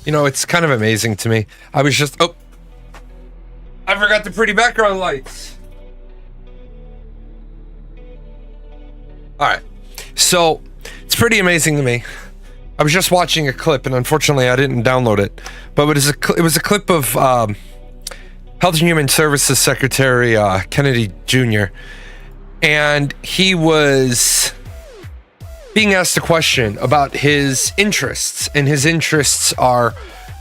You know, it's kind of amazing to me. I was just, oh, I forgot the pretty background lights. All right. So it's pretty amazing to me. I was just watching a clip, and unfortunately I didn't download it, but it was a clip of Health and Human Services Secretary Kennedy Jr., and he was being asked a question about his interests, and his interests are,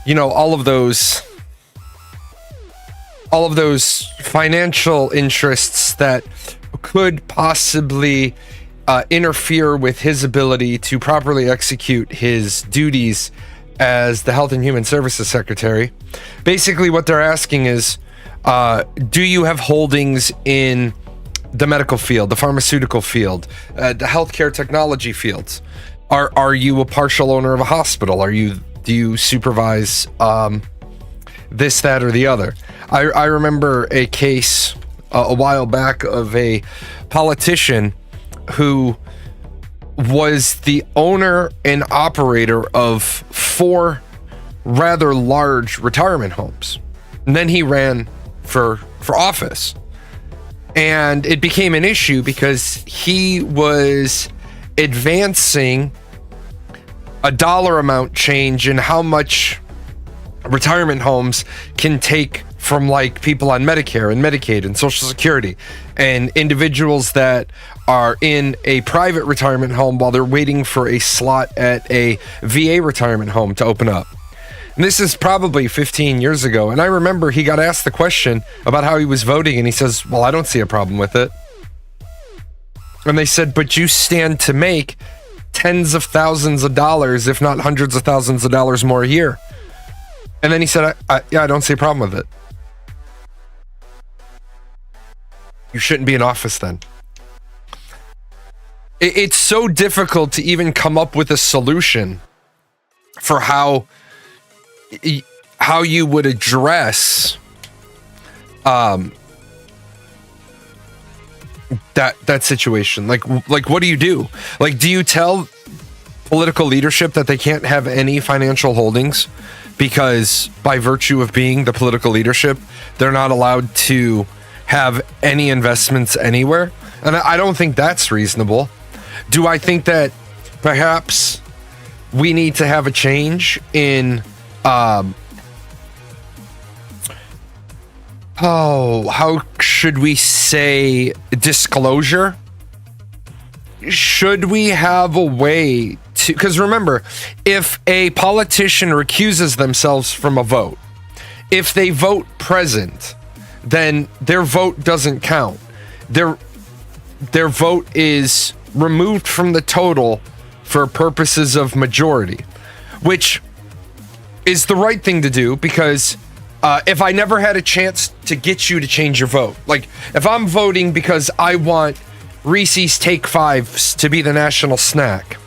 you know, all of those financial interests that could possibly interfere with his ability to properly execute his duties as the Health and Human Services Secretary. Basically, what they're asking is, do you have holdings in the medical field, the pharmaceutical field, the healthcare technology fields? Are you a partial owner of a hospital? Do you supervise this, that, or the other? I remember a case a while back of a politician who was the owner and operator of 4 rather large retirement homes. And then he ran for office. And it became an issue because he was advancing a dollar amount change in how much retirement homes can take from, like, people on Medicare and Medicaid and Social Security, and individuals that are in a private retirement home while they're waiting for a slot at a VA retirement home to open up. And this is probably 15 years ago. And I remember he got asked the question about how he was voting, and he says, well, I don't see a problem with it. And they said, but you stand to make tens of thousands of dollars, if not hundreds of thousands of dollars more a year. And then he said, yeah, I don't see a problem with it. You shouldn't be in office then. It's so difficult to even come up with a solution for how you would address that situation. Like what do you do? Like, do you tell political leadership that they can't have any financial holdings because by virtue of being the political leadership, they're not allowed to have any investments anywhere? And I don't think that's reasonable. Do I think that perhaps we need to have a change in how should we say, disclosure? Should we have a way to, because remember, if a politician recuses themselves from a vote, if they vote present, then their vote doesn't count. Their vote is removed from the total for purposes of majority, which is the right thing to do, because if I never had a chance to get you to change your vote, like if I'm voting because I want Reese's Take Fives to be the national snack,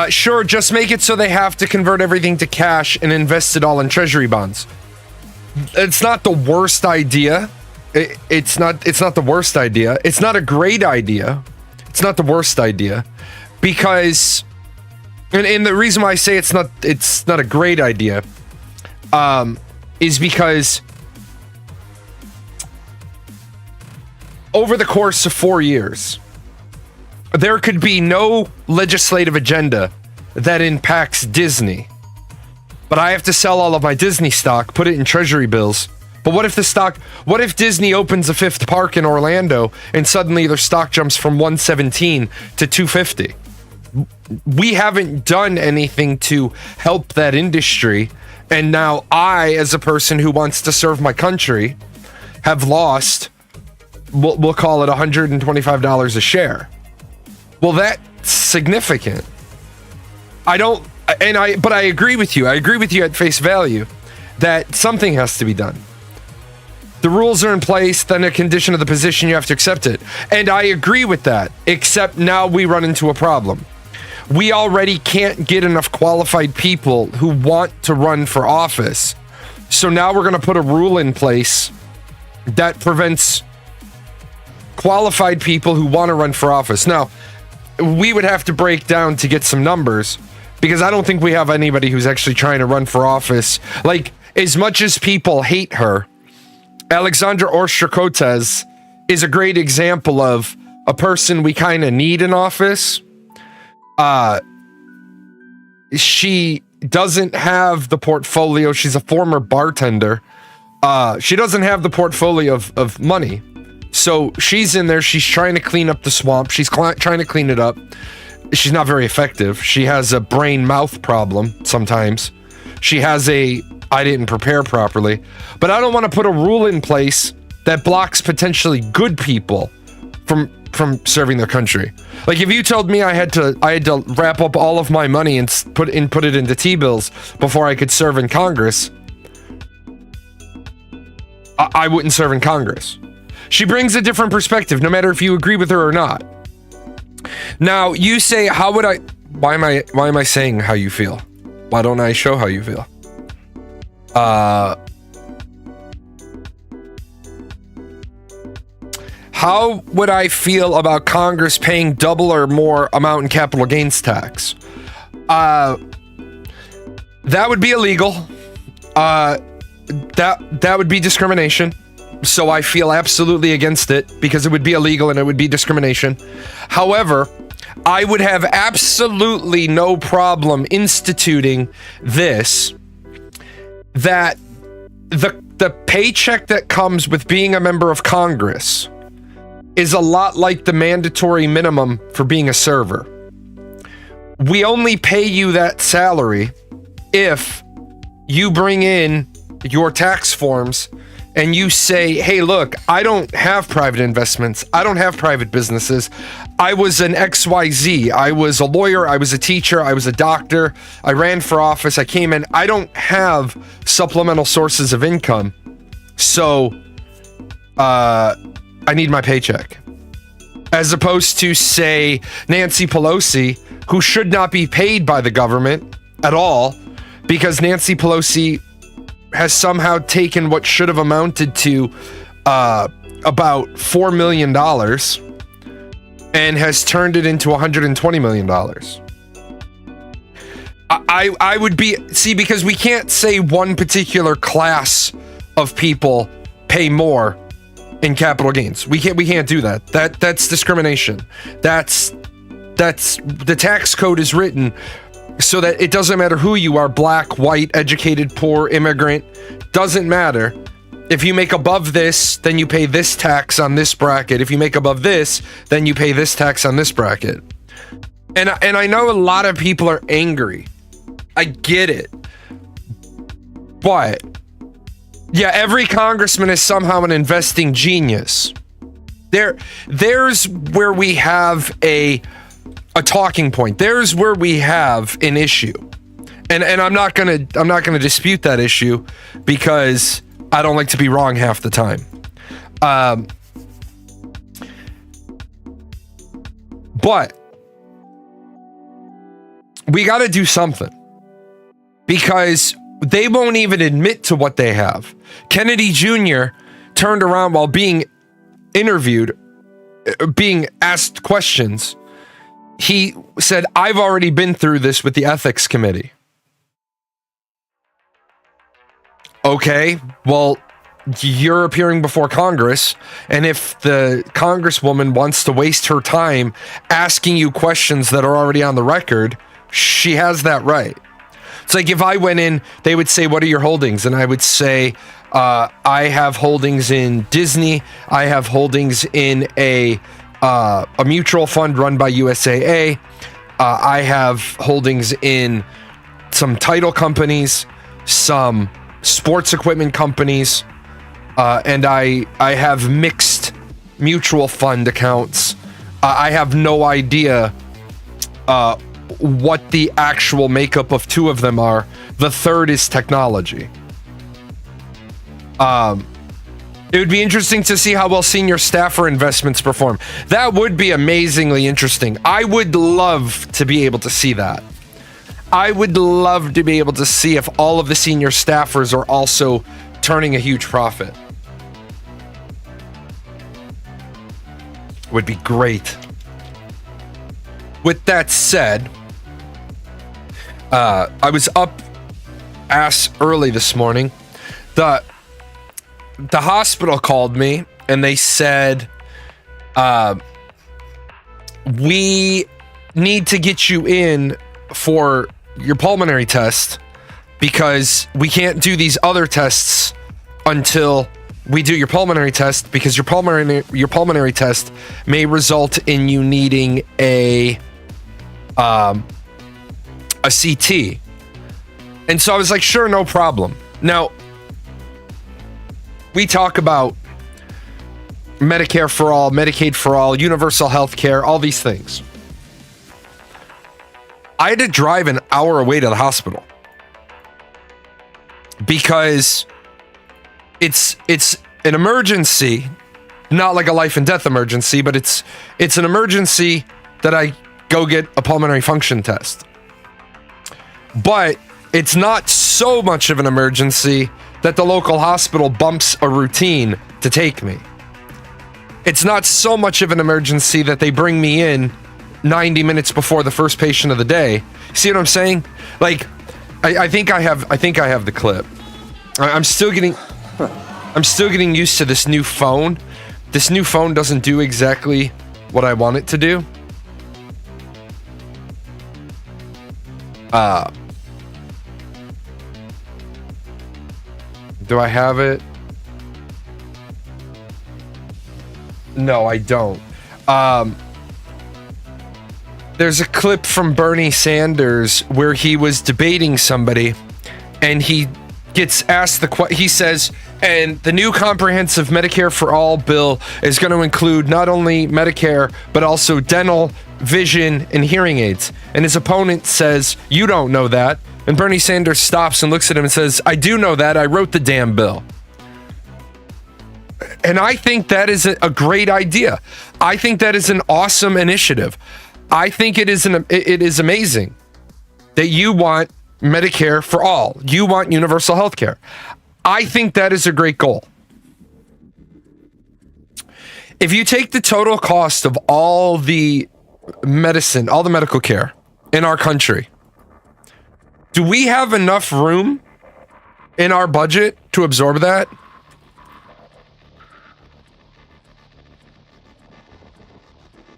sure, just make it so they have to convert everything to cash and invest it all in treasury bonds. It's not the worst idea. It's not the worst idea. It's not a great idea. It's not the worst idea, because, and the reason why I say it's not a great idea, is because over the course of 4 years, there could be no legislative agenda that impacts Disney, but I have to sell all of my Disney stock, put it in treasury bills. But what if Disney opens a 5th park in Orlando and suddenly their stock jumps from 117 to 250? We haven't done anything to help that industry, and now I, as a person who wants to serve my country, have lost, we'll call it $125 a share. Well, that's significant. But I agree with you. I agree with you at face value that something has to be done. The rules are in place, then a condition of the position, you have to accept it. And I agree with that, except now we run into a problem. We already can't get enough qualified people who want to run for office. So now we're going to put a rule in place that prevents qualified people who want to run for office. Now, we would have to break down to get some numbers, because I don't think we have anybody who's actually trying to run for office. Like, as much as people hate her, Alexandra Ocasio-Cortez is a great example of a person we kind of need in office. She doesn't have the portfolio. She's a former bartender. She doesn't have the portfolio of money. So she's in there. She's trying to clean up the swamp. She's trying to clean it up. She's not very effective. She has a brain-mouth problem sometimes. She has I didn't prepare properly. But I don't want to put a rule in place that blocks potentially good people from serving their country. Like, if you told me I had to wrap up all of my money and put it into T-bills before I could serve in Congress, I wouldn't serve in Congress. She brings a different perspective, no matter if you agree with her or not. Now, you say, why am I saying how you feel? Why don't I show how you feel? How would I feel about Congress paying double or more amount in capital gains tax? That would be illegal. That would be discrimination. So I feel absolutely against it because it would be illegal and it would be discrimination. However, I would have absolutely no problem instituting this, that the paycheck that comes with being a member of Congress is a lot like the mandatory minimum for being a server. We only pay you that salary if you bring in your tax forms and you say, hey, look, I don't have private investments. I don't have private businesses. I was an XYZ. I was a lawyer. I was a teacher. I was a doctor. I ran for office. I came in. I don't have supplemental sources of income. So I need my paycheck. As opposed to, say, Nancy Pelosi, who should not be paid by the government at all, because Nancy Pelosi has somehow taken what should have amounted to about $4 million and has turned it into $120 million. I would be, because we can't say one particular class of people pay more in capital gains. We can't do that. That's discrimination. That's the tax code is written so that it doesn't matter who you are, black, white, educated, poor, immigrant, doesn't matter. If you make above this, then you pay this tax on this bracket. If you make above this, then you pay this tax on this bracket. And I know a lot of people are angry. I get it. But yeah, every congressman is somehow an investing genius. There's where we have a talking point. There's where we have an issue. And I'm not gonna dispute that issue because I don't like to be wrong half the time. But we got to do something because they won't even admit to what they have. Kennedy Jr. turned around while being interviewed, being asked questions. He said, I've already been through this with the ethics committee. Okay, well, you're appearing before Congress, and if the congresswoman wants to waste her time asking you questions that are already on the record, she has that right. It's like if I went in, they would say, what are your holdings? And I would say, I have holdings in Disney. I have holdings in a mutual fund run by USAA. I have holdings in some title companies, some sports equipment companies, and I have mixed mutual fund accounts. I have no idea what the actual makeup of two of them are. The third is technology. It would be interesting to see how well senior staffer investments perform. That would be amazingly interesting. I would love to be able to see that. I would love to be able to see if all of the senior staffers are also turning a huge profit. Would be great. With that said, I was up ass early this morning. The hospital called me and they said, we need to get you in for your pulmonary test because we can't do these other tests until we do your pulmonary test, because your pulmonary test may result in you needing a CT. And so I was like, sure, no problem. Now, we talk about Medicare for all, Medicaid for all, universal health care, all these things. I had to drive an hour away to the hospital because it's an emergency, not like a life and death emergency, but it's an emergency that I go get a pulmonary function test. But it's not so much of an emergency that the local hospital bumps a routine to take me. It's not so much of an emergency that they bring me in 90 minutes before the first patient of the day. See what I'm saying? Like, I think I have the clip. I'm still getting used to this new phone. This new phone doesn't do exactly what I want it to do. Do I have it? No, I don't. There's a clip from Bernie Sanders where he was debating somebody and he gets asked he says, and the new comprehensive Medicare for all bill is going to include not only Medicare, but also dental, vision, and hearing aids. And his opponent says, you don't know that. And Bernie Sanders stops and looks at him and says, I do know that. I wrote the damn bill. And I think that is a great idea. I think that is an awesome initiative. I think it is amazing that you want Medicare for all. You want universal health care. I think that is a great goal. If you take the total cost of all the medicine, all the medical care in our country, do we have enough room in our budget to absorb that?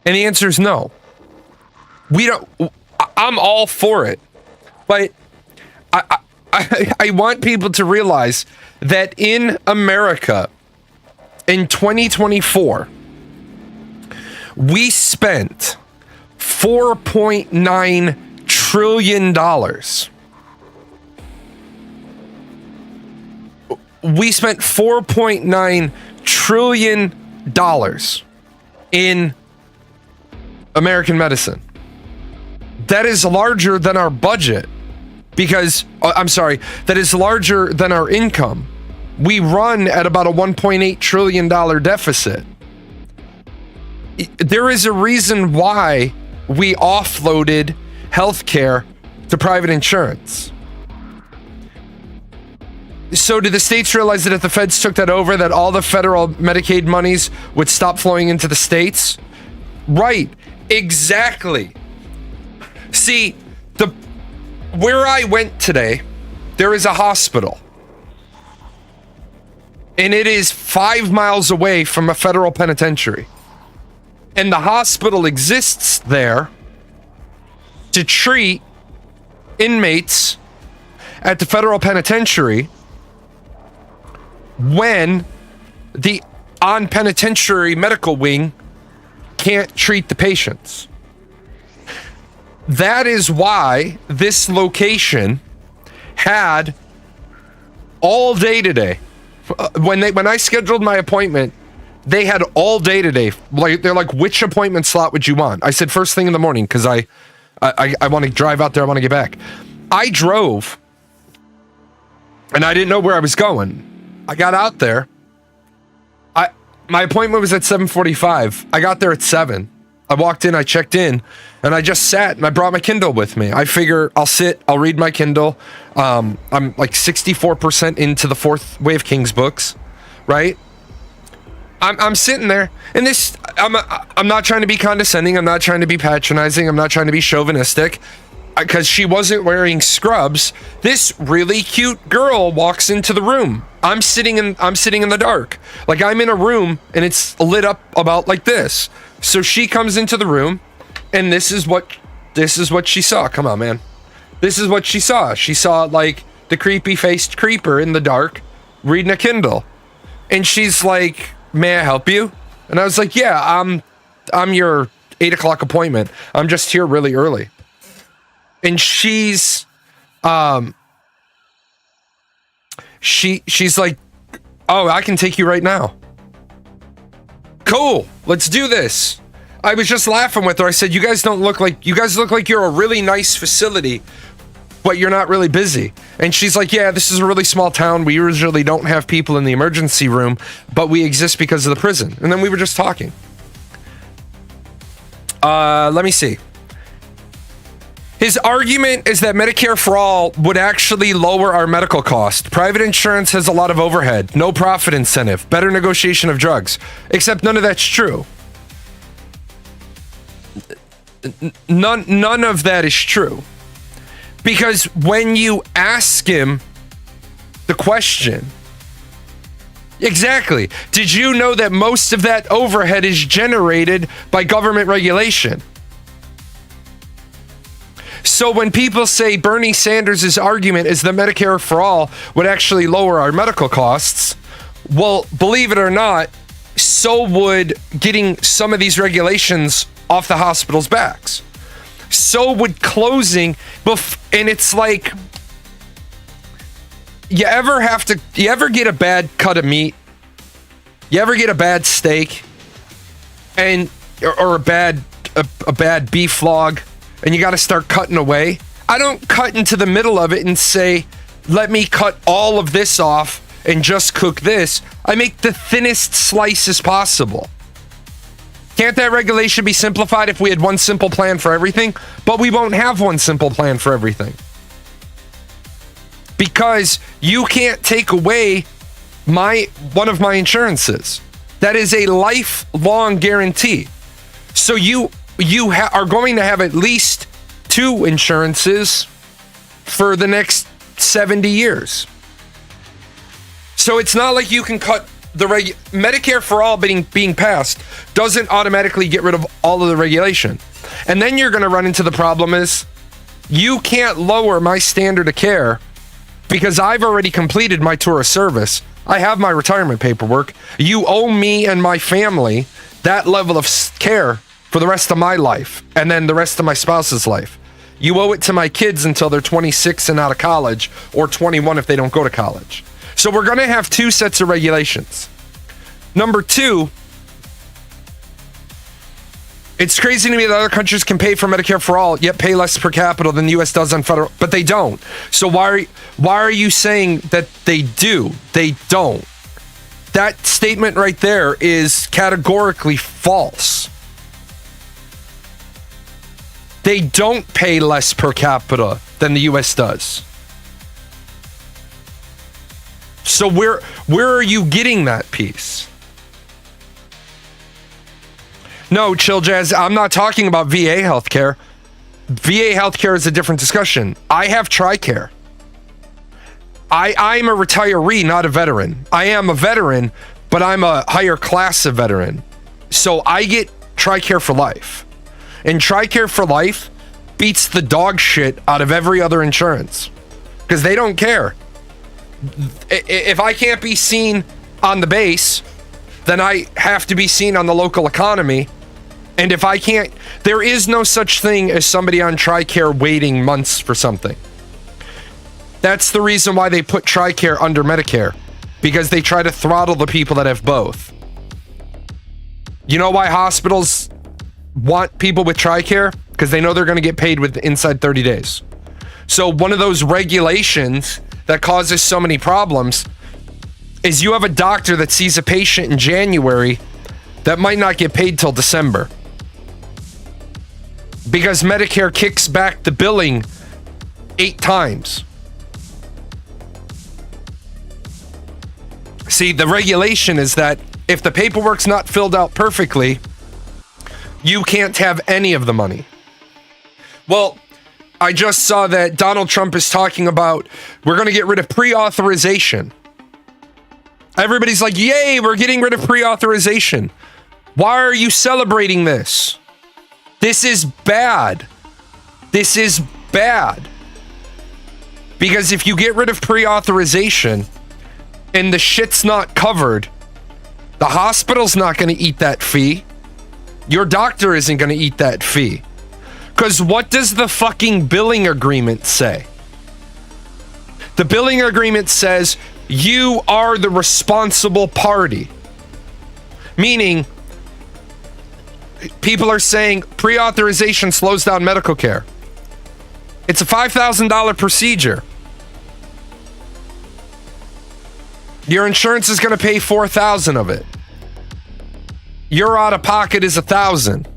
And the answer is no. We don't. I'm all for it, but I want people to realize that in America, in 2024, we spent $4.9 trillion. We spent $4.9 trillion in American medicine. That is larger than our budget because, that is larger than our income. We run at about a $1.8 trillion deficit. There is a reason why we offloaded healthcare to private insurance. So did the states realize that if the feds took that over, that all the federal Medicaid monies would stop flowing into the states? Right. Exactly. See, where I went today, there is a hospital. And it is 5 miles away from a federal penitentiary. And the hospital exists there to treat inmates at the federal penitentiary when the on-penitentiary medical wing can't treat the patients. That is why this location had all day today. When I scheduled my appointment, they had all day today. They're like, which appointment slot would you want? I said first thing in the morning because I want to drive out there. I want to get back. I drove, and I didn't know where I was going. I got out there. My appointment was at 7:45. I got there at 7. I walked in, I checked in, and I just sat, and I brought my Kindle with me. I figure I'll sit, I'll read my Kindle. I'm like 64% into the Fourth Way of Kings books, right? I'm sitting there, and I'm not trying to be condescending. I'm not trying to be patronizing. I'm not trying to be chauvinistic. because she wasn't wearing scrubs, this really cute girl walks into the room. I'm sitting in the dark. Like, I'm in a room and it's lit up about like this. So she comes into the room and this is what she saw. Come on, man. This is what she saw. She saw like the creepy faced creeper in the dark reading a Kindle. And she's like, "May I help you?" And I was like, "Yeah, I'm your 8 o'clock appointment. I'm just here really early." And she's like, "Oh, I can take you right now." Cool, let's do this. I was just laughing with her. I said, you guys look like you're a really nice facility, but you're not really busy. And she's like, "Yeah, this is a really small town. We usually don't have people in the emergency room, but we exist because of the prison." And then we were just talking. Let me see. His argument is that Medicare for All would actually lower our medical cost. Private insurance has a lot of overhead, no profit incentive, better negotiation of drugs. Except none of that's true. None of that is true. Because when you ask him the question, exactly, did you know that most of that overhead is generated by government regulation? So when people say Bernie Sanders' argument is that Medicare for All would actually lower our medical costs, well, believe it or not, so would getting some of these regulations off the hospital's backs. So would closing, and it's like, you ever get a bad cut of meat? You ever get a bad steak or a bad beef log? And you got to start cutting away. I don't cut into the middle of it and say, "Let me cut all of this off and just cook this." I make the thinnest slices possible. Can't that regulation be simplified if we had one simple plan for everything? But we won't have one simple plan for everything. Because you can't take away one of my insurances. That is a lifelong guarantee. So you are going to have at least 2 insurances for the next 70 years. So it's not like you can cut the Medicare for All being passed doesn't automatically get rid of all of the regulation. And then you're going to run into the problem is you can't lower my standard of care because I've already completed my tour of service. I have my retirement paperwork. You owe me and my family that level of care for the rest of my life, and then the rest of my spouse's life. You owe it to my kids until they're 26 and out of college, or 21 if they don't go to college. So we're going to have 2 sets of regulations. Number 2, it's crazy to me that other countries can pay for Medicare for All, yet pay less per capita than the U.S. does on federal, but they don't. So why are you saying that they do? They don't. That statement right there is categorically false. They don't pay less per capita than the U.S. does. So where are you getting that piece? No, Chill Jazz, I'm not talking about VA healthcare. VA healthcare is a different discussion. I have TRICARE. I'm a retiree, not a veteran. I am a veteran, but I'm a higher class of veteran. So I get TRICARE for life. And TRICARE for life beats the dog shit out of every other insurance. Because they don't care. If I can't be seen on the base, then I have to be seen on the local economy. And if I can't, there is no such thing as somebody on TRICARE waiting months for something. That's the reason why they put TRICARE under Medicare. Because they try to throttle the people that have both. You know why hospitals want people with TRICARE? Because they know they're going to get paid inside 30 days. So one of those regulations that causes so many problems is you have a doctor that sees a patient in January that might not get paid till December. Because Medicare kicks back the billing 8 times. See, the regulation is that if the paperwork's not filled out perfectly, you can't have any of the money. Well, I just saw that Donald Trump is talking about we're going to get rid of pre-authorization. Everybody's like, yay, we're getting rid of pre-authorization. Why are you celebrating this? This is bad. This is bad. Because if you get rid of pre-authorization and the shit's not covered, the hospital's not going to eat that fee. Your doctor isn't going to eat that fee. Because what does the fucking billing agreement say? The billing agreement says you are the responsible party. Meaning, people are saying pre-authorization slows down medical care. It's a $5,000 procedure. Your insurance is going to pay $4,000 of it. Your out-of-pocket is $1,000.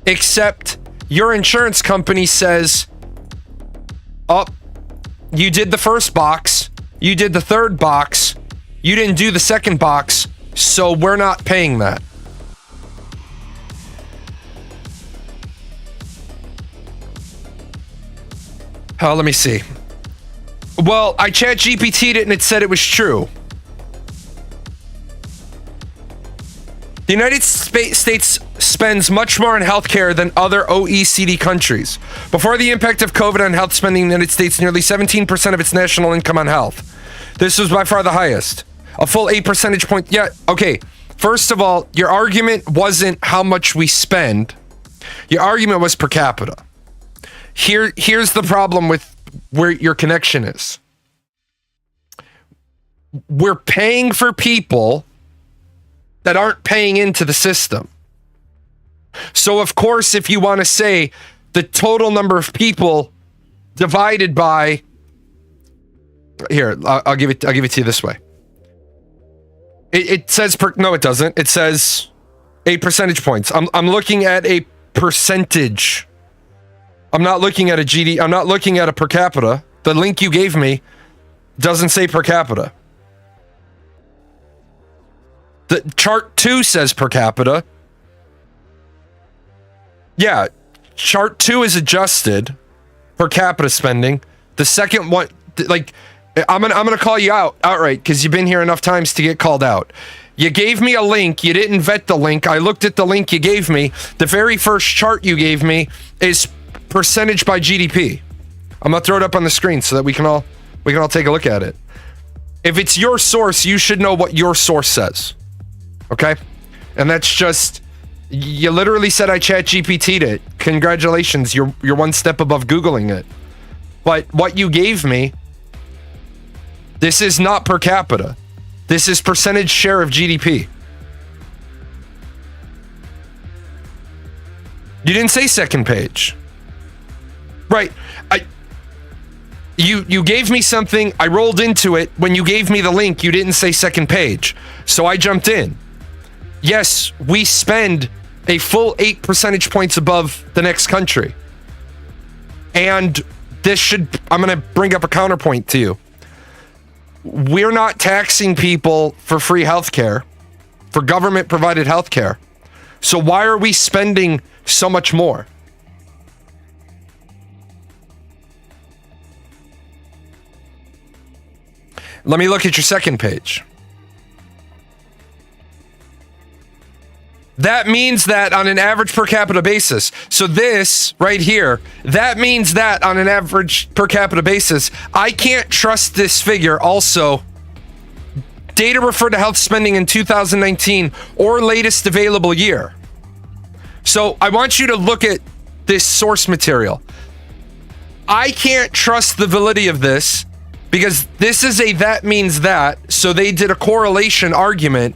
Except your insurance company says, oh, you did the first box, you did the third box, you didn't do the second box, so we're not paying that. Oh, let me see. Well, I chat GPT'd it and it said it was true. The United States spends much more on healthcare than other OECD countries. Before the impact of COVID on health spending in the United States, nearly 17% of its national income on health. This was by far the highest. A full 8 percentage point. Yeah, okay. First of all, your argument wasn't how much we spend. Your argument was per capita. Here's the problem with where your connection is. We're paying for people that aren't paying into the system. So of course, if you want to say the total number of people divided by, here, I'll give it to you this way. It says no, it doesn't. It says 8 percentage points. I'm looking at a percentage. I'm not looking at a GD. I'm not looking at a per capita. The link you gave me doesn't say per capita. The chart 2 says per capita. Yeah, chart 2 is adjusted per capita spending. The second one, like, I'm gonna call you out outright because you've been here enough times to get called out. You gave me a link. You didn't vet the link. I looked at the link you gave me. The very first chart you gave me is percentage by GDP. I'm gonna throw it up on the screen so that we can all take a look at it. If it's your source, you should know what your source says. Okay? And that's just, you literally said I chat GPT'd it. Congratulations, you're one step above Googling it. But what you gave me, this is not per capita. This is percentage share of GDP. You didn't say second page. Right. You gave me something, I rolled into it. When you gave me the link, you didn't say second page. So I jumped in. Yes, we spend a full 8 percentage points above the next country. And this should, I'm going to bring up a counterpoint to you. We're not taxing people for free healthcare, for government provided healthcare. So why are we spending so much more? Let me look at your second page. That means that on an average per capita basis. So this right here, that means that on an average per capita basis, I can't trust this figure. Also, data refer to health spending in 2019 or latest available year. So I want you to look at this source material. I can't trust the validity of this because this is a that means that. So they did a correlation argument,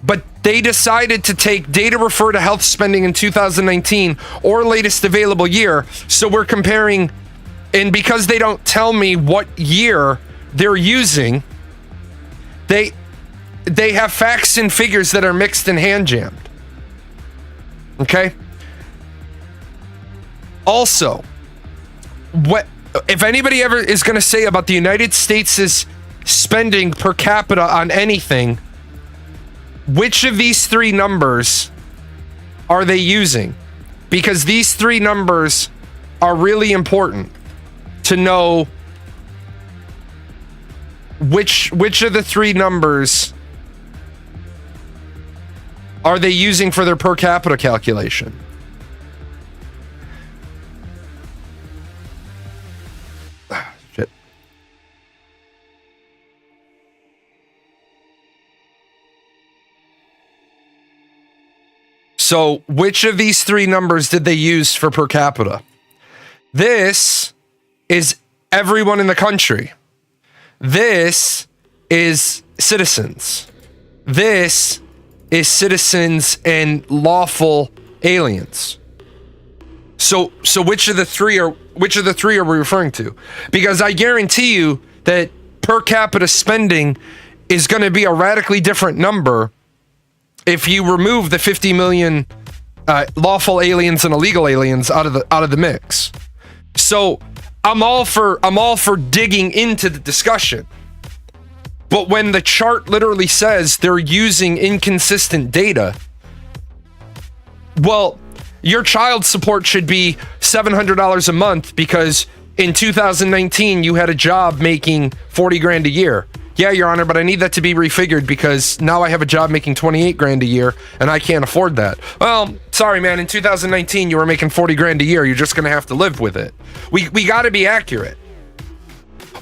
but they decided to take data refer to health spending in 2019 or latest available year. So we're comparing, and because they don't tell me what year they're using, they have facts and figures that are mixed and hand jammed. Okay? Also, what if anybody ever is going to say about the United States' spending per capita on anything, which of these three numbers are they using? Because these three numbers are really important to know which of the three numbers are they using for their per capita calculation. Shit. So, which of these three numbers did they use for per capita? This is everyone in the country. This is citizens. This is citizens and lawful aliens. So which of the three are we referring to? Because I guarantee you that per capita spending is going to be a radically different number if you remove the 50 million lawful aliens and illegal aliens out of the mix. So I'm all for digging into the discussion. But when the chart literally says they're using inconsistent data, well, your child support should be $700 a month because in 2019 you had a job making 40 grand a year. Yeah, Your Honor, but I need that to be refigured because now I have a job making 28 grand a year and I can't afford that. Well, sorry, man. In 2019, you were making 40 grand a year. You're just going to have to live with it. We got to be accurate.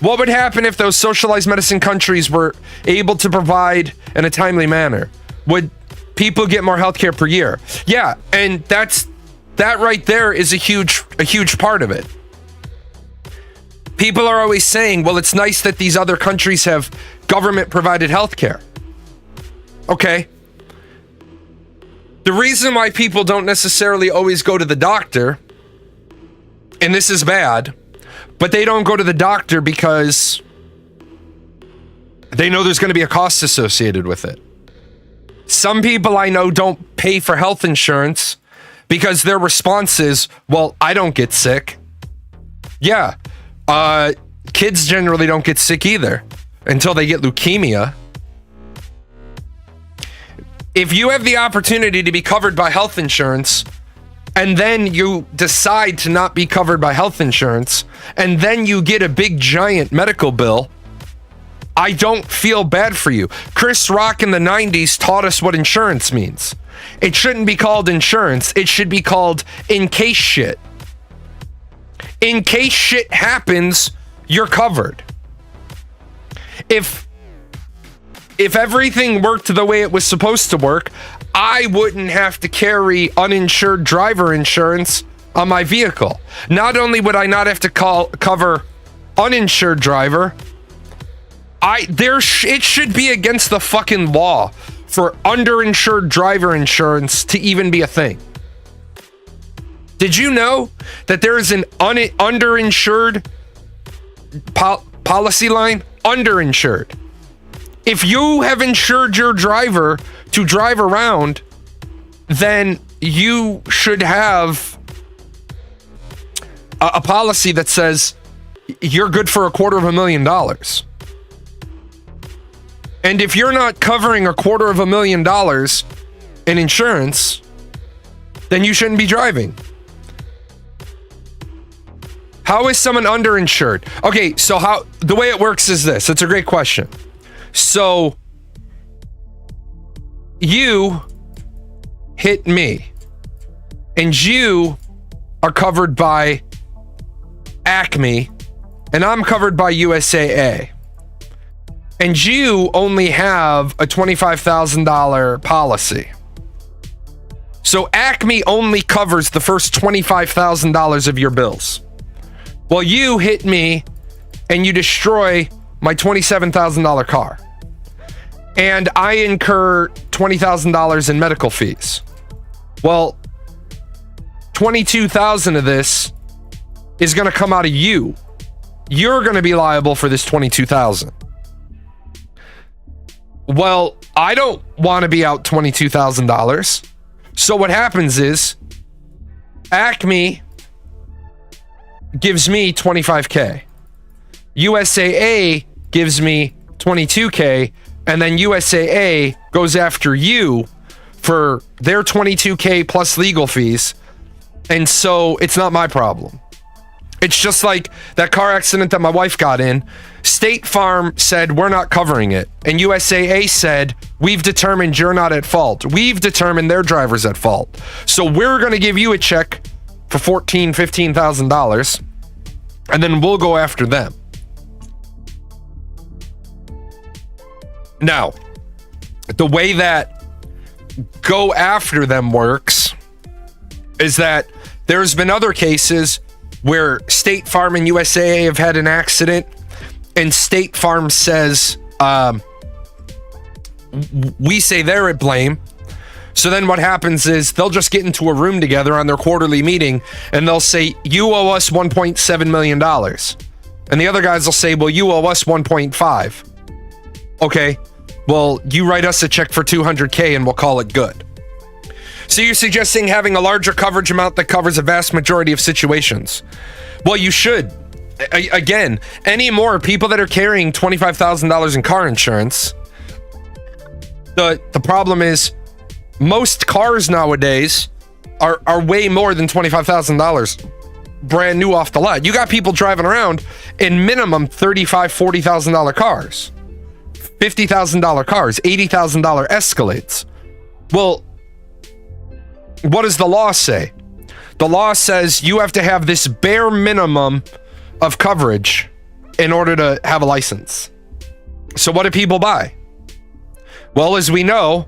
What would happen if those socialized medicine countries were able to provide in a timely manner? Would people get more healthcare per year? Yeah, and that right there is a huge part of it. People are always saying, well, it's nice that these other countries have government-provided healthcare. Okay. The reason why people don't necessarily always go to the doctor, and this is bad, but they don't go to the doctor because they know there's going to be a cost associated with it. Some people I know don't pay for health insurance because their response is, well, I don't get sick. Yeah. Kids generally don't get sick either until they get leukemia. If you have the opportunity to be covered by health insurance and then you decide to not be covered by health insurance and then you get a big giant medical bill, I don't feel bad for you. Chris Rock in the 90s taught us what insurance means. It shouldn't be called insurance. It should be called in case shit. In case shit happens, you're covered. If everything worked the way it was supposed to work, I wouldn't have to carry uninsured driver insurance on my vehicle. Not only would I not have to cover uninsured driver, it should be against the fucking law for underinsured driver insurance to even be a thing. Did you know that there is an underinsured policy line? Underinsured. If you have insured your driver to drive around, then you should have a policy that says you're good for $250,000. And if you're not covering $250,000 in insurance, then you shouldn't be driving. How is someone underinsured? Okay, so the way it works is this. It's a great question. So you hit me and you are covered by Acme and I'm covered by USAA. And you only have a $25,000 policy. So Acme only covers the first $25,000 of your bills. Well, you hit me and you destroy my $27,000 car. And I incur $20,000 in medical fees. Well, $22,000 of this is going to come out of you. You're going to be liable for this $22,000. Well, I don't want to be out $22,000. So what happens is Acme gives me $25,000. USAA gives me $22,000, and then USAA goes after you for their $22,000 plus legal fees. And so it's not my problem. It's just like that car accident that my wife got in. State Farm said, we're not covering it. And USAA said, we've determined you're not at fault. We've determined their driver's at fault. So we're going to give you a check for $14,000, $15,000, and then we'll go after them. Now, the way that go after them works is that there's been other cases where State Farm and USAA have had an accident, and State Farm says, we say they're at blame. So then what happens is they'll just get into a room together on their quarterly meeting, and they'll say, you owe us $1.7 million. And the other guys will say, well, you owe us 1.5. Okay, well, you write us a check for $200K and we'll call it good. So you're suggesting having a larger coverage amount that covers a vast majority of situations. Well, you should. Again, any more people that are carrying $25,000 in car insurance, the problem is most cars nowadays are way more than $25,000 brand new off the lot. You got people driving around in minimum $35,000, $40,000 cars, $50,000 cars, $80,000 Escalades. Well, what does the law say? The law says you have to have this bare minimum of coverage in order to have a license. So what do people buy? Well, as we know,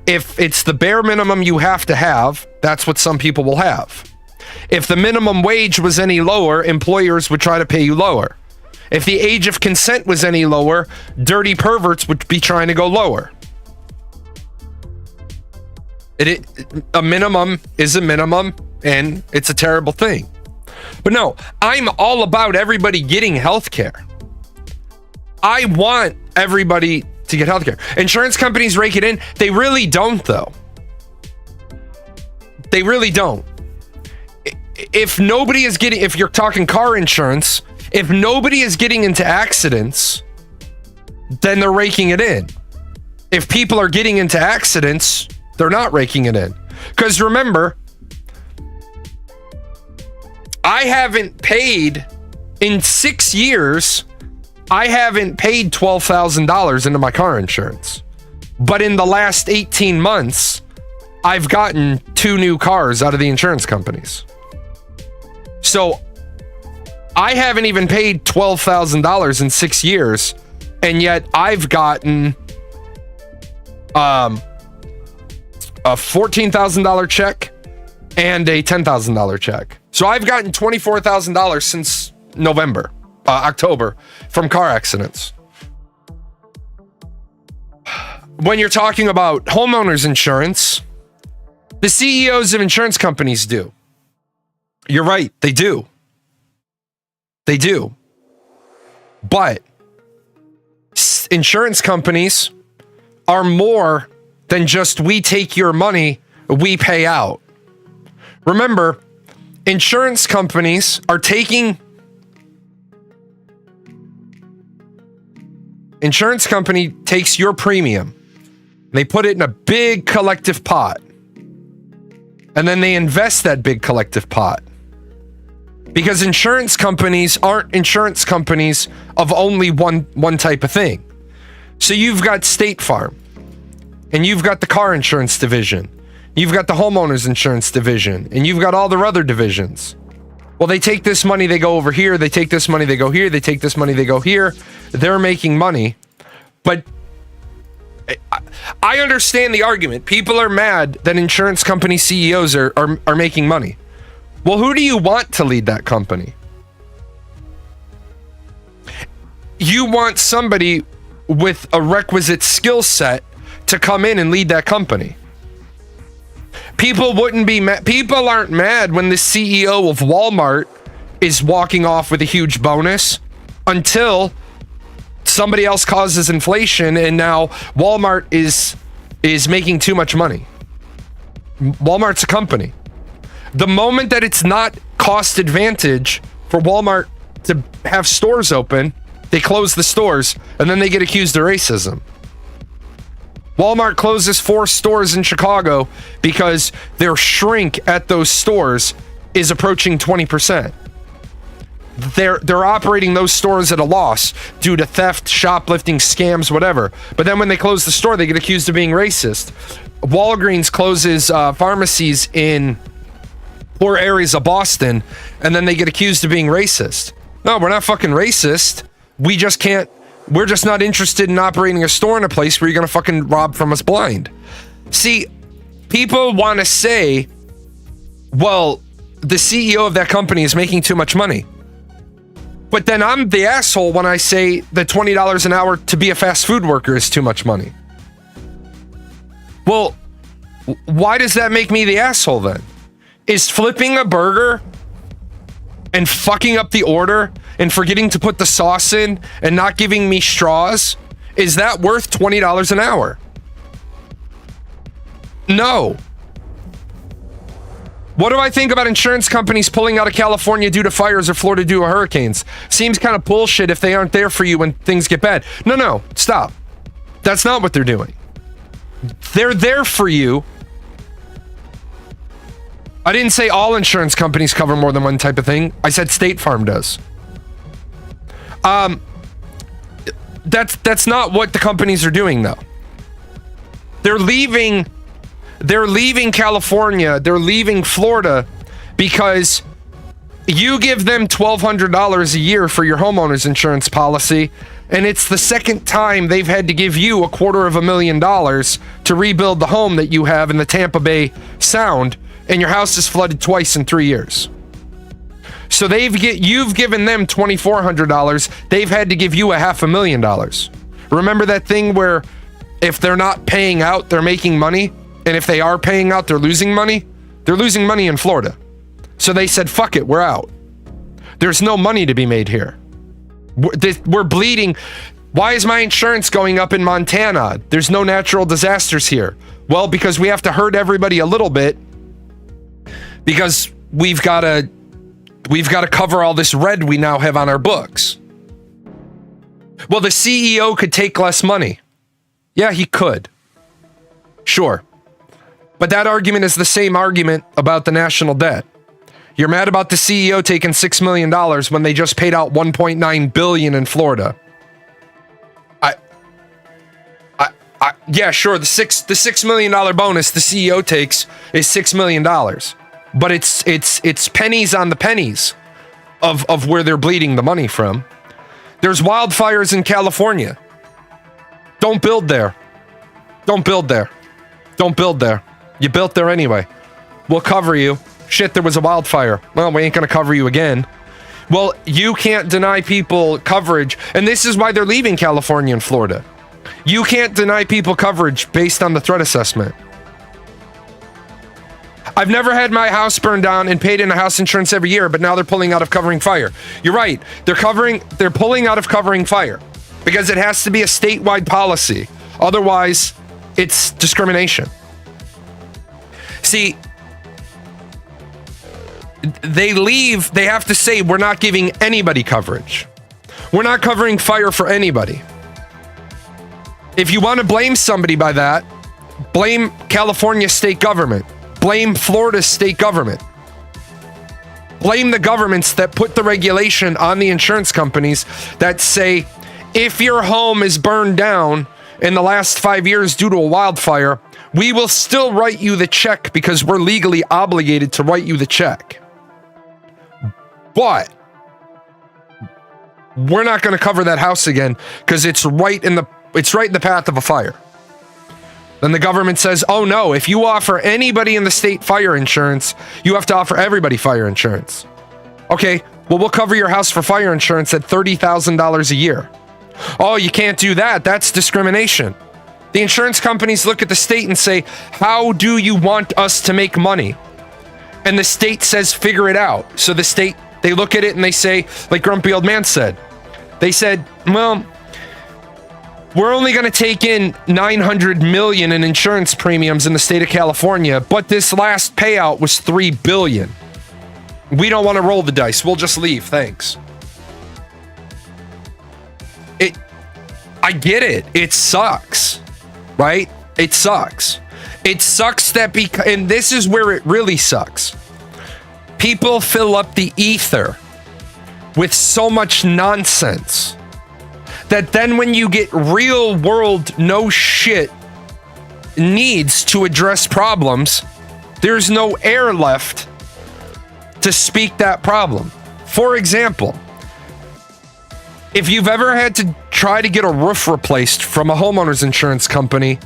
if it's the bare minimum you have to have, that's what some people will have. If the minimum wage was any lower, employers would try to pay you lower. If the age of consent was any lower, dirty perverts would be trying to go lower. A minimum is a minimum, and it's a terrible thing. But no, I'm all about everybody getting health care. I want everybody to get health care. Insurance companies rake it in. They really don't, though. They really don't. If nobody is getting, if you're talking car insurance, if nobody is getting into accidents, then they're raking it in. If people are getting into accidents, they're not raking it in. Because remember, I haven't paid in 6 years. I haven't paid $12,000 into my car insurance. But in the last 18 months, I've gotten 2 new cars out of the insurance companies. So I haven't even paid $12,000 in 6 years. And yet I've gotten a $14,000 check and a $10,000 check. So I've gotten $24,000 since October from car accidents. When you're talking about homeowners insurance, the CEOs of insurance companies do. You're right, they do. They do. But insurance companies are more than just we take your money, we pay out. Remember, insurance companies are taking... Insurance company takes your premium. They put it in a big collective pot. And then they invest that big collective pot. Because insurance companies aren't insurance companies of only one type of thing. So you've got State Farm. And you've got the car insurance division. You've got the homeowners insurance division. And you've got all their other divisions. Well, they take this money, they go over here. They take this money, they go here. They take this money, they go here. They're making money. But I understand the argument. People are mad that insurance company CEOs are making money. Well, who do you want to lead that company? You want somebody with a requisite skill set to come in and lead that company. People wouldn't be mad. People aren't mad when the CEO of Walmart is walking off with a huge bonus until somebody else causes inflation and now Walmart is making too much money. Walmart's a company. The moment that it's not cost advantage for Walmart to have stores open, they close the stores and then they get accused of racism. Walmart closes 4 stores in Chicago because their shrink at those stores is approaching 20%. they're operating those stores at a loss due to theft, shoplifting, scams, whatever. But then when they close the store, they get accused of being racist. Walgreens closes pharmacies in poor areas of Boston, and then they get accused of being racist. No, we're not fucking racist. We're just not interested in operating a store in a place where you're gonna fucking rob from us blind. See, people want to say, well, the CEO of that company is making too much money. But then I'm the asshole when I say that $20 an hour to be a fast food worker is too much money. Well, why does that make me the asshole then? Is flipping a burger and fucking up the order and forgetting to put the sauce in and not giving me straws, is that worth $20 an hour? No. What do I think about insurance companies pulling out of California due to fires or Florida due to hurricanes? Seems kind of bullshit if they aren't there for you when things get bad. No, stop. That's not what they're doing. They're there for you. I didn't say all insurance companies cover more than one type of thing. I said State Farm does. That's not what the companies are doing, though. They're leaving California, they're leaving Florida because you give them $1,200 a year for your homeowner's insurance policy, and it's the second time they've had to give you $250,000 to rebuild the home that you have in the Tampa Bay Sound, and your house is flooded twice in 3 years. So you've given them $2,400, they've had to give you $500,000. Remember that thing where if they're not paying out, they're making money? And if they are paying out, they're losing money? They're losing money in Florida. So they said, fuck it, we're out. There's no money to be made here. We're bleeding. Why is my insurance going up in Montana? There's no natural disasters here. Well, because we have to hurt everybody a little bit because we've got to cover all this red we now have on our books. Well, the CEO could take less money. Yeah, he could. Sure. But that argument is the same argument about the national debt. You're mad about the CEO taking $6 million when they just paid out $1.9 billion in Florida. Yeah, sure. The $6 million bonus the CEO takes is $6 million, but it's pennies on the pennies of where they're bleeding the money from. There's wildfires in California. Don't build there. Don't build there. Don't build there. You built there anyway. We'll cover you. Shit, there was a wildfire. Well, we ain't gonna cover you again. Well, you can't deny people coverage, and this is why they're leaving California and Florida. You can't deny people coverage based on the threat assessment. I've never had my house burned down and paid in a house insurance every year, but now they're pulling out of covering fire. You're right. They're pulling out of covering fire because it has to be a statewide policy. Otherwise, it's discrimination. See, they have to say, we're not giving anybody coverage. We're not covering fire for anybody. If you want to blame somebody by that, blame California state government. Blame Florida state government. Blame the governments that put the regulation on the insurance companies that say, if your home is burned down in the last 5 years due to a wildfire, we will still write you the check because we're legally obligated to write you the check. But we're not going to cover that house again because it's right in the path of a fire. Then the government says, oh no, if you offer anybody in the state fire insurance, you have to offer everybody fire insurance. Okay, well, we'll cover your house for fire insurance at $30,000 a year. Oh, you can't do that. That's discrimination. The insurance companies look at the state and say, how do you want us to make money? And the state says, figure it out. So the state, they look at it and they say, like Grumpy Old Man said, they said, well, we're only going to take in $900 million in insurance premiums in the state of California, but this last payout was $3 billion. We don't want to roll the dice. We'll just leave. Thanks. I get it. It sucks, right? It sucks. It sucks that and this is where it really sucks. People fill up the ether with so much nonsense that then when you get real world no shit needs to address problems, there's no air left to speak that problem. For example, if you've ever had to try to get a roof replaced from a homeowner's insurance company,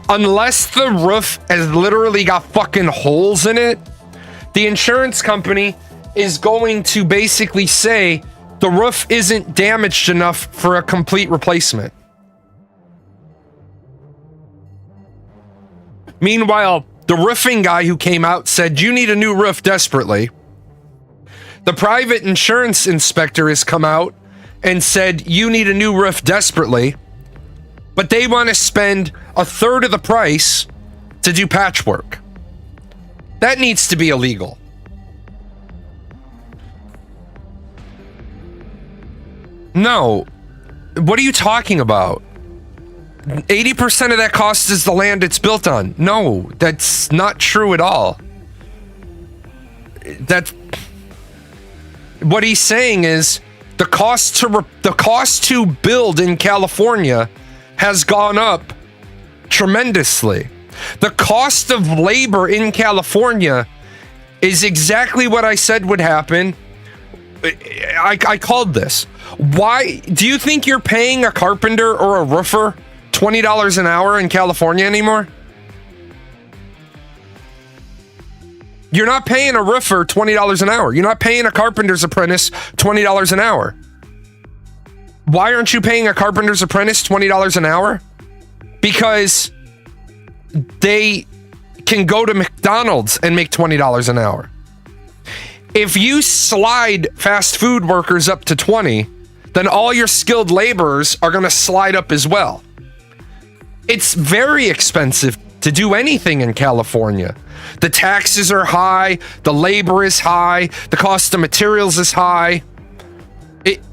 unless the roof has literally got fucking holes in it, the insurance company is going to basically say the roof isn't damaged enough for a complete replacement. Meanwhile, the roofing guy who came out said, you need a new roof desperately. The private insurance inspector has come out and said, you need a new roof desperately, but they want to spend a third of the price to do patchwork. That needs to be illegal. No. What are you talking about? 80% of that cost is the land it's built on. No, that's not true at all. What he's saying is the cost to build in California has gone up tremendously. The cost of labor in California is exactly what I said would happen. I called this. Why do you think you're paying a carpenter or a roofer $20 an hour in California anymore? You're not paying a roofer $20 an hour. You're not paying a carpenter's apprentice $20 an hour. Why aren't you paying a carpenter's apprentice $20 an hour? Because they can go to McDonald's and make $20 an hour. If you slide fast food workers up to 20, then all your skilled laborers are going to slide up as well. It's very expensive to do anything in California. The taxes are high, the labor is high, the cost of materials is high.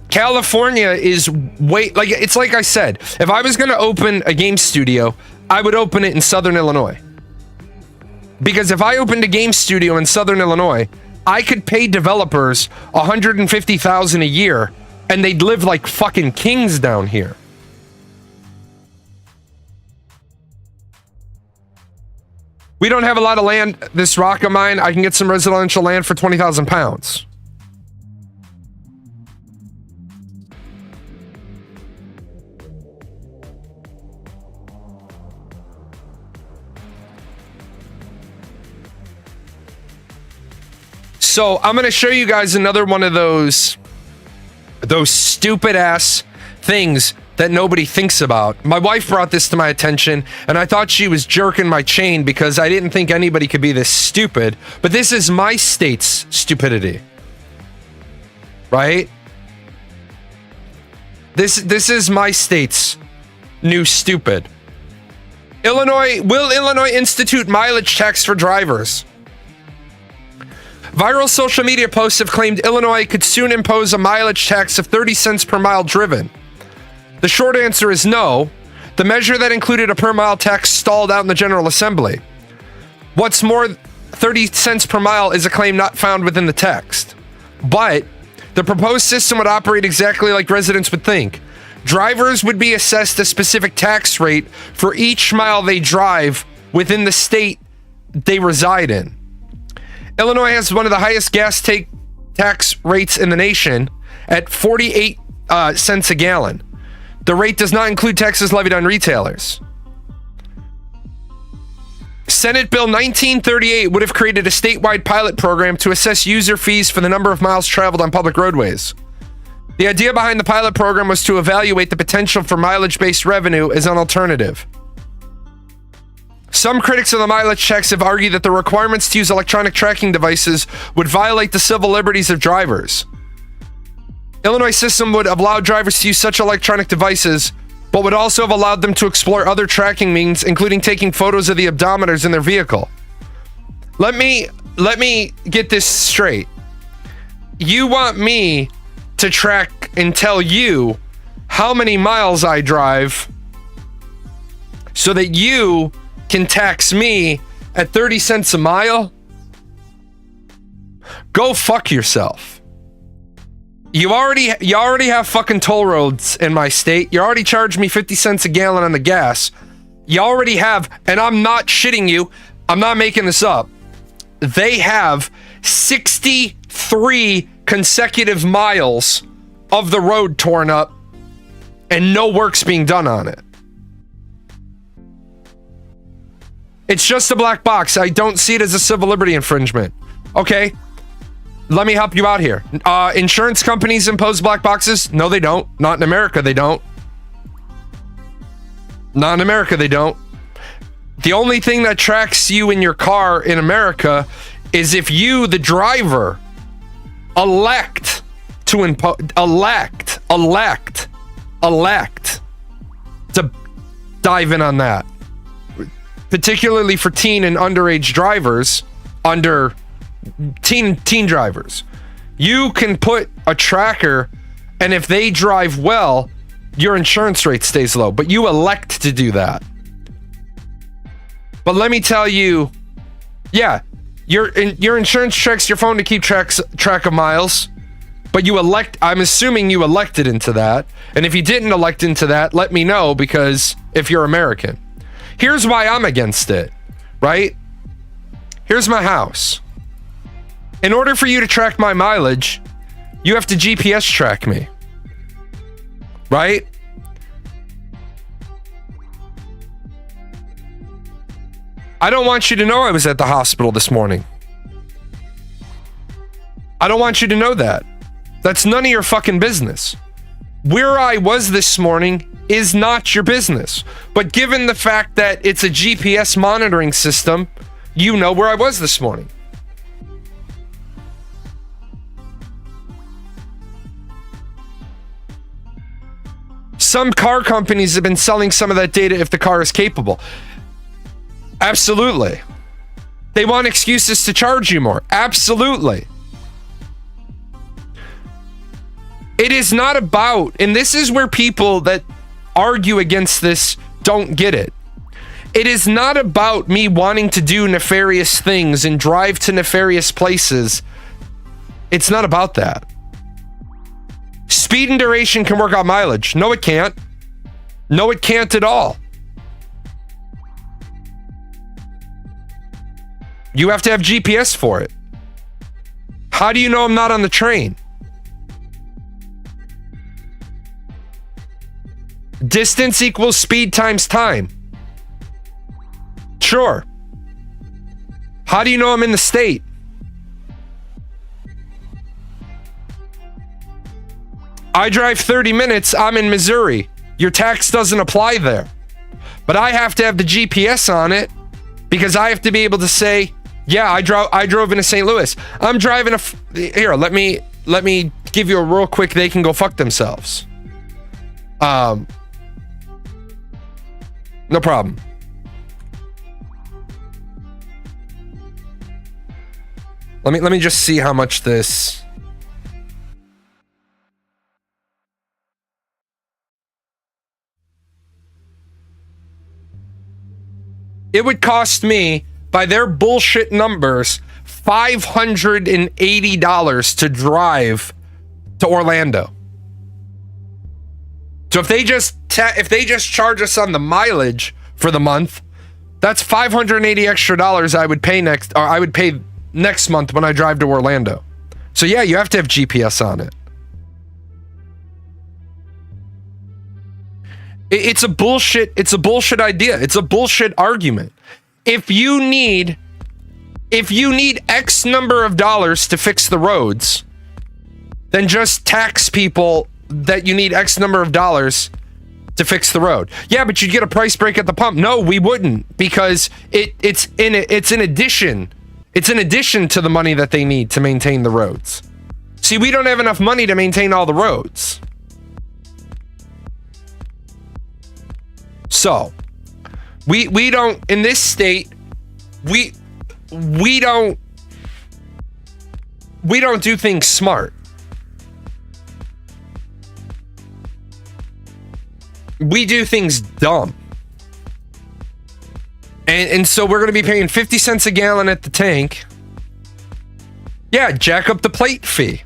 California is it's like I said, if I was going to open a game studio, I would open it in Southern Illinois. Because if I opened a game studio in Southern Illinois, I could pay developers $150,000 a year and they'd live like fucking kings down here. We don't have a lot of land. This rock of mine, I can get some residential land for 20,000 pounds. So I'm going to show you guys another one of those stupid ass things that nobody thinks about. My wife brought this to my attention and I thought she was jerking my chain because I didn't think anybody could be this stupid, but this is my state's stupidity. Right? This is my state's new stupid. Will Illinois institute mileage tax for drivers? Viral social media posts have claimed Illinois could soon impose a mileage tax of 30 cents per mile driven. The short answer is no. The measure that included a per mile tax stalled out in the General Assembly. What's more, 30 cents per mile is a claim not found within the text. But the proposed system would operate exactly like residents would think. Drivers would be assessed a specific tax rate for each mile they drive within the state they reside in. Illinois has one of the highest gas tax rates in the nation at 48 cents a gallon. The rate does not include taxes levied on retailers. Senate Bill 1938 would have created a statewide pilot program to assess user fees for the number of miles traveled on public roadways. The idea behind the pilot program was to evaluate the potential for mileage-based revenue as an alternative. Some critics of the mileage tax have argued that the requirements to use electronic tracking devices would violate the civil liberties of drivers. Illinois' system would have allowed drivers to use such electronic devices, but would also have allowed them to explore other tracking means, including taking photos of the odometers in their vehicle. Let me get this straight. You want me to track and tell you how many miles I drive so that you can tax me at 30 cents a mile? Go fuck yourself. You already have fucking toll roads in my state. You already charged me 50 cents a gallon on the gas. You already have, and I'm not shitting you, I'm not making this up. They have 63 consecutive miles of the road torn up and no work's being done on it. It's just a black box. I don't see it as a civil liberty infringement. Okay, let me help you out here. Insurance companies impose black boxes? No, they don't. Not in America, they don't. Not in America, they don't. The only thing that tracks you in your car in America is if you, the driver, elect to dive in on that. Particularly for teen and underage drivers, teen drivers. You can put a tracker, and if they drive well, your insurance rate stays low, but you elect to do that. But let me tell you, yeah, your insurance checks your phone to keep track of miles, but I'm assuming you elected into that. And if you didn't elect into that, let me know, because if you're American. Here's why I'm against it, right? Here's my house. In order for you to track my mileage, you have to GPS track me, right? I don't want you to know I was at the hospital this morning. I don't want you to know that. That's none of your fucking business. Where I was this morning is not your business. But given the fact that it's a GPS monitoring system, you know where I was this morning. Some car companies have been selling some of that data if the car is capable. Absolutely. They want excuses to charge you more. Absolutely. It is not about, and this is where people that argue against this don't get it. It is not about me wanting to do nefarious things and drive to nefarious places. It's not about that. Speed and duration can work out mileage. No, it can't. No, it can't at all. You have to have GPS for it. How do you know I'm not on the train? Distance equals speed times time. Sure. How do you know I'm in the state? I drive 30 minutes, I'm in Missouri. Your tax doesn't apply there. But I have to have the GPS on it because I have to be able to say, yeah, I drove into St. Louis. I'm driving here, let me give you a real quick, they can go fuck themselves. No problem. Let me just see how much this. It would cost me, by their bullshit numbers, $580 to drive to Orlando. So if they just charge us on the mileage for the month, that's $580 extra I would pay next month when I drive to Orlando. So yeah, you have to have GPS on it. It's a bullshit idea. It's a bullshit argument. If you need X number of dollars to fix the roads, then just tax people that you need X number of dollars to fix the road. Yeah, but you'd get a price break at the pump. No, we wouldn't, because it's in addition to the money that they need to maintain the roads. See, we don't have enough money to maintain all the roads. So, we don't, in this state, we don't do things smart. We do things dumb. And so we're going to be paying 50 cents a gallon at the tank. Yeah, jack up the plate fee.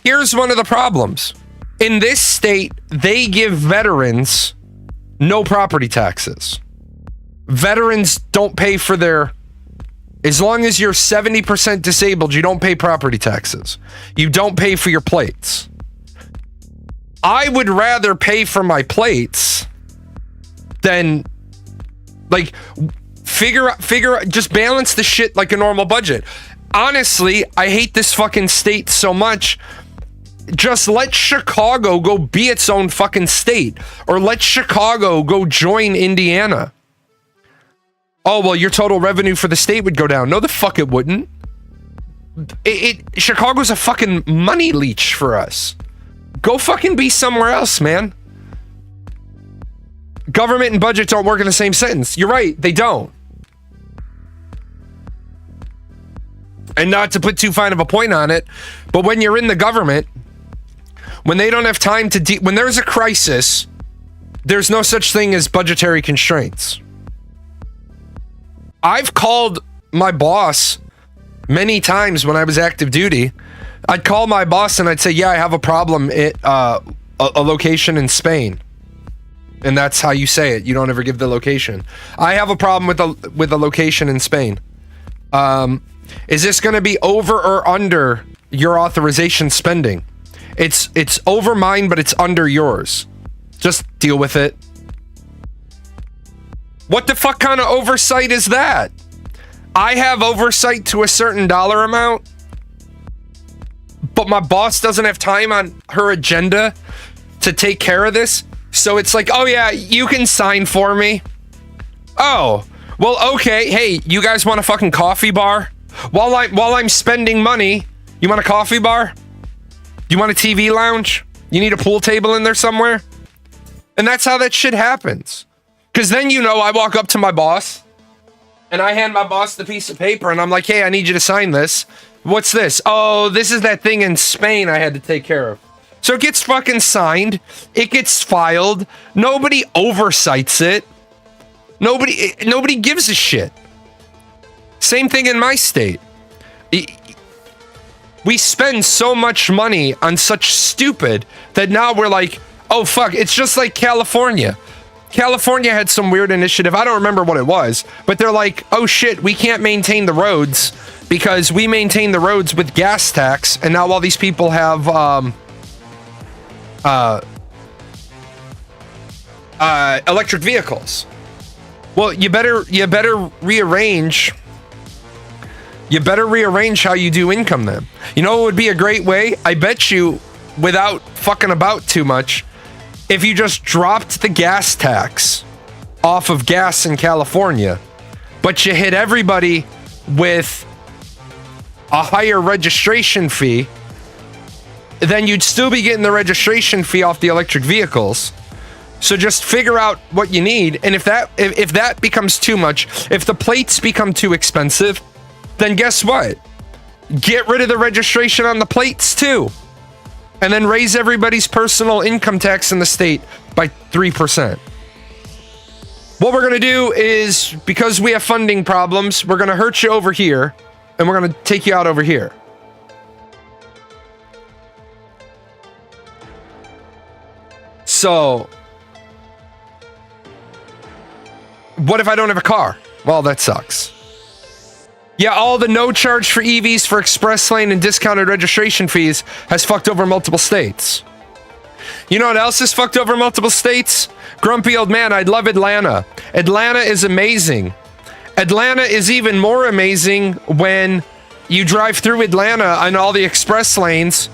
Here's one of the problems. In this state, they give veterans no property taxes. Veterans don't pay for their... As long as you're 70% disabled, you don't pay property taxes. You don't pay for your plates. I would rather pay for my plates than, like, figure out, just balance the shit like a normal budget. Honestly, I hate this fucking state so much. Just let Chicago go be its own fucking state, or let Chicago go join Indiana. Oh, well, your total revenue for the state would go down. No, the fuck it wouldn't. Chicago's a fucking money leech for us. Go fucking be somewhere else, man. Government and budget don't work in the same sentence. You're right, they don't. And not to put too fine of a point on it, but when you're in the government, when they don't have time to when there's a crisis, there's no such thing as budgetary constraints. I've called my boss many times when I was active duty. I'd call my boss and I'd say, yeah, I have a problem at a location in Spain. And that's how you say it. You don't ever give the location. I have a problem with a location in Spain. Is this going to be over or under your authorization spending? It's over mine, but it's under yours. Just deal with it. What the fuck kind of oversight is that? I have oversight to a certain dollar amount, but my boss doesn't have time on her agenda to take care of this. So it's like, oh yeah, you can sign for me. Oh, well, okay. Hey, you guys want a fucking coffee bar? While I'm spending money, you want a coffee bar? You want a TV lounge? You need a pool table in there somewhere? And that's how that shit happens. Because then, I walk up to my boss and I hand my boss the piece of paper and I'm like, hey, I need you to sign this. What's this? Oh, this is that thing in Spain I had to take care of. So it gets fucking signed. It gets filed. Nobody oversights it. Nobody gives a shit. Same thing in my state. We spend so much money on such stupid that now we're like, oh fuck, it's just like California. California had some weird initiative. I don't remember what it was, but they're like, oh shit, we can't maintain the roads because we maintain the roads with gas tax, and now all these people have electric vehicles. Well, you better rearrange. You better rearrange how you do income then. You know what would be a great way? I bet you, without fucking about too much, if you just dropped the gas tax off of gas in California, but you hit everybody with a higher registration fee, then you'd still be getting the registration fee off the electric vehicles. So just figure out what you need, and if that becomes too much, if the plates become too expensive, then guess what? Get rid of the registration on the plates too. And then raise everybody's personal income tax in the state by 3%. What we're going to do is, because we have funding problems, we're going to hurt you over here, and we're going to take you out over here. So, what if I don't have a car? Well, that sucks. Yeah, all the no charge for EVs for express lane and discounted registration fees has fucked over multiple states. You know what else is fucked over multiple states? Grumpy old man, I'd love Atlanta. Atlanta is amazing. Atlanta is even more amazing when you drive through Atlanta on all the express lanes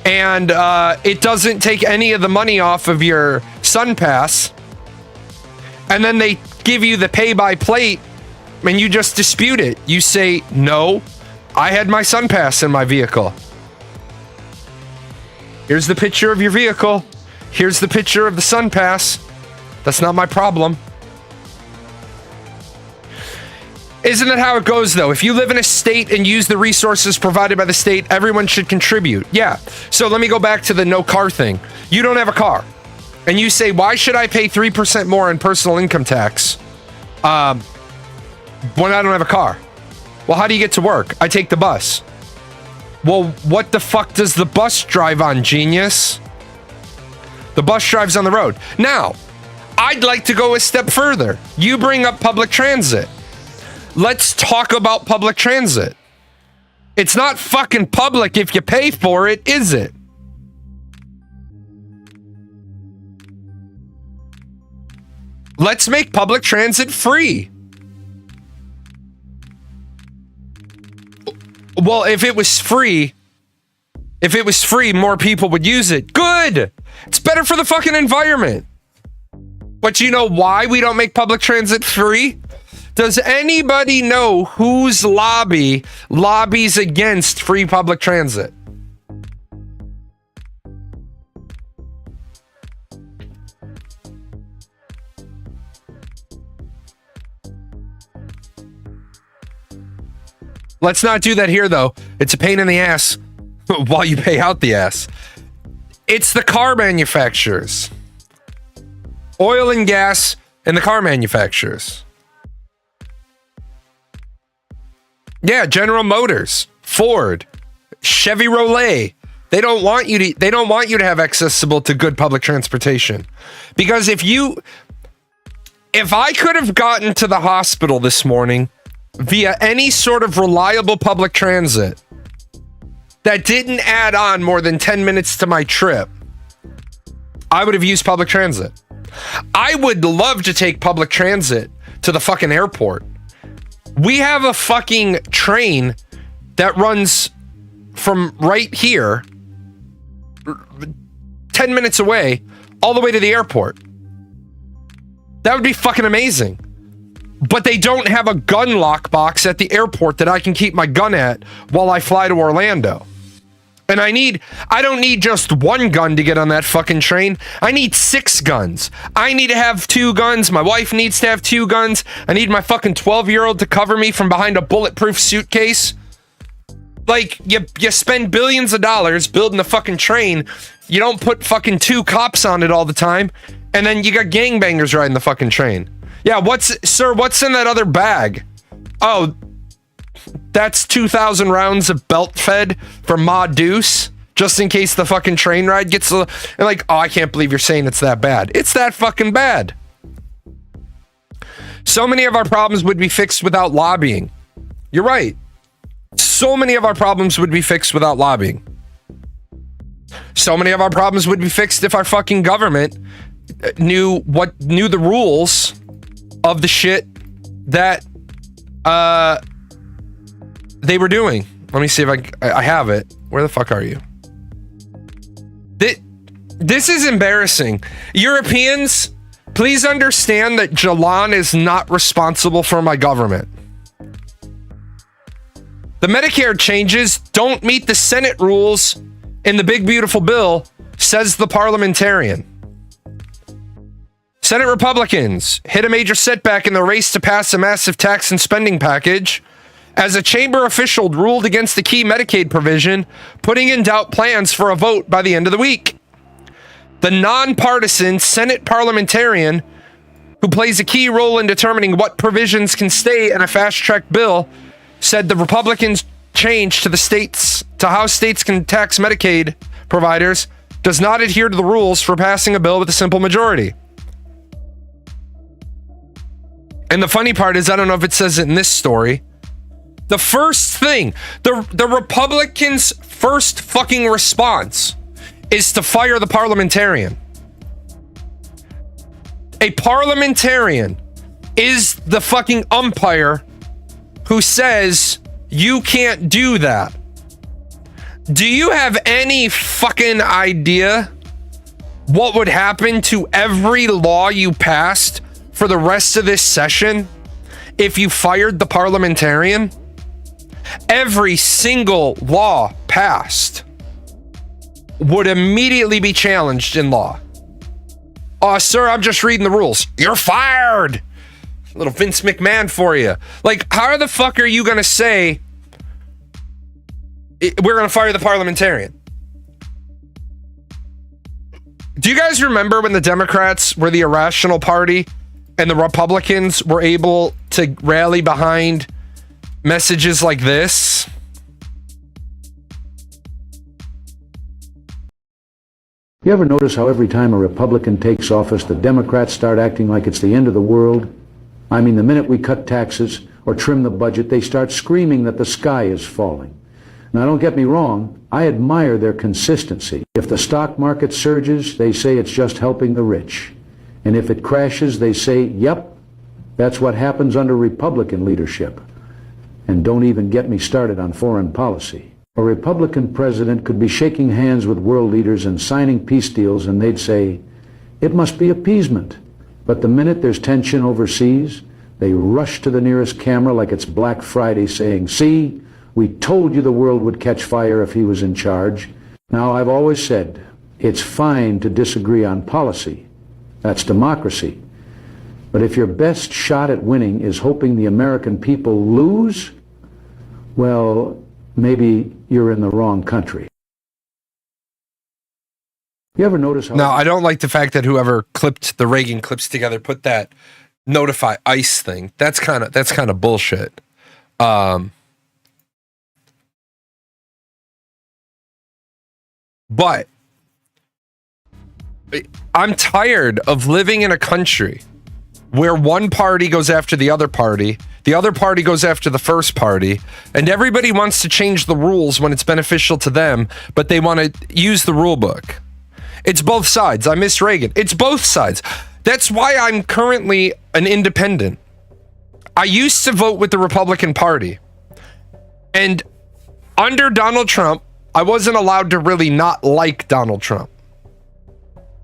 and it doesn't take any of the money off of your Sun Pass. And then they give you the pay by plate and you just dispute it. You say, no, I had my Sun Pass in my vehicle. Here's the picture of your vehicle. Here's the picture of the Sun Pass. That's not my problem. Isn't it how it goes, though? If you live in a state and use the resources provided by the state, everyone should contribute. Yeah. So let me go back to the no car thing. You don't have a car. And you say, why should I pay 3% more in personal income tax when I don't have a car? Well, how do you get to work? I take the bus. Well, what the fuck does the bus drive on, genius? The bus drives on the road. Now, I'd like to go a step further. You bring up public transit. Let's talk about public transit. It's not fucking public if you pay for it, is it? Let's make public transit free. Well, if it was free, more people would use it. Good. It's better for the fucking environment. But you know why we don't make public transit free? Does anybody know whose lobbies against free public transit? Let's not do that here, though. It's a pain in the ass while you pay out the ass. It's the car manufacturers. Oil and gas and the car manufacturers. Yeah, General Motors, Ford, Chevrolet. They don't want you to have accessible to good public transportation. Because if I could have gotten to the hospital this morning via any sort of reliable public transit that didn't add on more than 10 minutes to my trip, I would have used public transit. I would love to take public transit to the fucking airport. We have a fucking train that runs from right here, 10 minutes away, all the way to the airport. That would be fucking amazing. But they don't have a gun lockbox at the airport that I can keep my gun at while I fly to Orlando. And I don't need just one gun to get on that fucking train. I need 6 guns. I need to have 2 guns. My wife needs to have 2 guns. I need my fucking 12-year-old to cover me from behind a bulletproof suitcase. Like, you spend billions of dollars building a fucking train. You don't put fucking 2 cops on it all the time. And then you got gangbangers riding the fucking train. Yeah, what's in that other bag? Oh, that's 2,000 rounds of belt fed from Ma Deuce, just in case the fucking train ride gets like, oh, I can't believe you're saying it's that bad. It's that fucking bad. So many of our problems would be fixed without lobbying. You're right. So many of our problems would be fixed without lobbying. So many of our problems would be fixed if our fucking government knew the rules of the shit that they were doing. Let me see if I have it. Where the fuck are you? This is embarrassing. Europeans, please understand that Jalan is not responsible for my government. The Medicare changes don't meet the Senate rules in the big beautiful bill, says the parliamentarian. Senate Republicans hit a major setback in the race to pass a massive tax and spending package as a chamber official ruled against the key Medicaid provision, putting in doubt plans for a vote by the end of the week. The nonpartisan Senate parliamentarian, who plays a key role in determining what provisions can stay in a fast-track bill, said the Republicans' change to how states can tax Medicaid providers does not adhere to the rules for passing a bill with a simple majority. And the funny part is, I don't know if it says it in this story. The first thing, the Republicans' first fucking response is to fire the parliamentarian. A parliamentarian is the fucking umpire who says you can't do that. Do you have any fucking idea what would happen to every law you passed for the rest of this session if you fired the parliamentarian? Every single law passed would immediately be challenged in law. Oh, sir, I'm just reading the rules. You're fired. Little Vince McMahon for you. Like, how the fuck are you going to say we're going to fire the parliamentarian? Do you guys remember when the Democrats were the irrational party and the Republicans were able to rally behind messages like this? You ever notice how every time a Republican takes office, the Democrats start acting like it's the end of the world? I mean, the minute we cut taxes or trim the budget, they start screaming that the sky is falling. Now, don't get me wrong, I admire their consistency. If the stock market surges, they say it's just helping the rich. And if it crashes, they say, yep, that's what happens under Republican leadership. And don't even get me started on foreign policy. A Republican president could be shaking hands with world leaders and signing peace deals, and they'd say, it must be appeasement. But the minute there's tension overseas, they rush to the nearest camera like it's Black Friday saying, see, we told you the world would catch fire if he was in charge. Now, I've always said, it's fine to disagree on policy. That's democracy. But if your best shot at winning is hoping the American people lose, well, maybe you're in the wrong country. You ever notice how... Now, I don't like the fact that whoever clipped the Reagan clips together put that notify ICE thing. That's kind of bullshit. But I'm tired of living in a country where one party goes after the other party goes after the first party, and everybody wants to change the rules when it's beneficial to them, but they want to use the rule book. It's both sides. I miss Reagan. It's both sides. That's why I'm currently an independent. I used to vote with the Republican Party, and under Donald Trump, I wasn't allowed to really not like Donald Trump.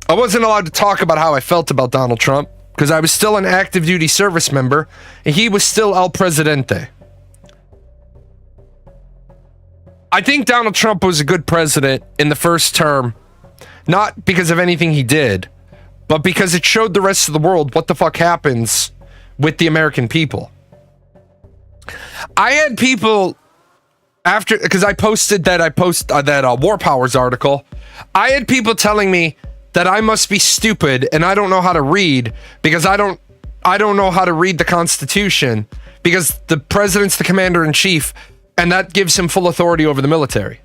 I wasn't allowed to talk about how I felt about Donald Trump, because I was still an active duty service member, and he was still El Presidente. I think Donald Trump was a good president in the first term, not because of anything he did, but because it showed the rest of the world what the fuck happens with the American people. I had people after, because I posted that War Powers article, I had people telling me that I must be stupid and I don't know how to read because I don't know how to read the Constitution because the president's the commander-in-chief and that gives him full authority over the military.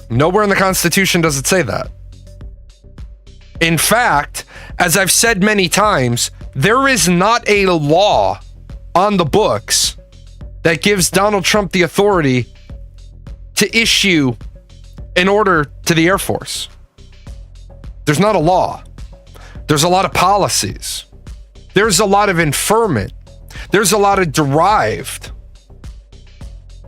Nowhere in the Constitution does it say that. In fact, as I've said many times, there is not a law on the books that gives Donald Trump the authority to issue an order to the Air Force. There's not a law. There's a lot of policies. There's a lot of inferment. There's a lot of derived.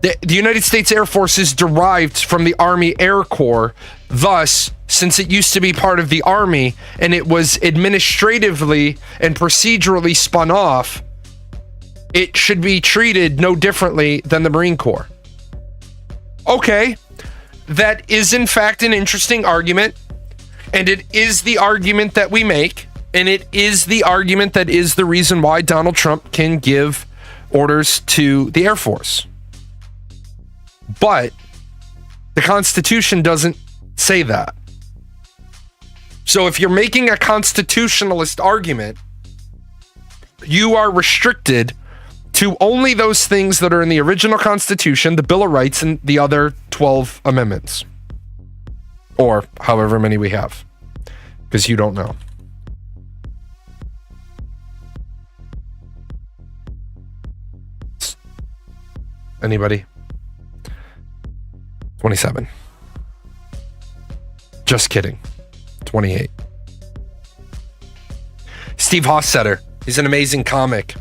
The United States Air Force is derived from the Army Air Corps. Thus, since it used to be part of the Army and it was administratively and procedurally spun off, it should be treated no differently than the Marine Corps. Okay. That is, in fact, an interesting argument, and it is the argument that we make, and it is the argument that is the reason why Donald Trump can give orders to the Air Force. But the Constitution doesn't say that. So if you're making a constitutionalist argument, you are restricted to only those things that are in the original Constitution, the Bill of Rights, and the other 12 amendments. Or however many we have. Because you don't know. Anybody? 27. Just kidding. 28. Steve Hofstetter. He's an amazing comic.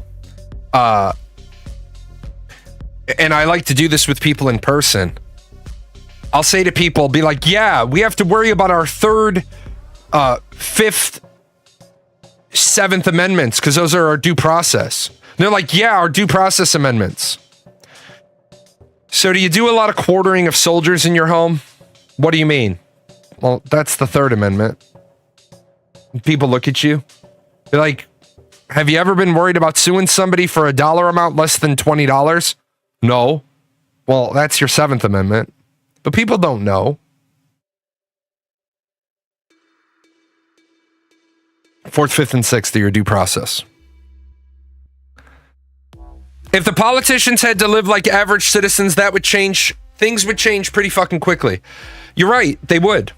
And I like to do this with people in person. I'll say to people, be like, yeah, we have to worry about our third, fifth, seventh amendments because those are our due process. And they're like, yeah, our due process amendments. So do you do a lot of quartering of soldiers in your home? What do you mean? Well, that's the third amendment. People look at you. They're like, have you ever been worried about suing somebody for a dollar amount less than $20? No. Well, that's your seventh amendment. But people don't know. Fourth, fifth, and sixth are your due process. If the politicians had to live like average citizens, that would change things would change pretty fucking quickly. You're right, they would.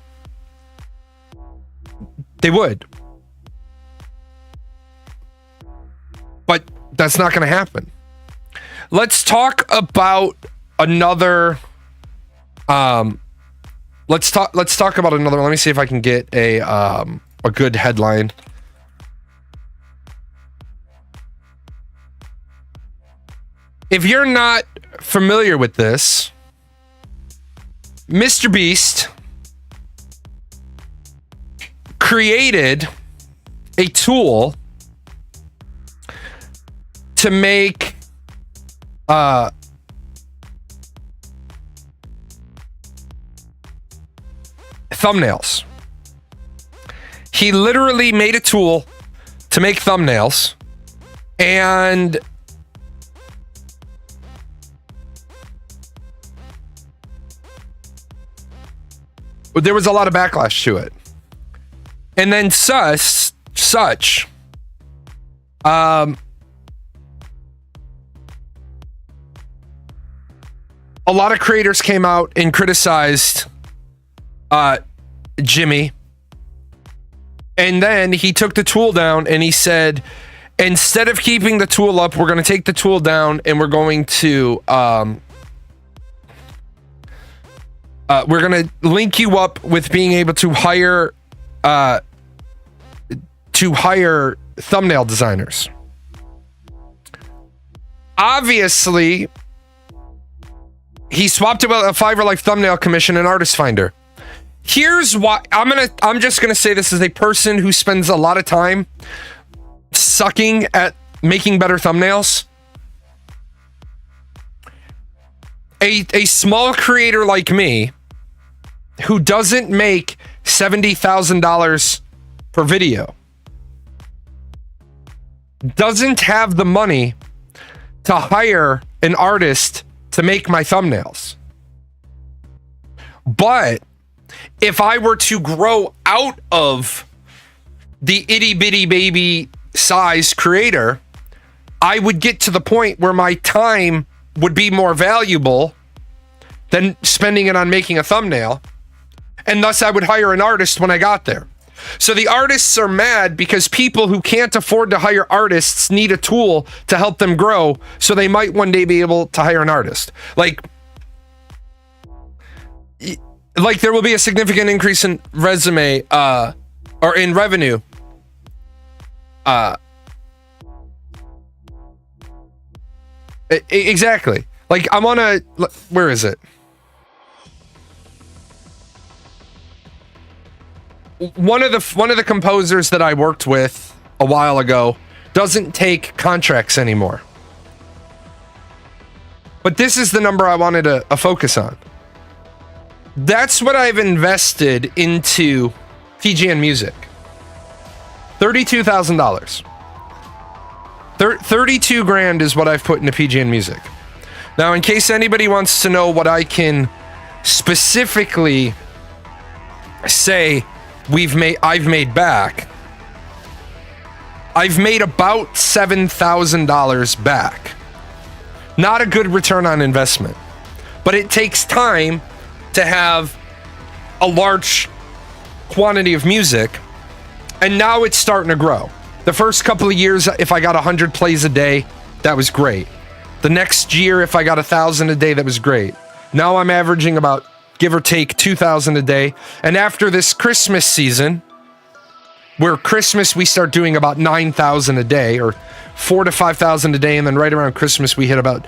They would. But that's not going to happen. Let's talk about another let's talk about another. Let me see if I can get a good headline. If you're not familiar with this, Mr. Beast created a tool to make thumbnails. He literally made a tool to make thumbnails, and there was a lot of backlash to it. And then a lot of creators came out and criticized Jimmy. And then he took the tool down and he said, instead of keeping the tool up, we're going to take the tool down and we're going to link you up with being able to hire thumbnail designers. Obviously, he swapped about a Fiverr like thumbnail commission and artist finder. Here's why I'm just gonna say this as a person who spends a lot of time sucking at making better thumbnails. A small creator like me who doesn't make $70,000 per video doesn't have the money to hire an artist to make my thumbnails. But if I were to grow out of the itty bitty baby size creator, I would get to the point where my time would be more valuable than spending it on making a thumbnail. And thus I would hire an artist when I got there. So the artists are mad because people who can't afford to hire artists need a tool to help them grow, so they might one day be able to hire an artist. Like there will be a significant increase in resume or in revenue. Exactly. Like I'm on a, where is it? One of the composers that I worked with a while ago doesn't take contracts anymore. But this is the number I wanted to focus on. That's what I've invested into PGN Music. $32,000. 32 grand is what I've put into PGN Music. Now, in case anybody wants to know what I can specifically say I've made back, I've made about $7,000 back. Not a good return on investment, but it takes time to have a large quantity of music, and now it's starting to grow. The first couple of years, if I got 100 plays a day, that was great. The next year, if I got 1,000 a day, that was great. Now I'm averaging about, give or take, 2,000 a day. And after this Christmas season, where Christmas we start doing about 9,000 a day, or 4,000 to 5,000 a day, and then right around Christmas we hit about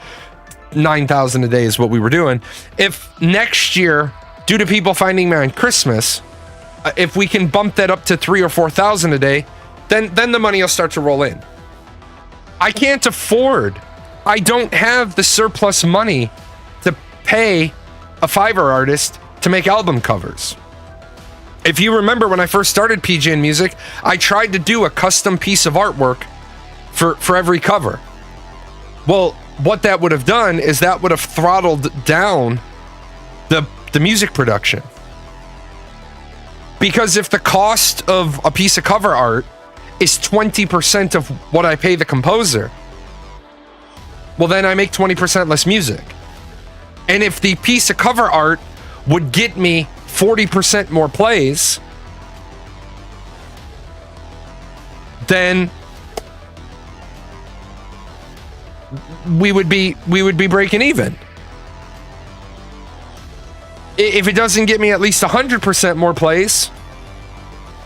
9,000 a day is what we were doing. If next year, due to people finding me on Christmas, if we can bump that up to 3,000 or 4,000 a day, then the money will start to roll in. I can't afford. I don't have the surplus money to pay a Fiverr artist to make album covers. If you remember when I first started PGN Music, I tried to do a custom piece of artwork for every cover. Well, what that would have done is that would have throttled down the music production. Because if the cost of a piece of cover art is 20% of what I pay the composer, well, then I make 20% less music. And if the piece of cover art would get me 40% more plays, then we would be breaking even. If it doesn't get me at least 100% more plays,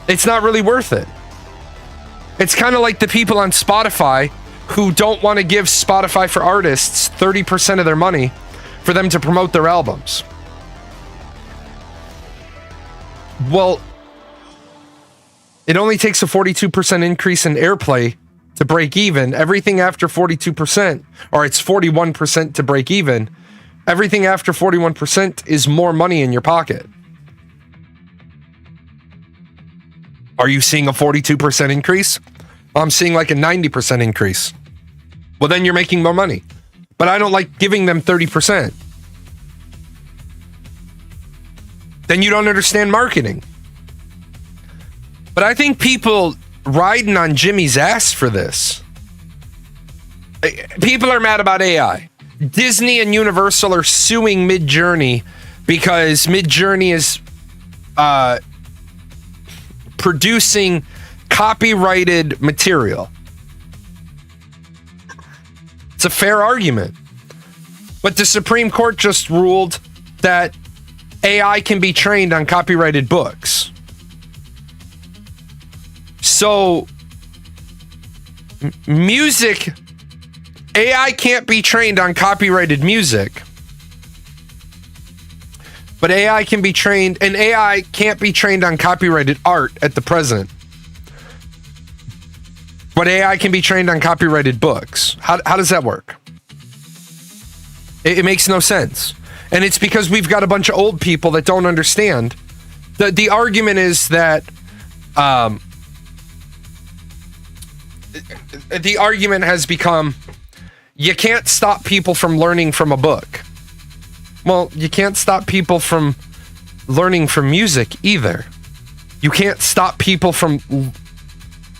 it's not really worth it. It's kind of like the people on Spotify who don't want to give Spotify for Artists 30% of their money for them to promote their albums. Well, it only takes a 42% increase in airplay to break even. Everything after 42%, or it's 41% to break even, everything after 41% is more money in your pocket. Are you seeing a 42% increase? I'm seeing like a 90% increase. Well, then you're making more money. But I don't like giving them 30%. Then you don't understand marketing. But I think people riding on Jimmy's ass for this. People are mad about AI. Disney and Universal are suing Midjourney because Midjourney is producing copyrighted material. It's a fair argument. But the Supreme Court just ruled that AI can be trained on copyrighted books. So, music, AI can't be trained on copyrighted music. But AI can be trained, and AI can't be trained on copyrighted art at the present. But AI can be trained on copyrighted books. How does that work? It makes no sense. And it's because we've got a bunch of old people that don't understand. The argument is that the argument has become, you can't stop people from learning from a book. Well, you can't stop people from learning from music either. You can't stop people from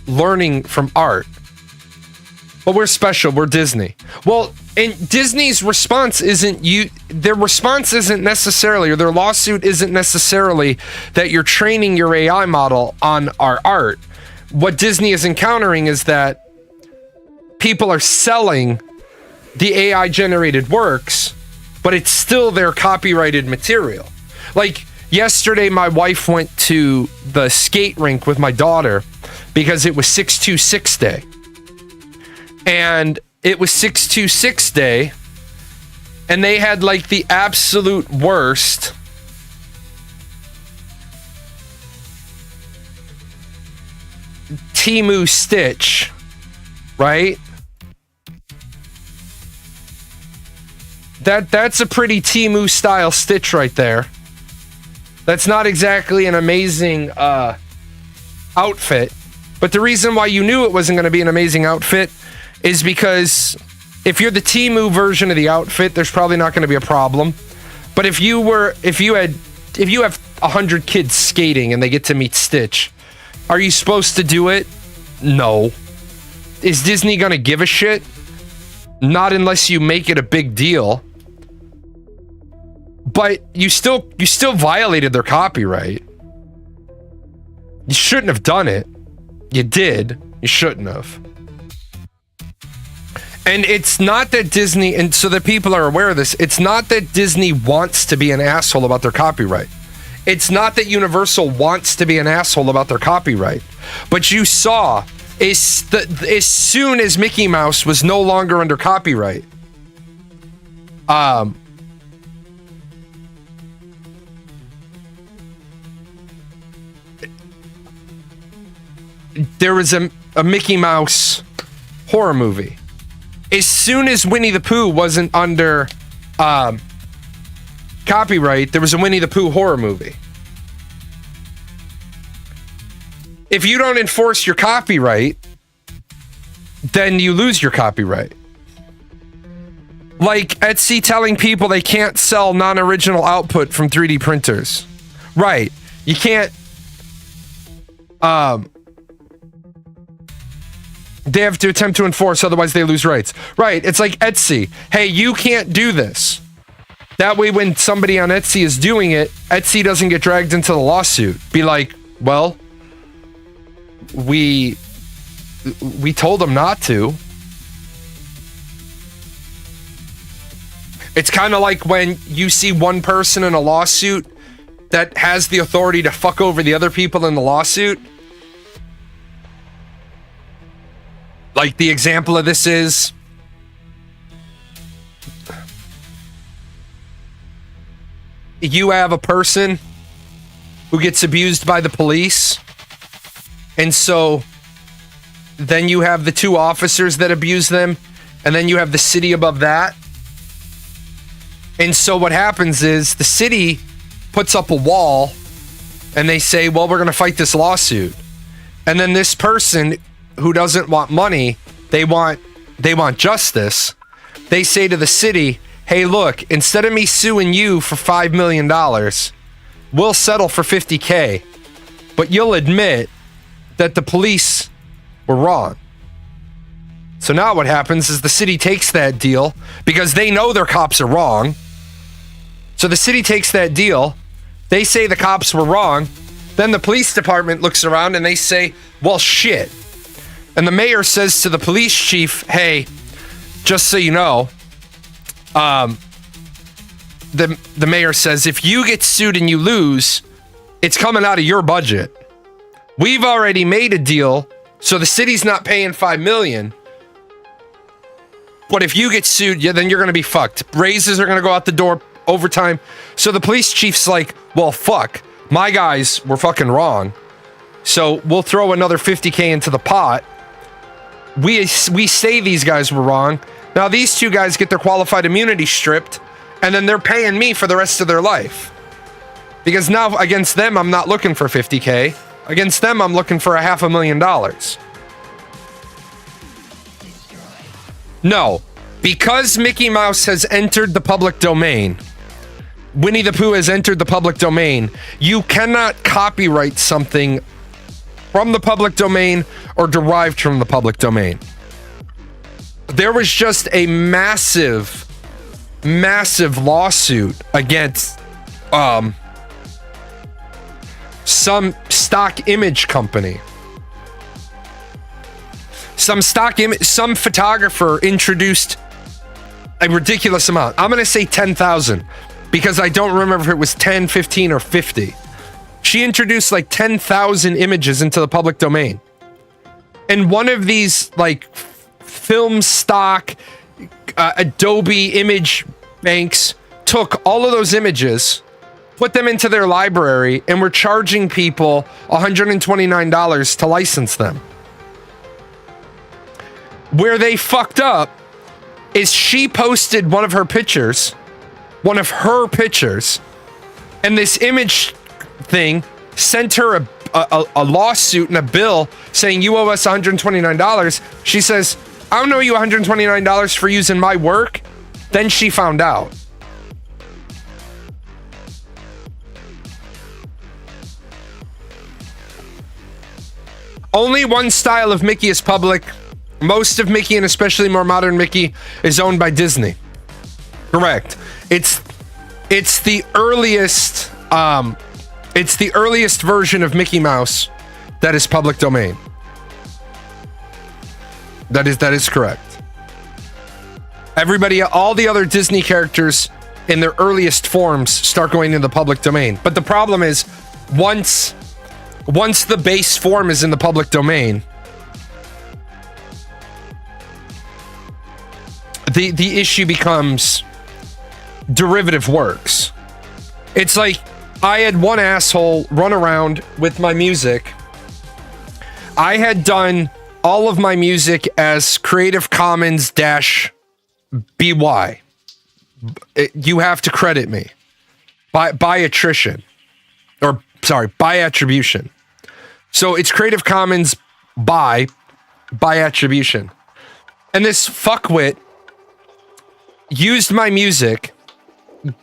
learning from art. But we're special. We're Disney. Well, and Disney's response isn't their response isn't necessarily, or their lawsuit isn't necessarily that you're training your AI model on our art. What Disney is encountering is that people are selling the AI generated works, but it's still their copyrighted material. Like yesterday, my wife went to the skate rink with my daughter because it was 626 day. And it was 626 day, and they had like the absolute worst Temu stitch, right? That's a pretty Temu style stitch right there. That's not exactly an amazing outfit, but the reason why you knew it wasn't going to be an amazing outfit is because if you're the Temu version of the outfit, there's probably not going to be a problem. But if you have 100 kids skating and they get to meet Stitch, are you supposed to do it? No. Is Disney going to give a shit? Not unless you make it a big deal. But you still violated their copyright. You shouldn't have done it. You did. You shouldn't have. And it's not that Disney, and so that people are aware of this, it's not that Disney wants to be an asshole about their copyright. It's not that Universal wants to be an asshole about their copyright. But you saw, as soon as Mickey Mouse was no longer under copyright, there was a Mickey Mouse horror movie. As soon as Winnie the Pooh wasn't under copyright, there was a Winnie the Pooh horror movie. If you don't enforce your copyright, then you lose your copyright. Like Etsy telling people they can't sell non-original output from 3D printers. Right. You can't... they have to attempt to enforce, otherwise they lose rights. Right, it's like Etsy. Hey, you can't do this. That way, when somebody on Etsy is doing it, Etsy doesn't get dragged into the lawsuit. Be like, well, we told them not to. It's kind of like when you see one person in a lawsuit that has the authority to fuck over the other people in the lawsuit. Like, the example of this is, you have a person who gets abused by the police, and so then you have the two officers that abuse them, and then you have the city above that. And so what happens is the city puts up a wall and they say, well, we're going to fight this lawsuit. And then this person who doesn't want money, they want justice. They say to the city, hey, look, instead of me suing you for $5 million, we'll settle for $50K. But you'll admit that the police were wrong. So now what happens is the city takes that deal because they know their cops are wrong. So the city takes that deal. They say the cops were wrong. Then the police department looks around and they say, well, shit. And the mayor says to the police chief, hey, just so you know, the mayor says, if you get sued and you lose, it's coming out of your budget. We've already made a deal, so the city's not paying $5 million. But if you get sued, yeah, then you're going to be fucked. Raises are going to go out the door, overtime. So the police chief's like, well, fuck, my guys were fucking wrong. So we'll throw another $50K into the pot. We say these guys were wrong. Now these two guys get their qualified immunity stripped, and then they're paying me for the rest of their life. Because now against them, I'm not looking for $50K. Against them, I'm looking for $500,000. No, because Mickey Mouse has entered the public domain, Winnie the Pooh has entered the public domain, you cannot copyright something from the public domain or derived from the public domain. There was just a massive lawsuit against some stock image company. Some photographer introduced a ridiculous amount. I'm going to say 10,000 because I don't remember if it was 10, 15, or 50. She introduced like 10,000 images into the public domain. And one of these like film stock Adobe image banks took all of those images, put them into their library, and were charging people $129 to license them. Where they fucked up is she posted one of her pictures, and this image thing sent her a lawsuit and a bill saying you owe us $129. She says, I don't owe you $129 for using my work. Then she found out. Only one style of Mickey is public. Most of Mickey, and especially more modern Mickey, is owned by Disney. Correct. It's the earliest version of Mickey Mouse that is public domain. That is correct. Everybody, all the other Disney characters in their earliest forms start going into the public domain. But the problem is, once the base form is in the public domain, the issue becomes derivative works. It's like I had one asshole run around with my music. I had done all of my music as Creative Commons -BY. You have to credit me by attrition, or sorry, by attribution. So it's Creative Commons by attribution. And this fuckwit used my music,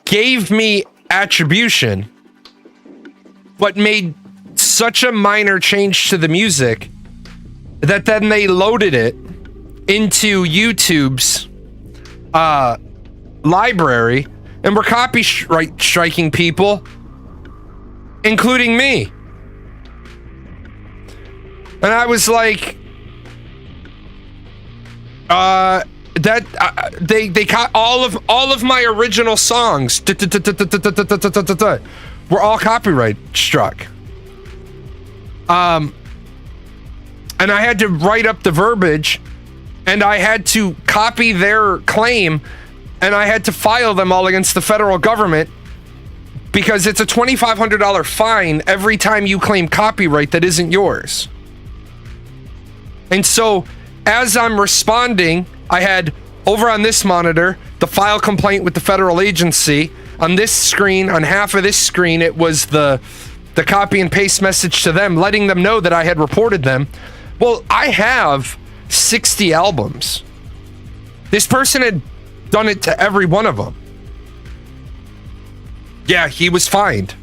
gave me attribution, but made such a minor change to the music that then they loaded it into YouTube's library and were copyright striking people, including me. And I was like, they caught all of my original songs were all copyright struck. And I had to write up the verbiage, and I had to copy their claim, and I had to file them all against the federal government, because it's a $2,500 fine every time you claim copyright that isn't yours. And so, as I'm responding, I had over on this monitor the file complaint with the federal agency. On this screen, on half of this screen, it was the copy and paste message to them, letting them know that I had reported them. Well, I have 60 albums. This person had done it to every one of them. Yeah, he was fined.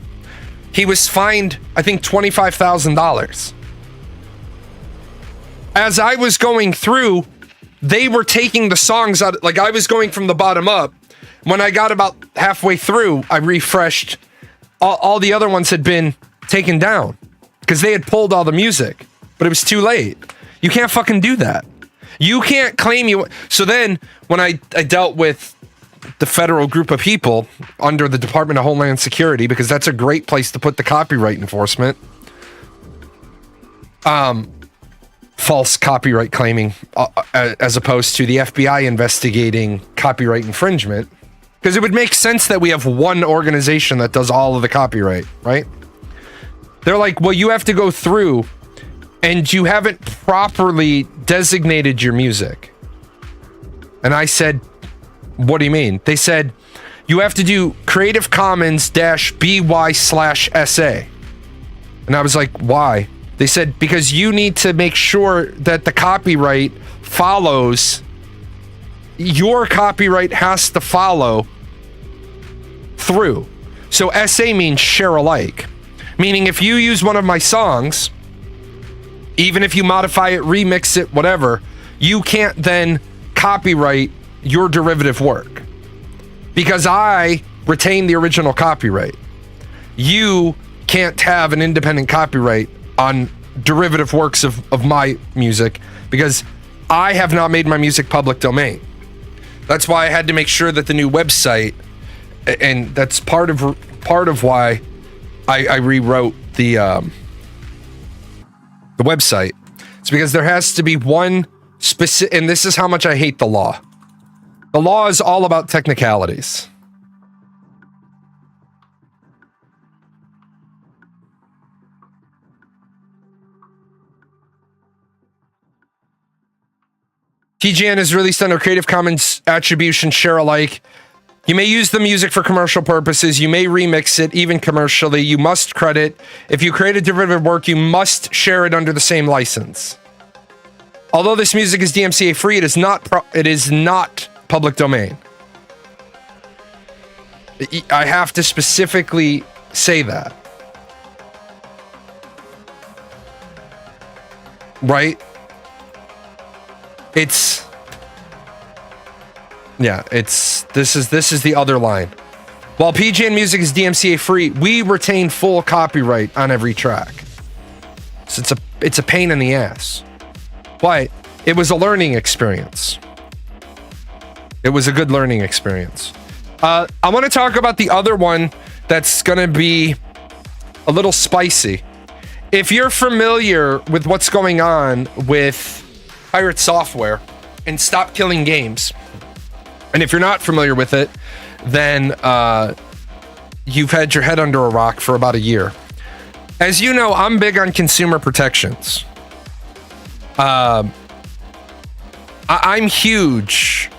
He was fined, I think, $25,000. As I was going through, they were taking the songs out. Like, I was going from the bottom up. When I got about halfway through, I refreshed. All the other ones had been taken down because they had pulled all the music, but it was too late. You can't fucking do that. You can't claim you. So then when I dealt with the federal group of people under the Department of Homeland Security, because that's a great place to put the copyright enforcement, false copyright claiming, as opposed to the FBI investigating copyright infringement. Because it would make sense that we have one organization that does all of the copyright, right? They're like, well, you have to go through and you haven't properly designated your music. And I said, what do you mean? They said, you have to do Creative Commons -BY/SA. And I was like, why? They said, because you need to make sure that the copyright follows, your copyright has to follow through. So SA means share alike. Meaning if you use one of my songs, even if you modify it, remix it, whatever, you can't then copyright your derivative work. Because I retain the original copyright. You can't have an independent copyright on derivative works of my music because I have not made my music public domain. That's why I had to make sure that the new website, and that's part of why I rewrote the website. It's because there has to be one specific, and this is how much I hate the law. The law is all about technicalities. TGN is released under Creative Commons Attribution Share Alike. You may use the music for commercial purposes. You may remix it, even commercially. You must credit. If you create a derivative work, you must share it under the same license. Although this music is DMCA free, it is not public domain. I have to specifically say that. Right? This is the other line. While PGN music is DMCA free, we retain full copyright on every track. So it's a pain in the ass. But it was a learning experience. It was a good learning experience. I want to talk about the other one that's going to be a little spicy. If you're familiar with what's going on with Pirate Software and Stop Killing Games, and if you're not familiar with it, then you've had your head under a rock for about a year. As you know, I'm big on consumer protections. I'm huge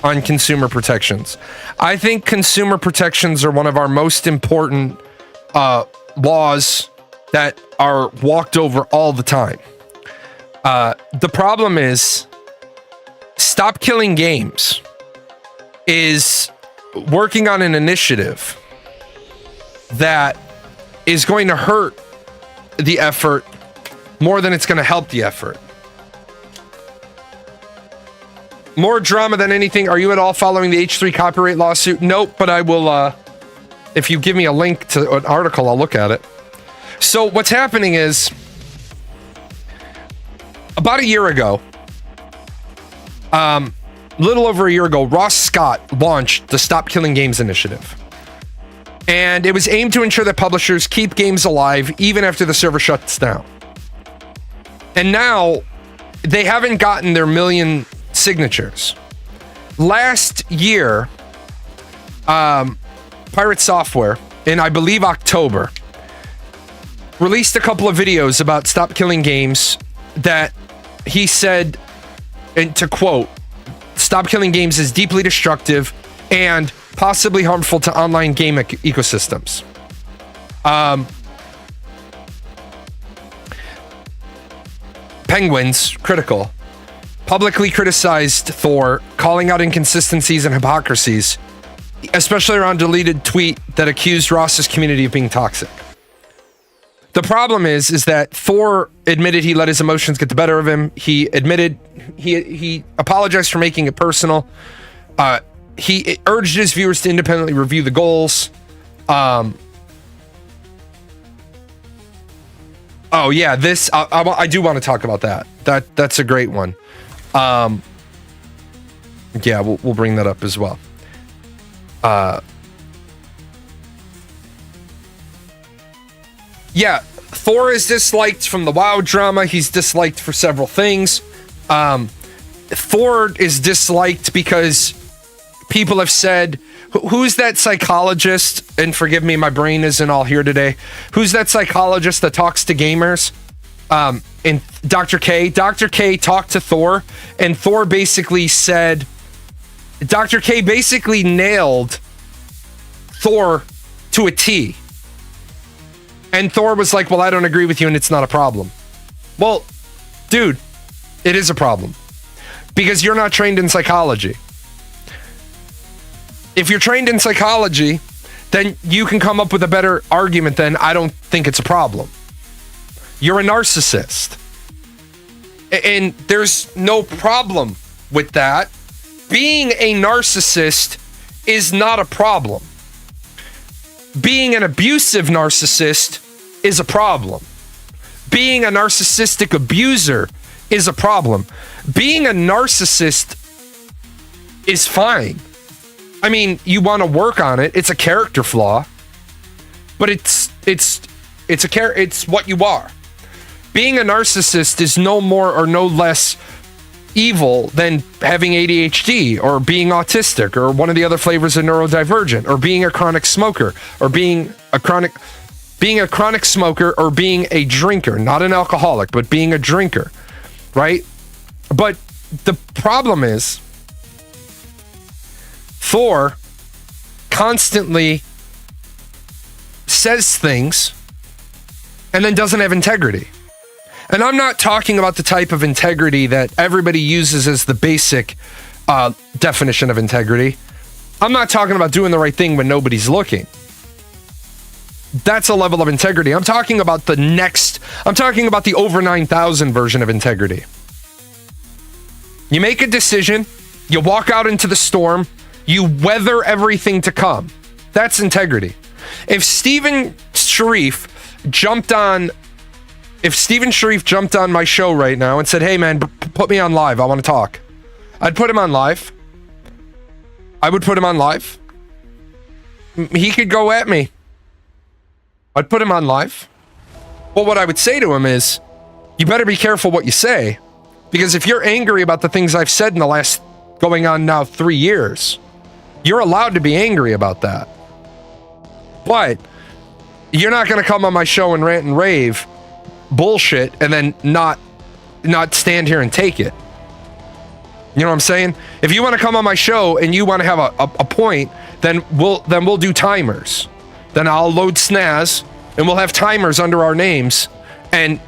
on consumer protections. I think consumer protections are one of our most important laws that are walked over all the time. The problem is, Stop Killing Games is working on an initiative that is going to hurt the effort more than it's going to help the effort. More drama than anything. Are you at all following the H3 copyright lawsuit? Nope, but I will, if you give me a link to an article, I'll look at it. So what's happening is, about a year ago, little over a year ago, Ross Scott launched the Stop Killing Games initiative. And it was aimed to ensure that publishers keep games alive even after the server shuts down. And now they haven't gotten their million signatures. Last year, Pirate Software, in I believe October, released a couple of videos about Stop Killing Games that he said, and to quote, Stop Killing Games is deeply destructive and possibly harmful to online game ecosystems. Penguins, critical, publicly criticized Thor, calling out inconsistencies and hypocrisies, especially around deleted tweet that accused Ross's community of being toxic. The problem is that Thor admitted he let his emotions get the better of him. He admitted he apologized for making it personal. He urged his viewers to independently review the goals. Oh yeah, this I do want to talk about that. That's a great one. Yeah, we'll bring that up as well. Yeah, Thor is disliked from the WoW drama. He's disliked for several things. Thor is disliked because people have said, who's that psychologist? And forgive me, my brain isn't all here today. Who's that psychologist that talks to gamers? And Dr. K. Dr. K talked to Thor, and Thor basically said, Dr. K basically nailed Thor to a T. And Thor was like, well, I don't agree with you, and it's not a problem. Well, dude, it is a problem. Because you're not trained in psychology. If you're trained in psychology, then you can come up with a better argument than I don't think it's a problem. You're a narcissist. And there's no problem with that. Being a narcissist is not a problem. Being an abusive narcissist is a problem. Being a narcissistic abuser is a problem. Being a narcissist is fine. I mean, you want to work on it. It's a character flaw, but it's what you are. Being a narcissist is no more or no less evil than having ADHD or being autistic or one of the other flavors of neurodivergent or being a chronic smoker or being a chronic smoker or being a drinker, not an alcoholic, but being a drinker, right? But the problem is Thor constantly says things and then doesn't have integrity. And I'm not talking about the type of integrity that everybody uses as the basic definition of integrity. I'm not talking about doing the right thing when nobody's looking. That's a level of integrity. I'm talking about the over 9,000 version of integrity. You make a decision, you walk out into the storm, you weather everything to come. That's integrity. If Stephen Sharif jumped on my show right now and said, hey man, put me on live, I want to talk, I'd put him on live. I would put him on live. He could go at me. I'd put him on live. Well, what I would say to him is, you better be careful what you say, because if you're angry about the things I've said in the last going on now 3 years, you're allowed to be angry about that. But you're not going to come on my show and rant and rave bullshit and then not stand here and take it. You know what I'm saying? If you want to come on my show and you want to have a point, then we'll do timers. Then I'll load Snaz and we'll have timers under our names. And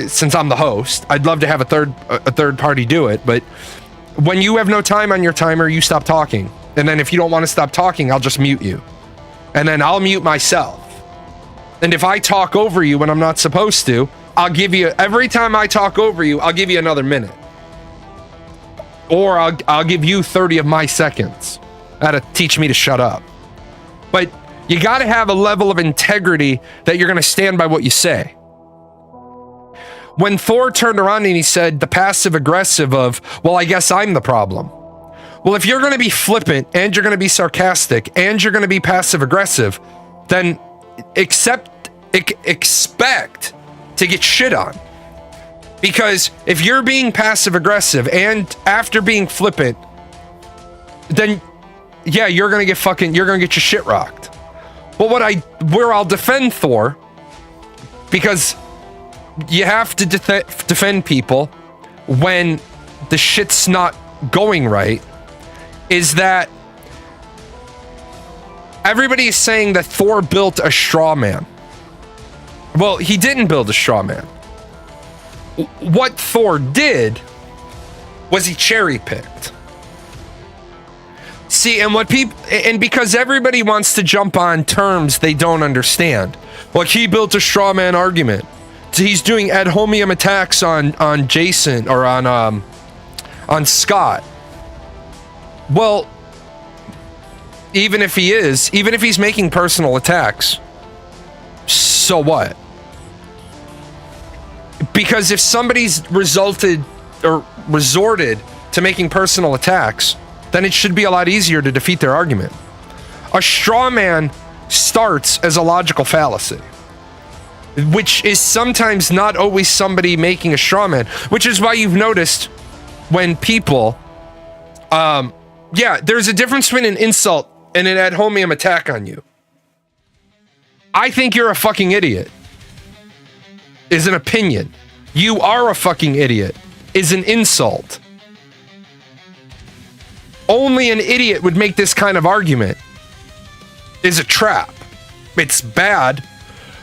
since I'm the host, I'd love to have a third party do it, but when you have no time on your timer, you stop talking. And then if you don't want to stop talking, I'll just mute you. And then I'll mute myself. And if I talk over you when I'm not supposed to, every time I talk over you, I'll give you another minute. Or I'll give you 30 of my seconds. That'll teach me to shut up. But you got to have a level of integrity that you're going to stand by what you say. When Thor turned around and he said the passive aggressive of, well, I guess I'm the problem. Well, if you're going to be flippant and you're going to be sarcastic and you're going to be passive aggressive, then expect to get shit on. Because if you're being passive aggressive and after being flippant, then yeah, you're going to get your shit rocked. But where I'll defend Thor, because you have to defend people when the shit's not going right, is that everybody is saying that Thor built a straw man. Well, he didn't build a straw man. What Thor did was he cherry picked. See, and because everybody wants to jump on terms they don't understand. Like, he built a straw man argument. So he's doing ad hominem attacks on Jason or on Scott. Well, even if he's making personal attacks, so what? Because if somebody's resorted to making personal attacks, then it should be a lot easier to defeat their argument. A straw man starts as a logical fallacy, which is sometimes not always somebody making a straw man, which is why you've noticed when people, there's a difference between an insult and an ad hominem attack on you. I think you're a fucking idiot is an opinion. You are a fucking idiot is an insult. Only an idiot would make this kind of argument. Is a trap. It's bad.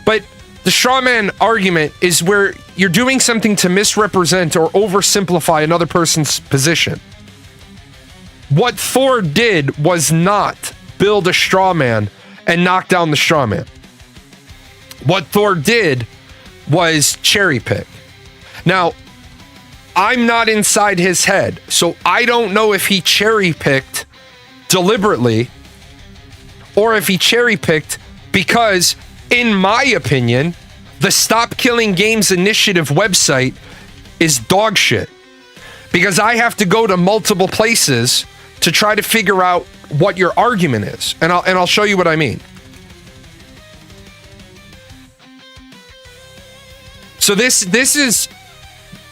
But the straw man argument is where you're doing something to misrepresent or oversimplify another person's position. What Thor did was not build a straw man and knock down the straw man. What Thor did was cherry pick. Now, I'm not inside his head, so I don't know if he cherry picked deliberately or if he cherry picked because, in my opinion, the Stop Killing Games Initiative website is dog shit. Because I have to go to multiple places to try to figure out what your argument is. And I'll show you what I mean. So this is,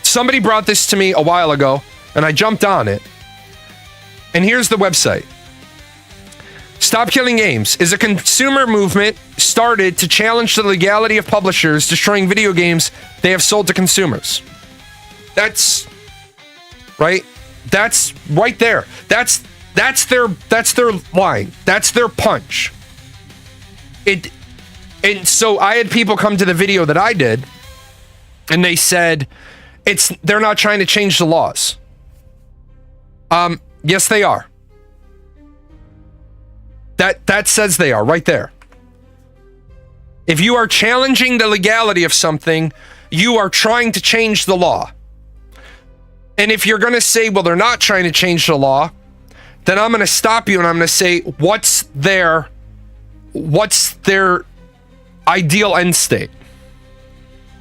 somebody brought this to me a while ago, and I jumped on it. And here's the website. Stop Killing Games is a consumer movement started to challenge the legality of publishers destroying video games they have sold to consumers. That's right. That's right there. That's their line. That's their punch. And so I had people come to the video that I did, and they said they're not trying to change the laws. Yes, they are. That says they are right there. If you are challenging the legality of something, you are trying to change the law. And if you're going to say, well, they're not trying to change the law, then I'm going to stop you and I'm going to say, what's their ideal end state?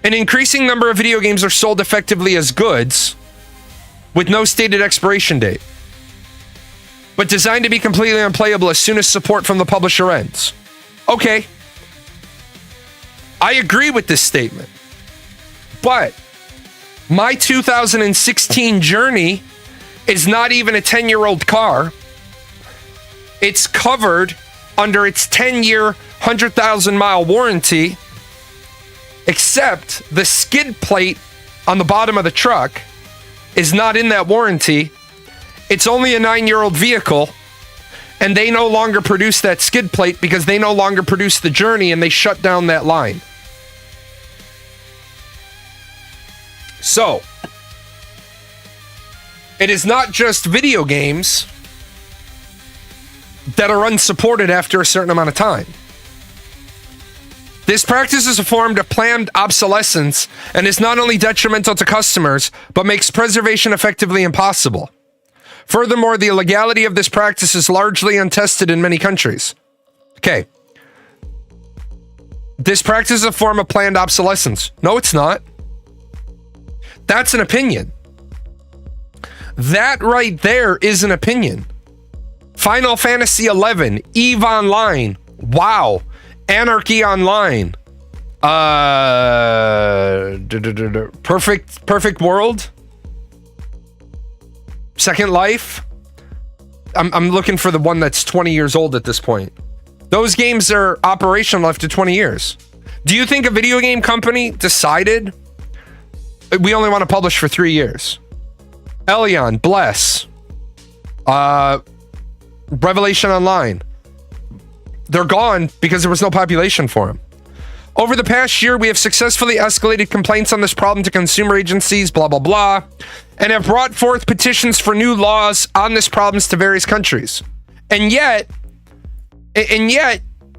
An increasing number of video games are sold effectively as goods with no stated expiration date, but designed to be completely unplayable as soon as support from the publisher ends. Okay. I agree with this statement. But my 2016 Journey is not even a 10-year-old car. It's covered under its 10-year, 100,000-mile warranty, except the skid plate on the bottom of the truck is not in that warranty. It's only a 9-year-old vehicle, and they no longer produce that skid plate because they no longer produce the Journey, and they shut down that line. So, it is not just video games that are unsupported after a certain amount of time. This practice is a form of planned obsolescence and is not only detrimental to customers, but makes preservation effectively impossible. Furthermore, the legality of this practice is largely untested in many countries. Okay. This practice is a form of planned obsolescence. No, it's not. That's an opinion. That right there is an opinion. Final Fantasy XI, EVE Online, WoW, Anarchy Online, Perfect World, Second Life. I'm looking for the one that's 20 years old at this point. Those games are operational after 20 years. Do you think a video game company decided we only want to publish for 3 years? Elion, Bless, Revelation Online. They're gone because there was no population for them. Over the past year, we have successfully escalated complaints on this problem to consumer agencies, blah, blah, blah, and have brought forth petitions for new laws on this problem to various countries. And yet,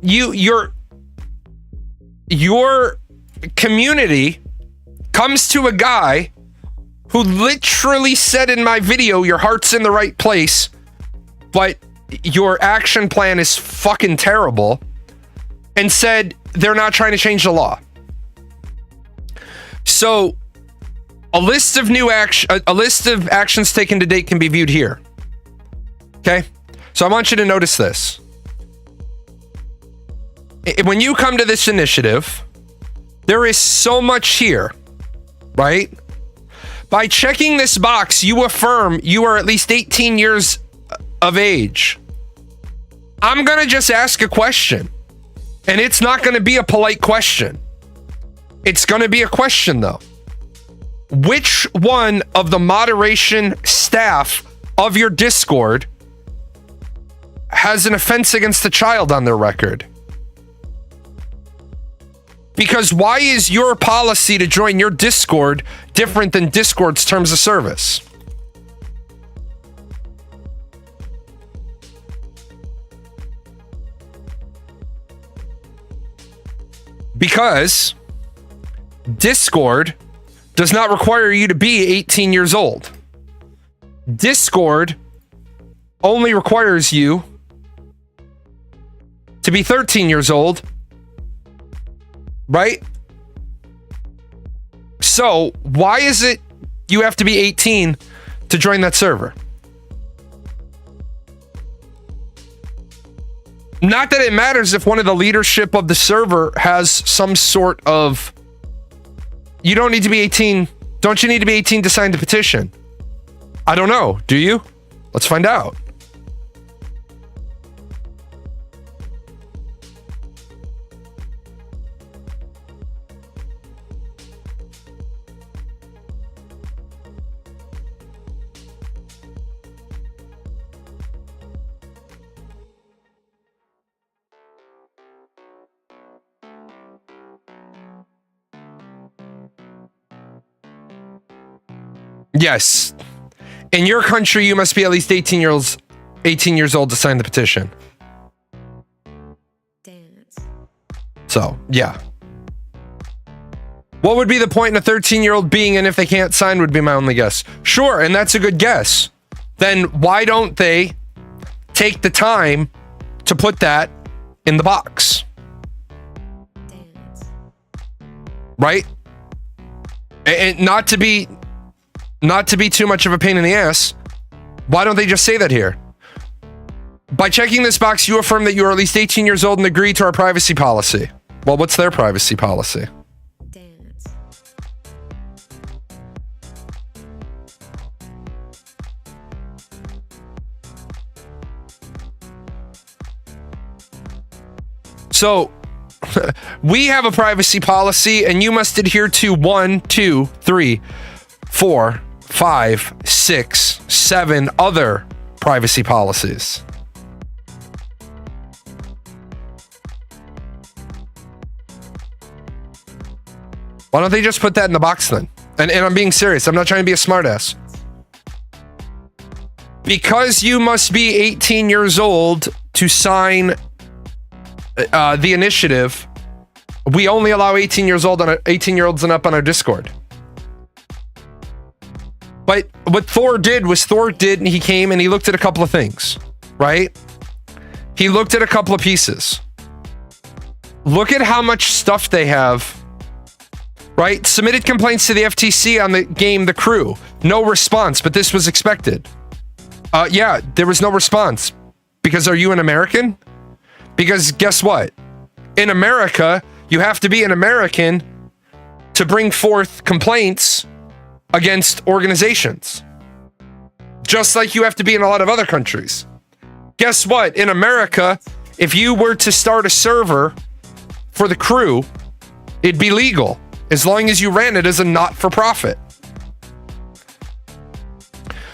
your community comes to a guy who literally said in my video, your heart's in the right place, but your action plan is fucking terrible, and said they're not trying to change the law. So a list of actions taken to date can be viewed here. Okay? So I want you to notice this. When you come to this initiative, there is so much here, right? By checking this box, you affirm you are at least 18 years of age. I'm going to just ask a question, and it's not going to be a polite question. It's going to be a question, though. Which one of the moderation staff of your Discord has an offense against a child on their record? Because why is your policy to join your Discord different than Discord's terms of service? Because Discord does not require you to be 18 years old. Discord only requires you to be 13 years old, right? So why is it you have to be 18 to join that server? Not that it matters if one of the leadership of the server has some sort of... You don't need to be 18. Don't you need to be 18 to sign the petition? I don't know. Do you? Let's find out. Yes. In your country, you must be at least 18 years old to sign the petition. Dance. So, yeah. What would be the point in a 13-year-old being in if they can't sign would be my only guess. Sure, and that's a good guess. Then why don't they take the time to put that in the box? Dance. Right? And not to be too much of a pain in the ass, why don't they just say that here? By checking this box, you affirm that you are at least 18 years old and agree to our privacy policy. Well, what's their privacy policy? Dance. So, we have a privacy policy, and you must adhere to 1, 2, 3, 4, 5, 6, 7 other privacy policies. Why don't they just put that in the box then? And I'm being serious. I'm not trying to be a smartass. Because you must be 18 years old to sign the initiative, we only allow 18-year-olds and up on our Discord. But what Thor did, and he came and he looked at a couple of things, right? He looked at a couple of pieces. Look at how much stuff they have, right? Submitted complaints to the FTC on the game The Crew. No response, but this was expected. Yeah, there was no response. Because are you an American? Because guess what? In America, you have to be an American to bring forth complaints against organizations. Just like you have to be in a lot of other countries. Guess what? In America, if you were to start a server for The Crew, it'd be legal as long as you ran it as a not-for-profit.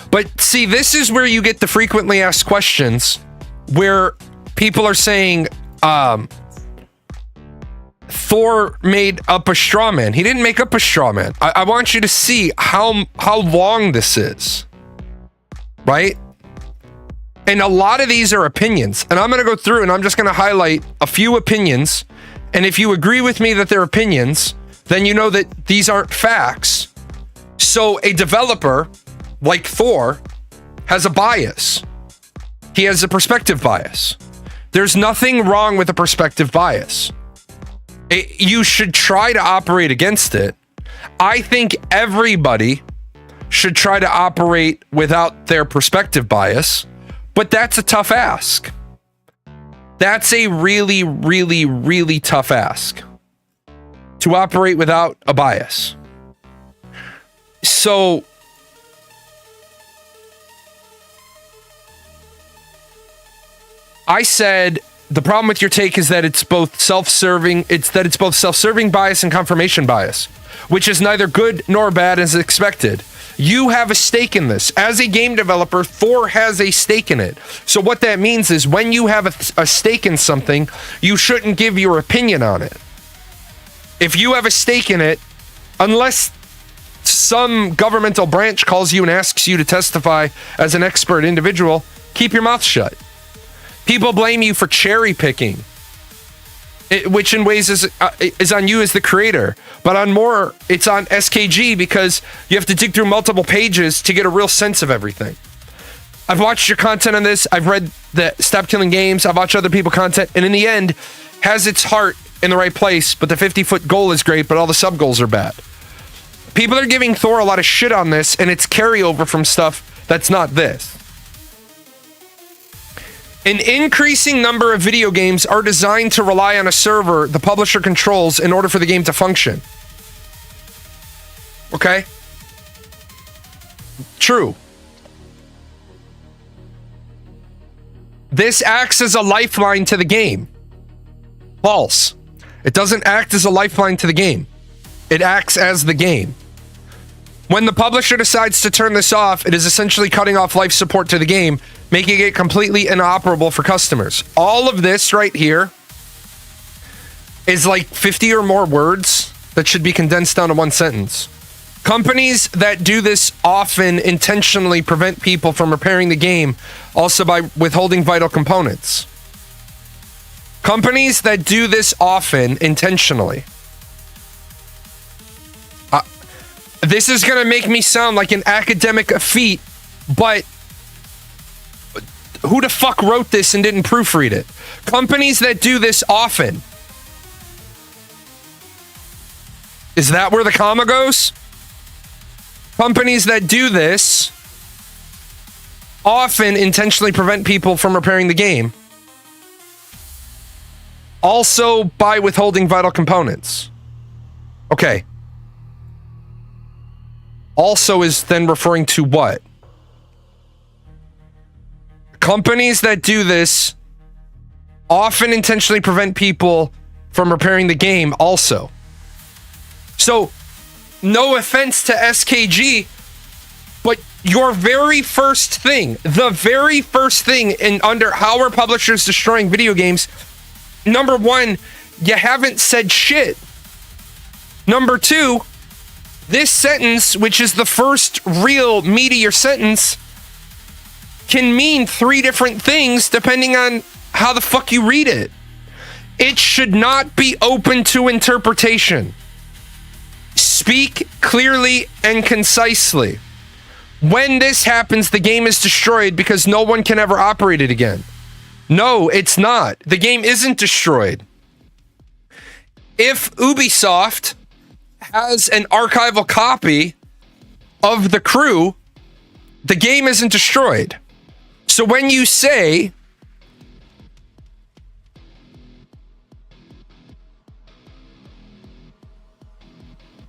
But see, this is where you get the frequently asked questions where people are saying, Thor made up a strawman. He didn't make up a strawman. I want you to see how long this is, right? And a lot of these are opinions. And I'm going to go through and I'm just going to highlight a few opinions. And if you agree with me that they're opinions, then you know that these aren't facts. So a developer like Thor has a bias. He has a perspective bias. There's nothing wrong with a perspective bias. You should try to operate against it. I think everybody should try to operate without their perspective bias, but that's a tough ask. That's a really, really, really tough ask to operate without a bias. So I said the problem with your take is that it's both self-serving. It's both self-serving bias and confirmation bias, which is neither good nor bad as expected. You have a stake in this. As a game developer, Thor has a stake in it. So what that means is when you have a stake in something, you shouldn't give your opinion on it. If you have a stake in it, unless some governmental branch calls you and asks you to testify as an expert individual, keep your mouth shut. People blame you for cherry picking, which in ways is on you as the creator, but on more, it's on SKG because you have to dig through multiple pages to get a real sense of everything. I've watched your content on this. I've read the Stop Killing Games. I've watched other people's content, and in the end, has its heart in the right place. But the 50-foot goal is great, but all the sub goals are bad. People are giving Thor a lot of shit on this, and it's carryover from stuff that's not this. An increasing number of video games are designed to rely on a server the publisher controls in order for the game to function. Okay? True. This acts as a lifeline to the game. False. It doesn't act as a lifeline to the game. It acts as the game. When the publisher decides to turn this off, it is essentially cutting off life support to the game, making it completely inoperable for customers. All of this right here is like 50 or more words that should be condensed down to one sentence. Companies that do this often intentionally prevent people from repairing the game, also by withholding vital components. Companies that do this often intentionally. This is going to make me sound like an academic feat, but who the fuck wrote this and didn't proofread it? Companies that do this often. Is that where the comma goes? Companies that do this often intentionally prevent people from repairing the game. Also by withholding vital components. Okay. Also is then referring to what? Companies that do this often intentionally prevent people from repairing the game also. So, no offense to SKG, but your very first thing, the very first thing in under how are publishers destroying video games, number one, you haven't said shit. Number two, this sentence, which is the first real meatier sentence, can mean three different things depending on how the fuck you read it. It should not be open to interpretation. Speak clearly and concisely. When this happens, the game is destroyed because no one can ever operate it again. No, it's not. The game isn't destroyed. If Ubisoft has an archival copy of The Crew, the game isn't destroyed. So when you say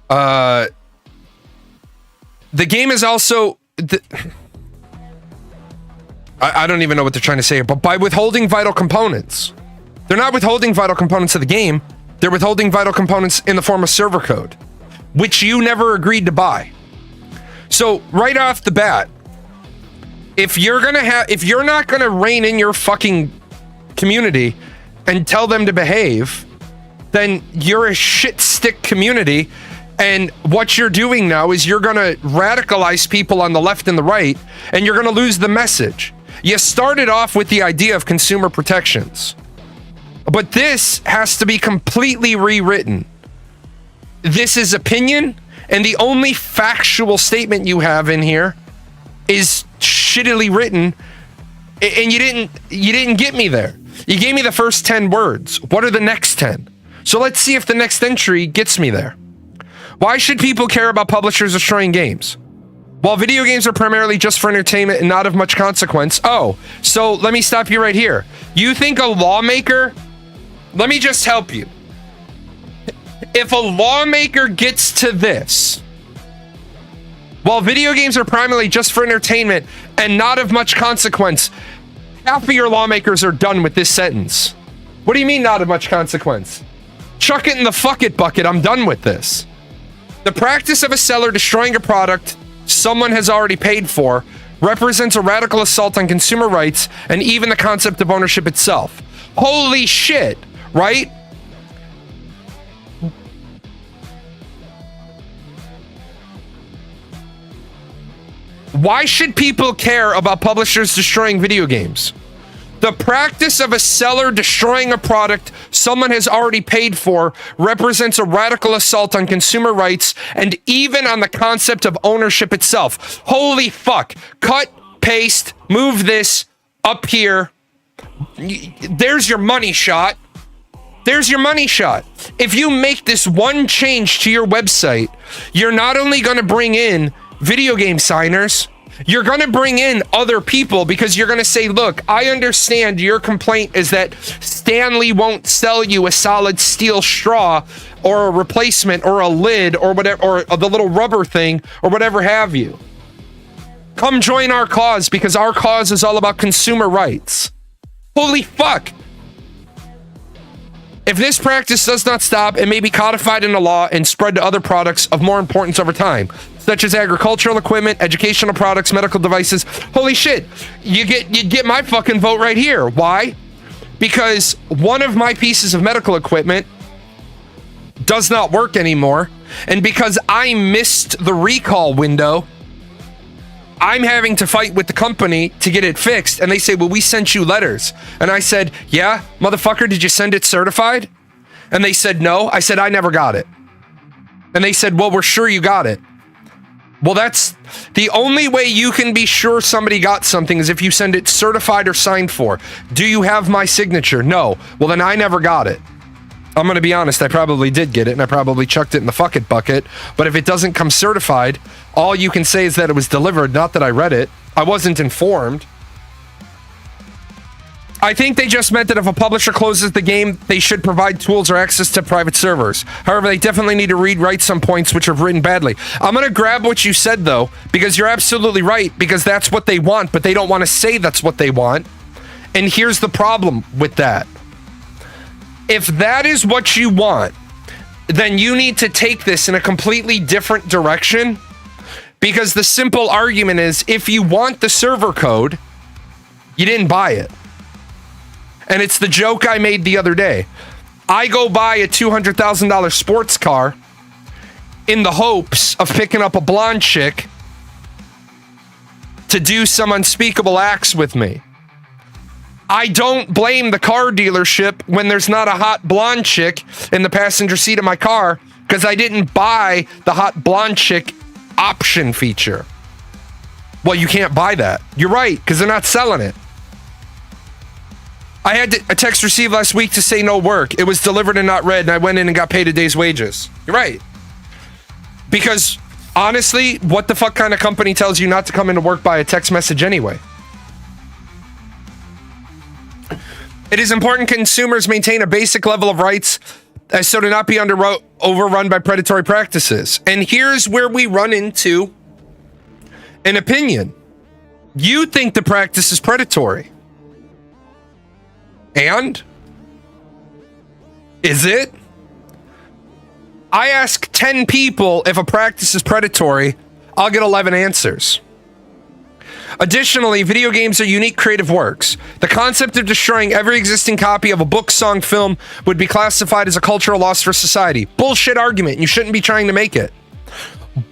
the game is also I don't even know what they're trying to say, but by withholding vital components, they're not withholding vital components of the game. They're withholding vital components in the form of server code, which you never agreed to buy. So right off the bat, if you're not gonna rein in your fucking community and tell them to behave, then you're a shit stick community. And what you're doing now is you're gonna radicalize people on the left and the right, and you're gonna lose the message. You started off with the idea of consumer protections, but this has to be completely rewritten. This is opinion, and the only factual statement you have in here is shittily written, and you didn't get me there. You gave me the first 10 words. What are the next 10? So let's see if the next entry gets me there. Why should people care about publishers destroying games? While video games are primarily just for entertainment and not of much consequence. Oh, so let me stop you right here. You think a lawmaker... Let me just help you. If a lawmaker gets to this, while video games are primarily just for entertainment and not of much consequence, half of your lawmakers are done with this sentence. What do you mean not of much consequence? Chuck it in the fuck it bucket. I'm done with this. The practice of a seller destroying a product someone has already paid for represents a radical assault on consumer rights and even the concept of ownership itself. Holy shit, right? Why should people care about publishers destroying video games? The practice of a seller destroying a product someone has already paid for represents a radical assault on consumer rights and even on the concept of ownership itself. Holy fuck. Cut, paste, move this up here. There's your money shot. There's your money shot. If you make this one change to your website, you're not only going to bring in video game signers, you're going to bring in other people because you're going to say, look, I understand your complaint is that Stanley won't sell you a solid steel straw or a replacement or a lid or whatever, or the little rubber thing or whatever have you. Come join our cause because our cause is all about consumer rights. Holy fuck. If this practice does not stop, it may be codified in the law and spread to other products of more importance over time, such as agricultural equipment, educational products, medical devices. Holy shit, you get my fucking vote right here. Why? Because one of my pieces of medical equipment does not work anymore, and because I missed the recall window, I'm having to fight with the company to get it fixed, and they say, well, we sent you letters. And I said, yeah, motherfucker, did you send it certified? And they said, no. I said, I never got it. And they said, well, we're sure you got it. Well, that's the only way you can be sure somebody got something is if you send it certified or signed for. Do you have my signature? No. Well, then I never got it. I'm going to be honest, I probably did get it, and I probably chucked it in the fuck it bucket. But if it doesn't come certified, all you can say is that it was delivered, not that I read it. I wasn't informed. I think they just meant that if a publisher closes the game, they should provide tools or access to private servers. However, they definitely need to rewrite some points which are written badly. I'm going to grab what you said, though, because you're absolutely right, because that's what they want, but they don't want to say that's what they want. And here's the problem with that. If that is what you want, then you need to take this in a completely different direction, because the simple argument is if you want the server code, you didn't buy it. And it's the joke I made the other day. I go buy a $200,000 sports car in the hopes of picking up a blonde chick to do some unspeakable acts with me. I don't blame the car dealership when there's not a hot blonde chick in the passenger seat of my car, because I didn't buy the hot blonde chick option feature. Well, you can't buy that. You're right, because they're not selling it. I had a text received last week to say no work. It was delivered and not read, and I went in and got paid a day's wages. You're right. Because, honestly, what the fuck kind of company tells you not to come into work by a text message anyway? It is important consumers maintain a basic level of rights as so to not be overrun by predatory practices. And here's where we run into an opinion. You think the practice is predatory. And? Is it? I ask 10 people if a practice is predatory, I'll get 11 answers. Additionally, video games are unique creative works. The concept of destroying every existing copy of a book, song, film would be classified as a cultural loss for society. Bullshit argument. You shouldn't be trying to make it.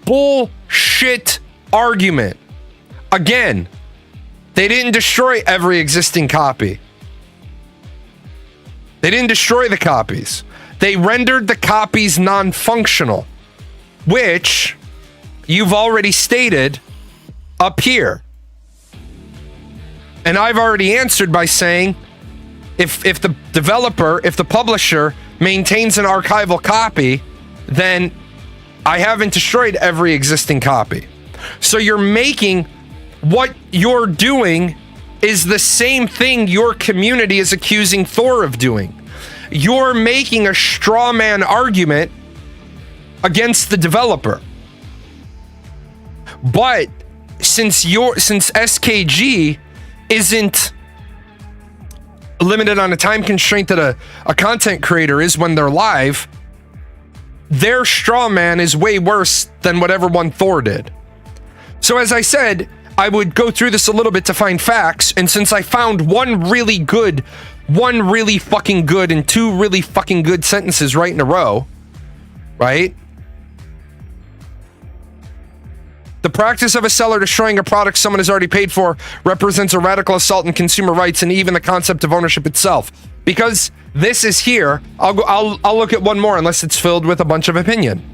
Bullshit argument. Again, they didn't destroy every existing copy. They didn't destroy the copies. They rendered the copies non-functional, which you've already stated up here. And I've already answered by saying, if the developer, if the publisher maintains an archival copy, then I haven't destroyed every existing copy. So you're making, what you're doing is the same thing your community is accusing Thor of doing. You're making a straw man argument against the developer. But since SKG isn't limited on a time constraint that a content creator is when they're live, their straw man is way worse than whatever one Thor did. So as I said, I would go through this a little bit to find facts, and since I found one really fucking good, and two really fucking good sentences right in a row, right? The practice of a seller destroying a product someone has already paid for represents a radical assault on consumer rights and even the concept of ownership itself. Because this is here, I'll look at one more unless it's filled with a bunch of opinion.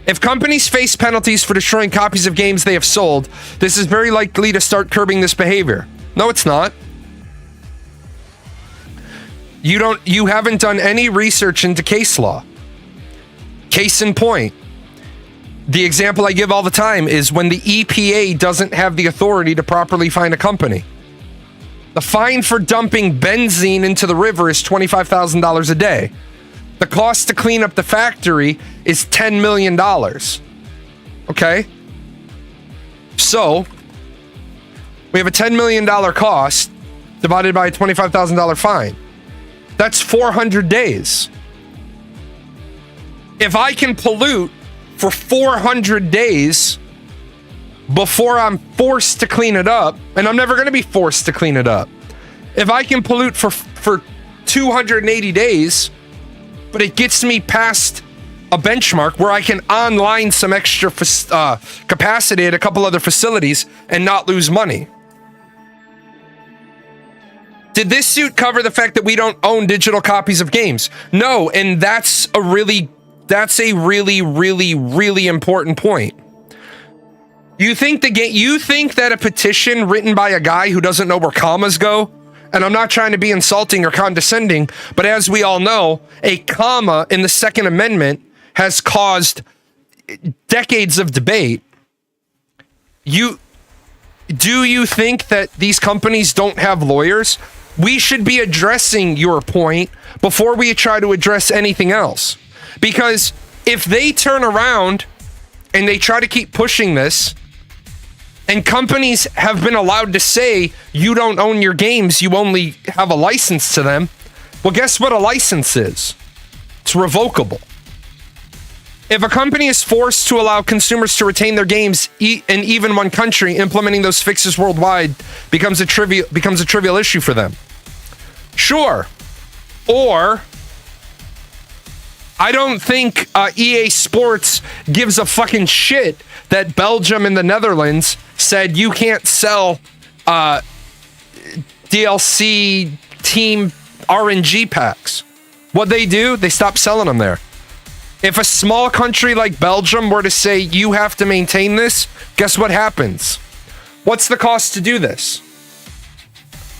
If companies face penalties for destroying copies of games they have sold, this is very likely to start curbing this behavior. No, it's not. You haven't done any research into case law. Case in point. The example I give all the time is when the EPA doesn't have the authority to properly fine a company. The fine for dumping benzene into the river is $25,000 a day. The cost to clean up the factory is $10 million. Okay? So, we have a $10 million cost divided by a $25,000 fine. That's 400 days. If I can pollute for 400 days before I'm forced to clean it up, and I'm never going to be forced to clean it up. If I can pollute for 280 days, but it gets me past a benchmark where I can online some extra capacity at a couple other facilities and not lose money. Did this suit cover the fact that we don't own digital copies of games? No, and that's a really, really important point. You think that a petition written by a guy who doesn't know where commas go, and I'm not trying to be insulting or condescending, but as we all know, a comma in the Second Amendment has caused decades of debate. Do you think that these companies don't have lawyers? We should be addressing your point before we try to address anything else. Because if they turn around and they try to keep pushing this, and companies have been allowed to say, you don't own your games, you only have a license to them. Well, guess what a license is? It's revocable. If a company is forced to allow consumers to retain their games in even one country, implementing those fixes worldwide becomes a trivial issue for them. Sure. Or I don't think EA Sports gives a fucking shit that Belgium and the Netherlands said you can't sell DLC team RNG packs. What they do, they stop selling them there. If a small country like Belgium were to say you have to maintain this, guess what happens? What's the cost to do this?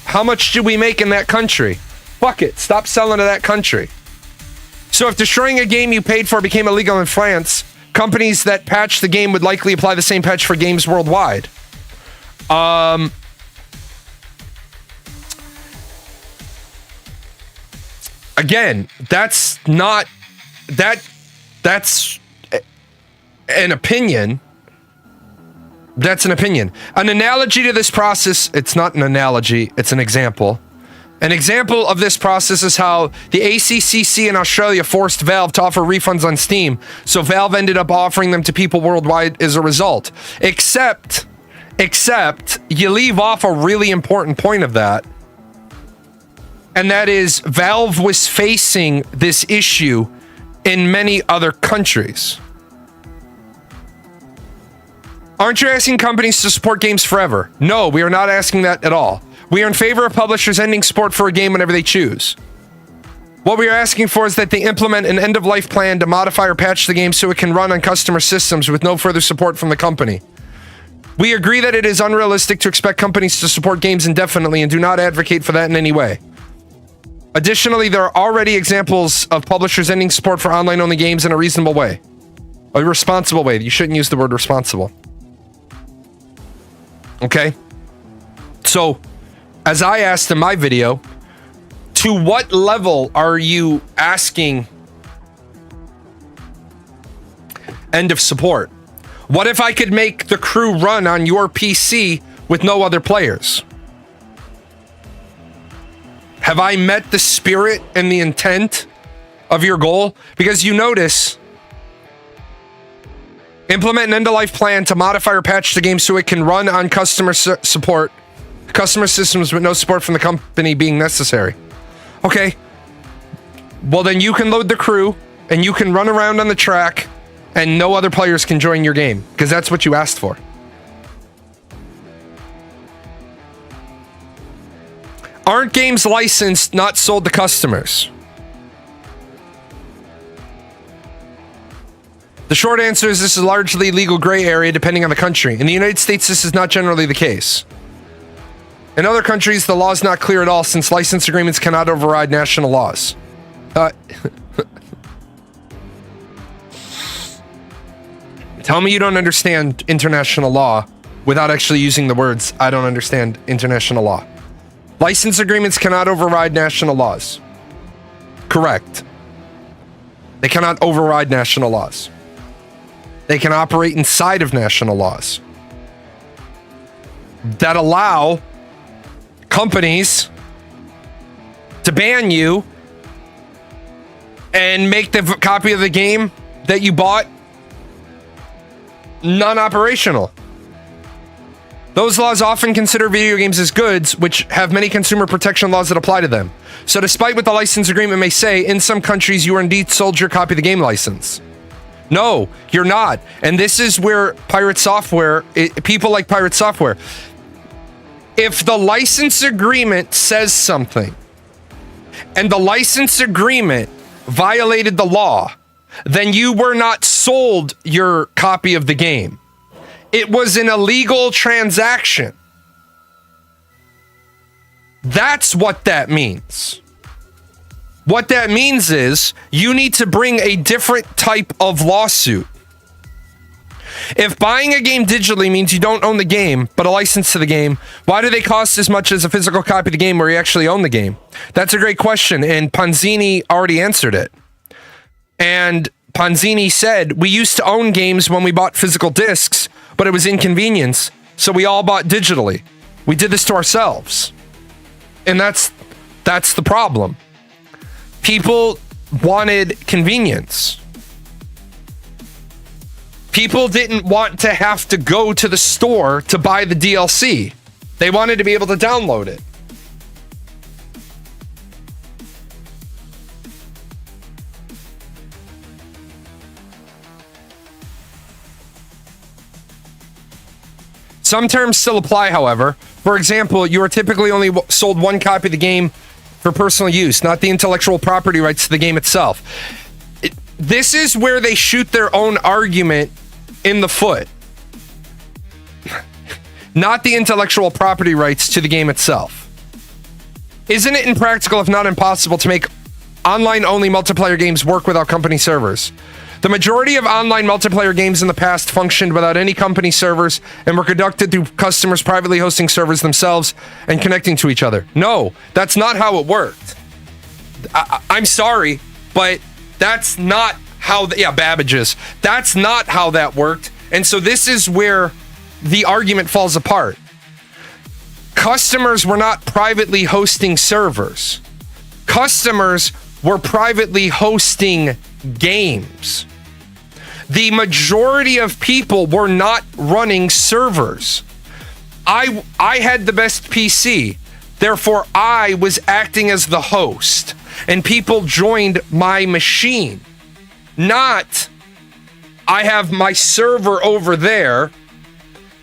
How much do we make in that country? Fuck it. Stop selling to that country. So if destroying a game you paid for became illegal in France, companies that patch the game would likely apply the same patch for games worldwide. Again, that's an opinion. That's an opinion. An analogy to this process, it's not an analogy, it's an example. An example of this process is how the ACCC in Australia forced Valve to offer refunds on Steam, so Valve ended up offering them to people worldwide as a result. Except you leave off a really important point of that, and that is Valve was facing this issue in many other countries. Aren't you asking companies to support games forever? No, we are not asking that at all. We are in favor of publishers ending support for a game whenever they choose. What we are asking for is that they implement an end-of-life plan to modify or patch the game so it can run on customer systems with no further support from the company. We agree that it is unrealistic to expect companies to support games indefinitely and do not advocate for that in any way. Additionally, there are already examples of publishers ending support for online-only games in a reasonable way. A responsible way. You shouldn't use the word responsible. Okay? So, as I asked in my video, to what level are you asking end of support? What if I could make the crew run on your PC with no other players? Have I met the spirit and the intent of your goal? Because you notice, implement an end-of-life plan to modify or patch the game so it can run on customer systems with no support from the company being necessary. Okay. Well, then you can load the crew and you can run around on the track and no other players can join your game because that's what you asked for. Aren't games licensed, not sold to customers? The short answer is this is largely legal gray area depending on the country. In the United States, this is not generally the case. In other countries, the law is not clear at all since license agreements cannot override national laws. Tell me you don't understand international law without actually using the words, I don't understand international law. License agreements cannot override national laws. Correct. They cannot override national laws. They can operate inside of national laws that allow companies to ban you and make the copy of the game that you bought non-operational. Those laws often consider video games as goods, which have many consumer protection laws that apply to them. So despite what the license agreement may say, in some countries you are indeed sold your copy of the game license. No, you're not. And this is where Pirate Software, people like Pirate Software, if the license agreement says something and the license agreement violated the law, then you were not sold your copy of the game. It was an illegal transaction. That's what that means. What that means is you need to bring a different type of lawsuit. If buying a game digitally means you don't own the game, but a license to the game, why do they cost as much as a physical copy of the game where you actually own the game? That's a great question, and Panzini already answered it. And Panzini said, we used to own games when we bought physical discs, but it was inconvenience, so we all bought digitally. We did this to ourselves. And that's the problem. People wanted convenience. People didn't want to have to go to the store to buy the DLC. They wanted to be able to download it. Some terms still apply, however. For example, you are typically only sold one copy of the game for personal use, not the intellectual property rights to the game itself. This is where they shoot their own argument in the foot. not the intellectual property rights to the game itself. Isn't it impractical, if not impossible, to make online-only multiplayer games work without company servers? The majority of online multiplayer games in the past functioned without any company servers and were conducted through customers privately hosting servers themselves and connecting to each other. No, that's not how it worked. I'm sorry, but that's not how... Babbage's. That's not how that worked. And so this is where the argument falls apart. Customers were not privately hosting servers. Customers were privately hosting games. The majority of people were not running servers. I had the best PC. Therefore, I was acting as the host. And people joined my machine. Not, I have my server over there,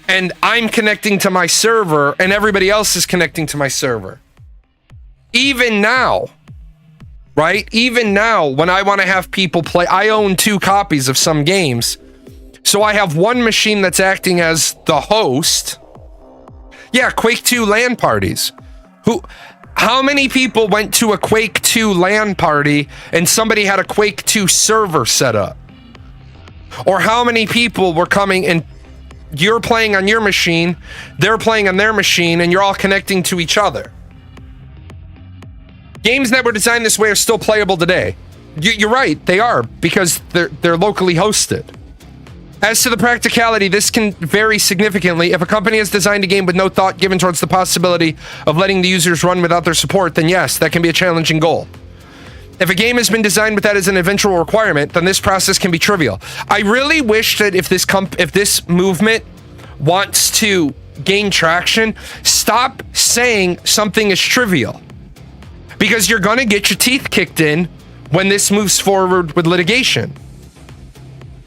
and I'm connecting to my server, and everybody else is connecting to my server. Even now, right? Even now, when I want to have people play, I own 2 copies of some games. So I have one machine that's acting as the host. Yeah, Quake 2 LAN parties. How many people went to a Quake 2 LAN party and somebody had a Quake 2 server set up? Or how many people were coming and you're playing on your machine, they're playing on their machine, and you're all connecting to each other? Games that were designed this way are still playable today. You're right, they are, because they're locally hosted. As to the practicality, this can vary significantly. If a company has designed a game with no thought given towards the possibility of letting the users run without their support, then yes, that can be a challenging goal. If a game has been designed with that as an eventual requirement, then this process can be trivial. I really wish that if this movement wants to gain traction, stop saying something is trivial. Because you're going to get your teeth kicked in when this moves forward with litigation.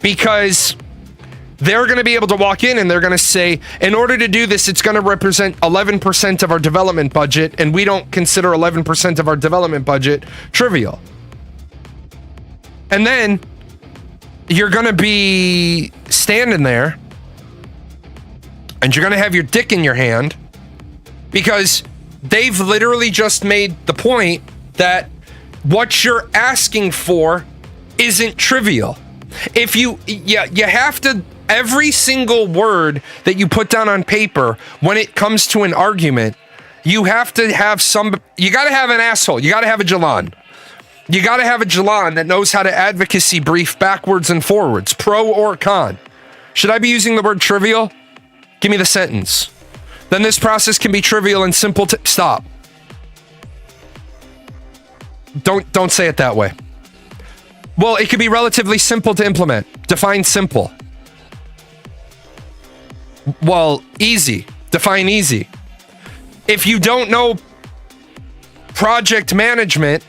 Because they're going to be able to walk in and they're going to say, in order to do this, it's going to represent 11% of our development budget, and we don't consider 11% of our development budget trivial. And then you're going to be standing there and you're going to have your dick in your hand because they've literally just made the point that what you're asking for isn't trivial. If you have to, every single word that you put down on paper when it comes to an argument, you have to have you got to have an asshole. You got to have a Jalan. You got to have a Jalan that knows how to advocacy brief backwards and forwards, pro or con. Should I be using the word trivial? Give me the sentence. Then this process can be trivial and simple to... Stop. Don't say it that way. Well, it could be relatively simple to implement. Define simple. Well, easy. Define easy. If you don't know project management,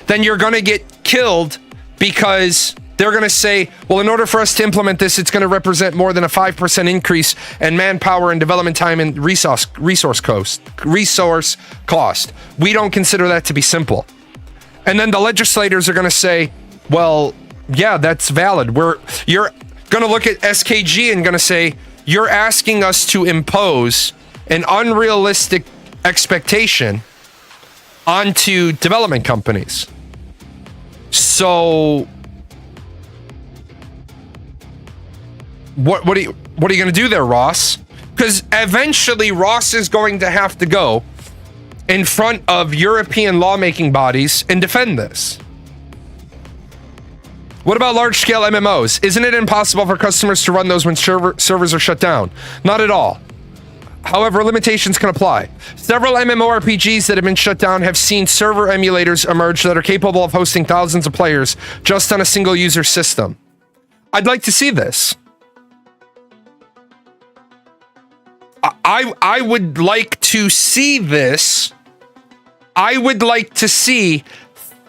then you're going to get killed because they're going to say, well, in order for us to implement this, it's going to represent more than a 5% increase in manpower and development time and resource cost. We don't consider that to be simple. And then the legislators are going to say, well, yeah, that's valid. You're going to look at SKG and going to say, you're asking us to impose an unrealistic expectation onto development companies. So what are you going to do there, Ross? Because eventually Ross is going to have to go in front of European lawmaking bodies and defend this. What about large-scale MMOs? Isn't it impossible for customers to run those when servers are shut down? Not at all. However, limitations can apply. Several MMORPGs that have been shut down have seen server emulators emerge that are capable of hosting thousands of players just on a single user system. I'd like to see this. I would like to see this. I would like to see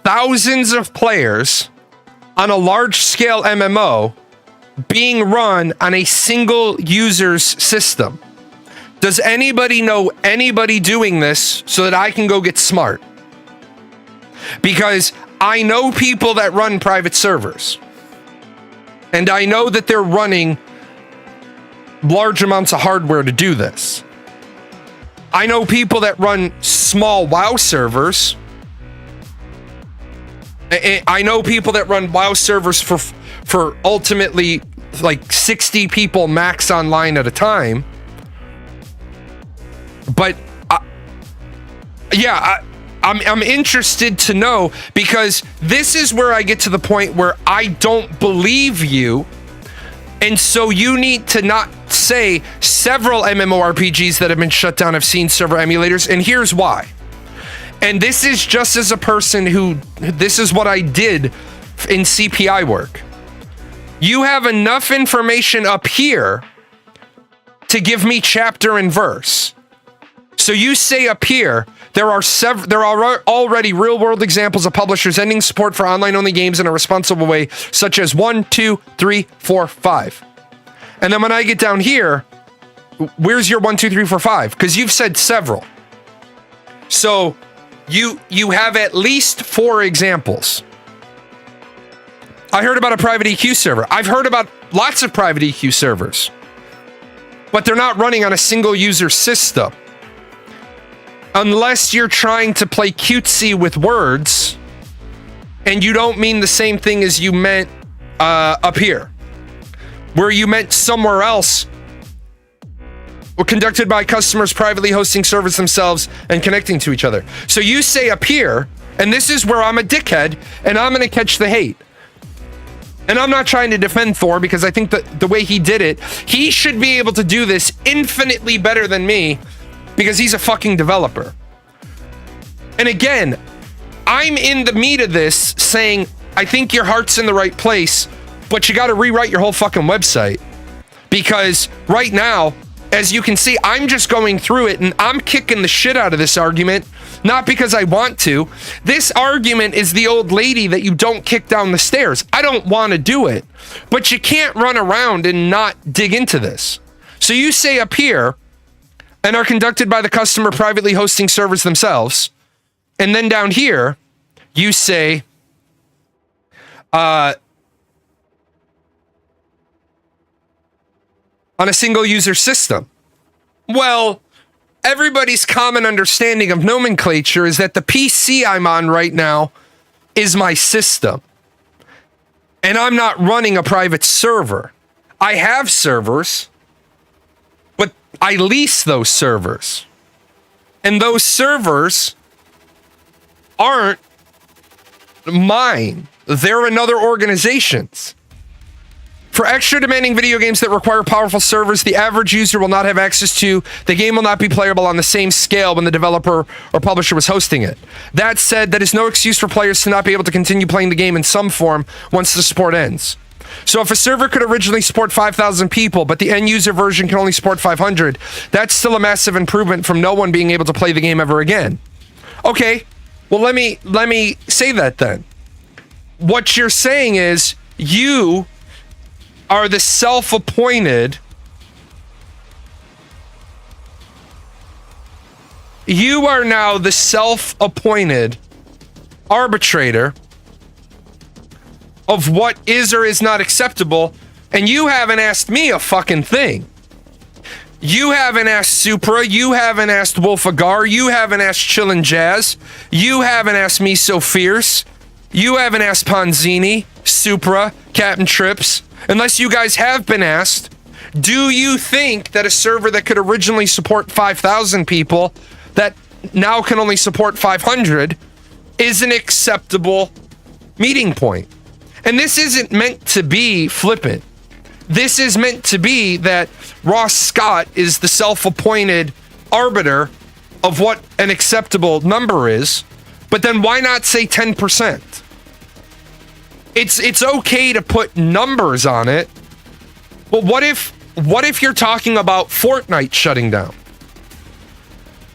thousands of players on a large-scale MMO being run on a single user's system. Does anybody know anybody doing this so that I can go get smart? Because I know people that run private servers. And I know that they're running large amounts of hardware to do this. I know people that run small WoW servers. I know people that run WoW servers for ultimately like 60 people max online at a time. But I'm interested to know, because this is where I get to the point where I don't believe you. And so you need to not say several MMORPGs that have been shut down have seen server emulators. And here's why. And this is just as a person this is what I did in CPI work. You have enough information up here to give me chapter and verse. So you say up here, there are already real world examples of publishers ending support for online only games in a responsible way, such as 1, 2, 3, 4, 5. And then when I get down here, where's your 1, 2, 3, 4, 5? Because you've said several. So you have at least 4 examples. I heard about a private EQ server. I've heard about lots of private EQ servers, but they're not running on a single user system. Unless you're trying to play cutesy with words and you don't mean the same thing as you meant up here, where you meant somewhere else, were conducted by customers privately hosting servers themselves and connecting to each other. So you say up here, and this is where I'm a dickhead and I'm going to catch the hate. And I'm not trying to defend Thor, because I think that the way he did it, he should be able to do this infinitely better than me, because he's a fucking developer. And again, I'm in the meat of this saying, I think your heart's in the right place, but you got to rewrite your whole fucking website. Because right now, as you can see, I'm just going through it and I'm kicking the shit out of this argument, not because I want to. This argument is the old lady that you don't kick down the stairs. I don't want to do it, but you can't run around and not dig into this. So you say up here, and are conducted by the customer privately hosting servers themselves. And then down here, you say, on a single user system. Well, everybody's common understanding of nomenclature is that the PC I'm on right now is my system. And I'm not running a private server. I have servers, but I lease those servers. And those servers aren't mine. They're another organization's. For extra demanding video games that require powerful servers the average user will not have access to, the game will not be playable on the same scale when the developer or publisher was hosting it. That said, that is no excuse for players to not be able to continue playing the game in some form once the support ends. So if a server could originally support 5,000 people, but the end user version can only support 500, that's still a massive improvement from no one being able to play the game ever again. Okay, well let me say that then. What you're saying is you are the self-appointed, you are now the self-appointed arbitrator of what is or is not acceptable, and you haven't asked me a fucking thing. You haven't asked Supra, you haven't asked Wolfagar, you haven't asked Chillin' Jazz, you haven't asked Me So Fierce, you haven't asked Ponzini, Supra, Captain Trips. Unless you guys have been asked, do you think that a server that could originally support 5,000 people that now can only support 500 is an acceptable meeting point? And this isn't meant to be flippant. This is meant to be that Ross Scott is the self-appointed arbiter of what an acceptable number is, but then why not say 10%? It's okay to put numbers on it, but what if you're talking about Fortnite shutting down?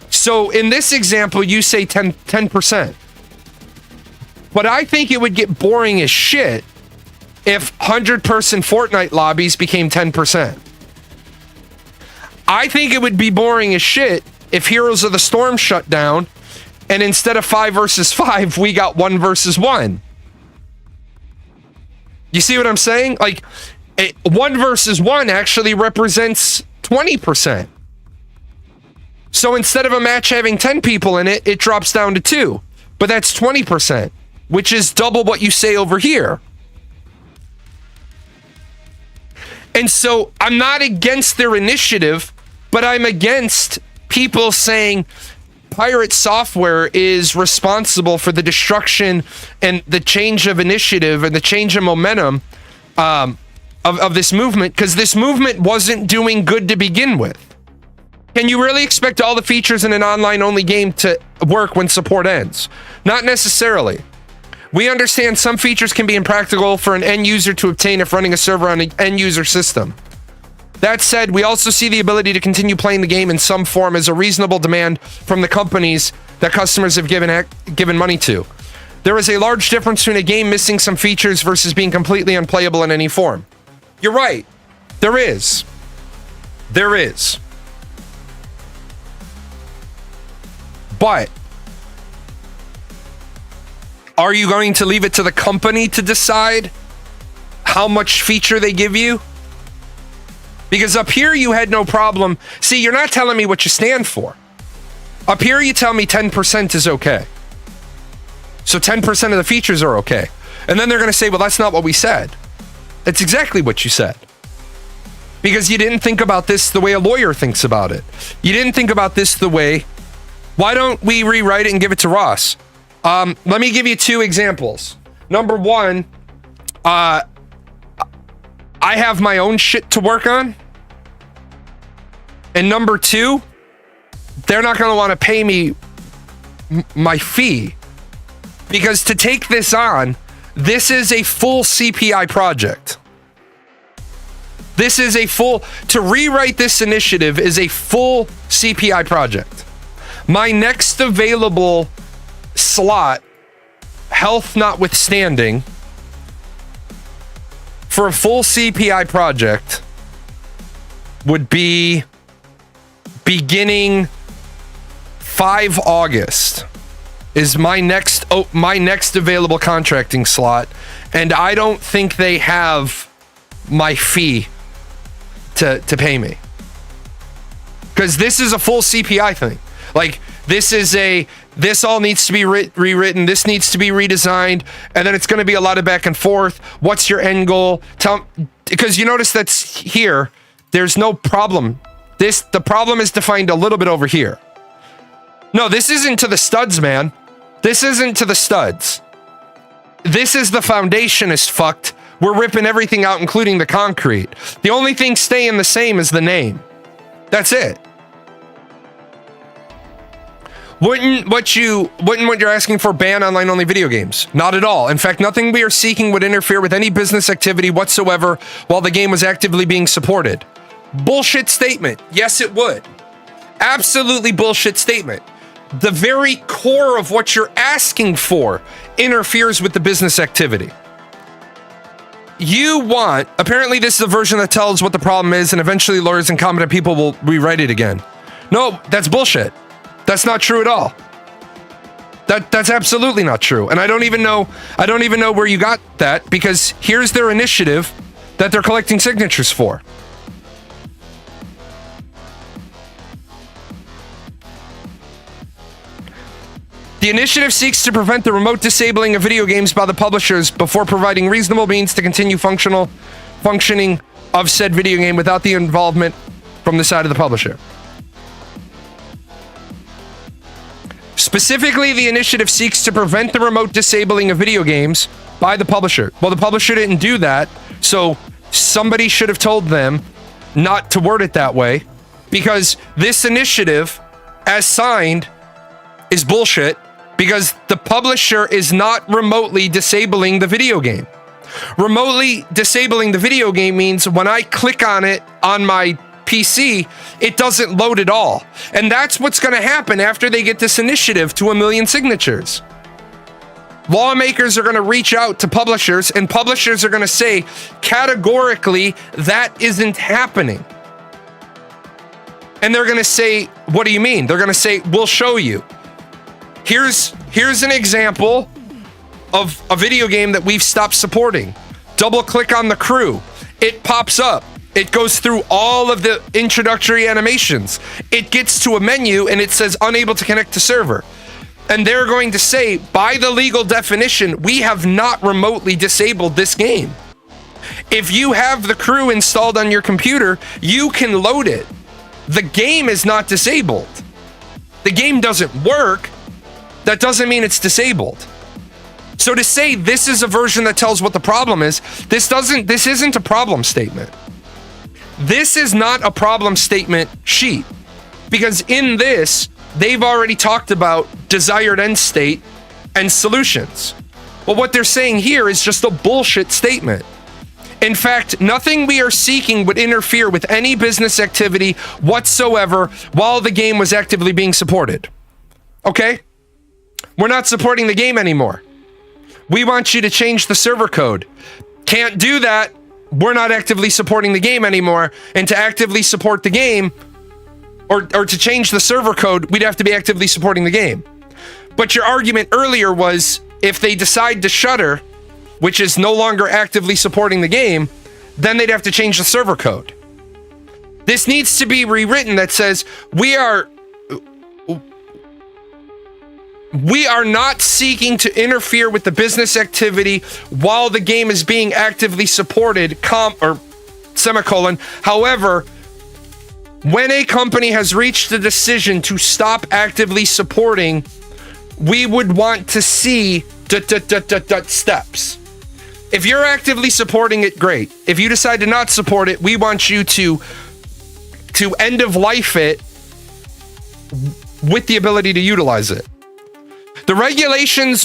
So in this example, you say 10%. But I think it would get boring as shit if 100-person Fortnite lobbies became 10%. I think it would be boring as shit if Heroes of the Storm shut down and instead of 5 versus 5, we got 1 versus 1. You see what I'm saying? Like, 1 versus 1 actually represents 20%. So instead of a match having 10 people in it, it drops down to 2. But that's 20%, which is double what you say over here. And so I'm not against their initiative, but I'm against people saying Pirate Software is responsible for the destruction and the change of initiative and the change of momentum of this movement, because this movement wasn't doing good to begin with. Can you really expect all the features in an online-only game to work when support ends? Not necessarily. We understand some features can be impractical for an end user to obtain if running a server on an end user system. That said, we also see the ability to continue playing the game in some form as a reasonable demand from the companies that customers have given money to. There is a large difference between a game missing some features versus being completely unplayable in any form. You're right. There is. There is. But are you going to leave it to the company to decide how much feature they give you? Because up here you had no problem. See, you're not telling me what you stand for. Up here you tell me 10% is okay. So 10% of the features are okay. And then they're going to say, well, that's not what we said. It's exactly what you said. Because you didn't think about this the way a lawyer thinks about it. You didn't think about this the way... Why don't we rewrite it and give it to Ross? Let me give you 2 examples. Number 1, I have my own shit to work on. And number 2, they're not going to want to pay me my fee. Because to take this on, this is a full CPI project. This is a full... To rewrite this initiative is a full CPI project. My next available slot, health notwithstanding, for a full CPI project would be beginning 5 August is my next available contracting slot, and I don't think they have my fee to pay me, because this is a full CPI thing. Like, this all needs to be rewritten. This needs to be redesigned. And then it's going to be a lot of back and forth. What's your end goal? Because you notice that's here. There's no problem. The problem is defined a little bit over here. No, this isn't to the studs, man. This isn't to the studs. This is the foundation is fucked. We're ripping everything out, including the concrete. The only thing staying the same is the name. That's it. Wouldn't what you're asking for ban online only video games? Not at all. In fact, nothing we are seeking would interfere with any business activity whatsoever while the game was actively being supported. Bullshit statement. Yes, it would. Absolutely bullshit statement. The very core of what you're asking for interferes with the business activity. Apparently this is a version that tells what the problem is, and eventually lawyers and competent people will rewrite it again. No, that's bullshit. That's not true at all. That's absolutely not true. And I don't even know where you got that, because here's their initiative that they're collecting signatures for. The initiative seeks to prevent the remote disabling of video games by the publishers before providing reasonable means to continue functioning of said video game without the involvement from the side of the publisher. Specifically, the initiative seeks to prevent the remote disabling of video games by the publisher. Well, the publisher didn't do that, so somebody should have told them not to word it that way, because this initiative, as signed, is bullshit, because the publisher is not remotely disabling the video game. Remotely disabling the video game means when I click on it on my PC, it doesn't load at all. And that's what's going to happen after they get this initiative to 1 million signatures. Lawmakers are going to reach out to publishers, and publishers are going to say categorically that isn't happening. And they're going to say, what do you mean? They're going to say, we'll show you. Here's an example of a video game that we've stopped supporting. Double click on The Crew. it pops up. It goes through all of the introductory animations. It gets to a menu and it says unable to connect to server. And they're going to say, by the legal definition, we have not remotely disabled this game. If you have the crew installed on your computer, you can load it. The game is not disabled. The game doesn't work. That doesn't mean it's disabled. So to say this is a version that tells what the problem is, this isn't a problem statement. This is not a problem statement sheet. Because in this, they've already talked about desired end state and solutions. Well, what they're saying here is just a bullshit statement. In fact, nothing we are seeking would interfere with any business activity whatsoever while the game was actively being supported. Okay? We're not supporting the game anymore. We want you to change the server code. Can't do that. We're not actively supporting the game anymore. And to actively support the game, or to change the server code, we'd have to be actively supporting the game. But your argument earlier was if they decide to shutter, which is no longer actively supporting the game, then they'd have to change the server code. This needs to be rewritten that says we are not seeking to interfere with the business activity while the game is being actively supported, semicolon. However, when a company has reached the decision to stop actively supporting, we would want to see steps. If you're actively supporting it, great. If you decide to not support it, we want you to end of life it with the ability to utilize it. The regulations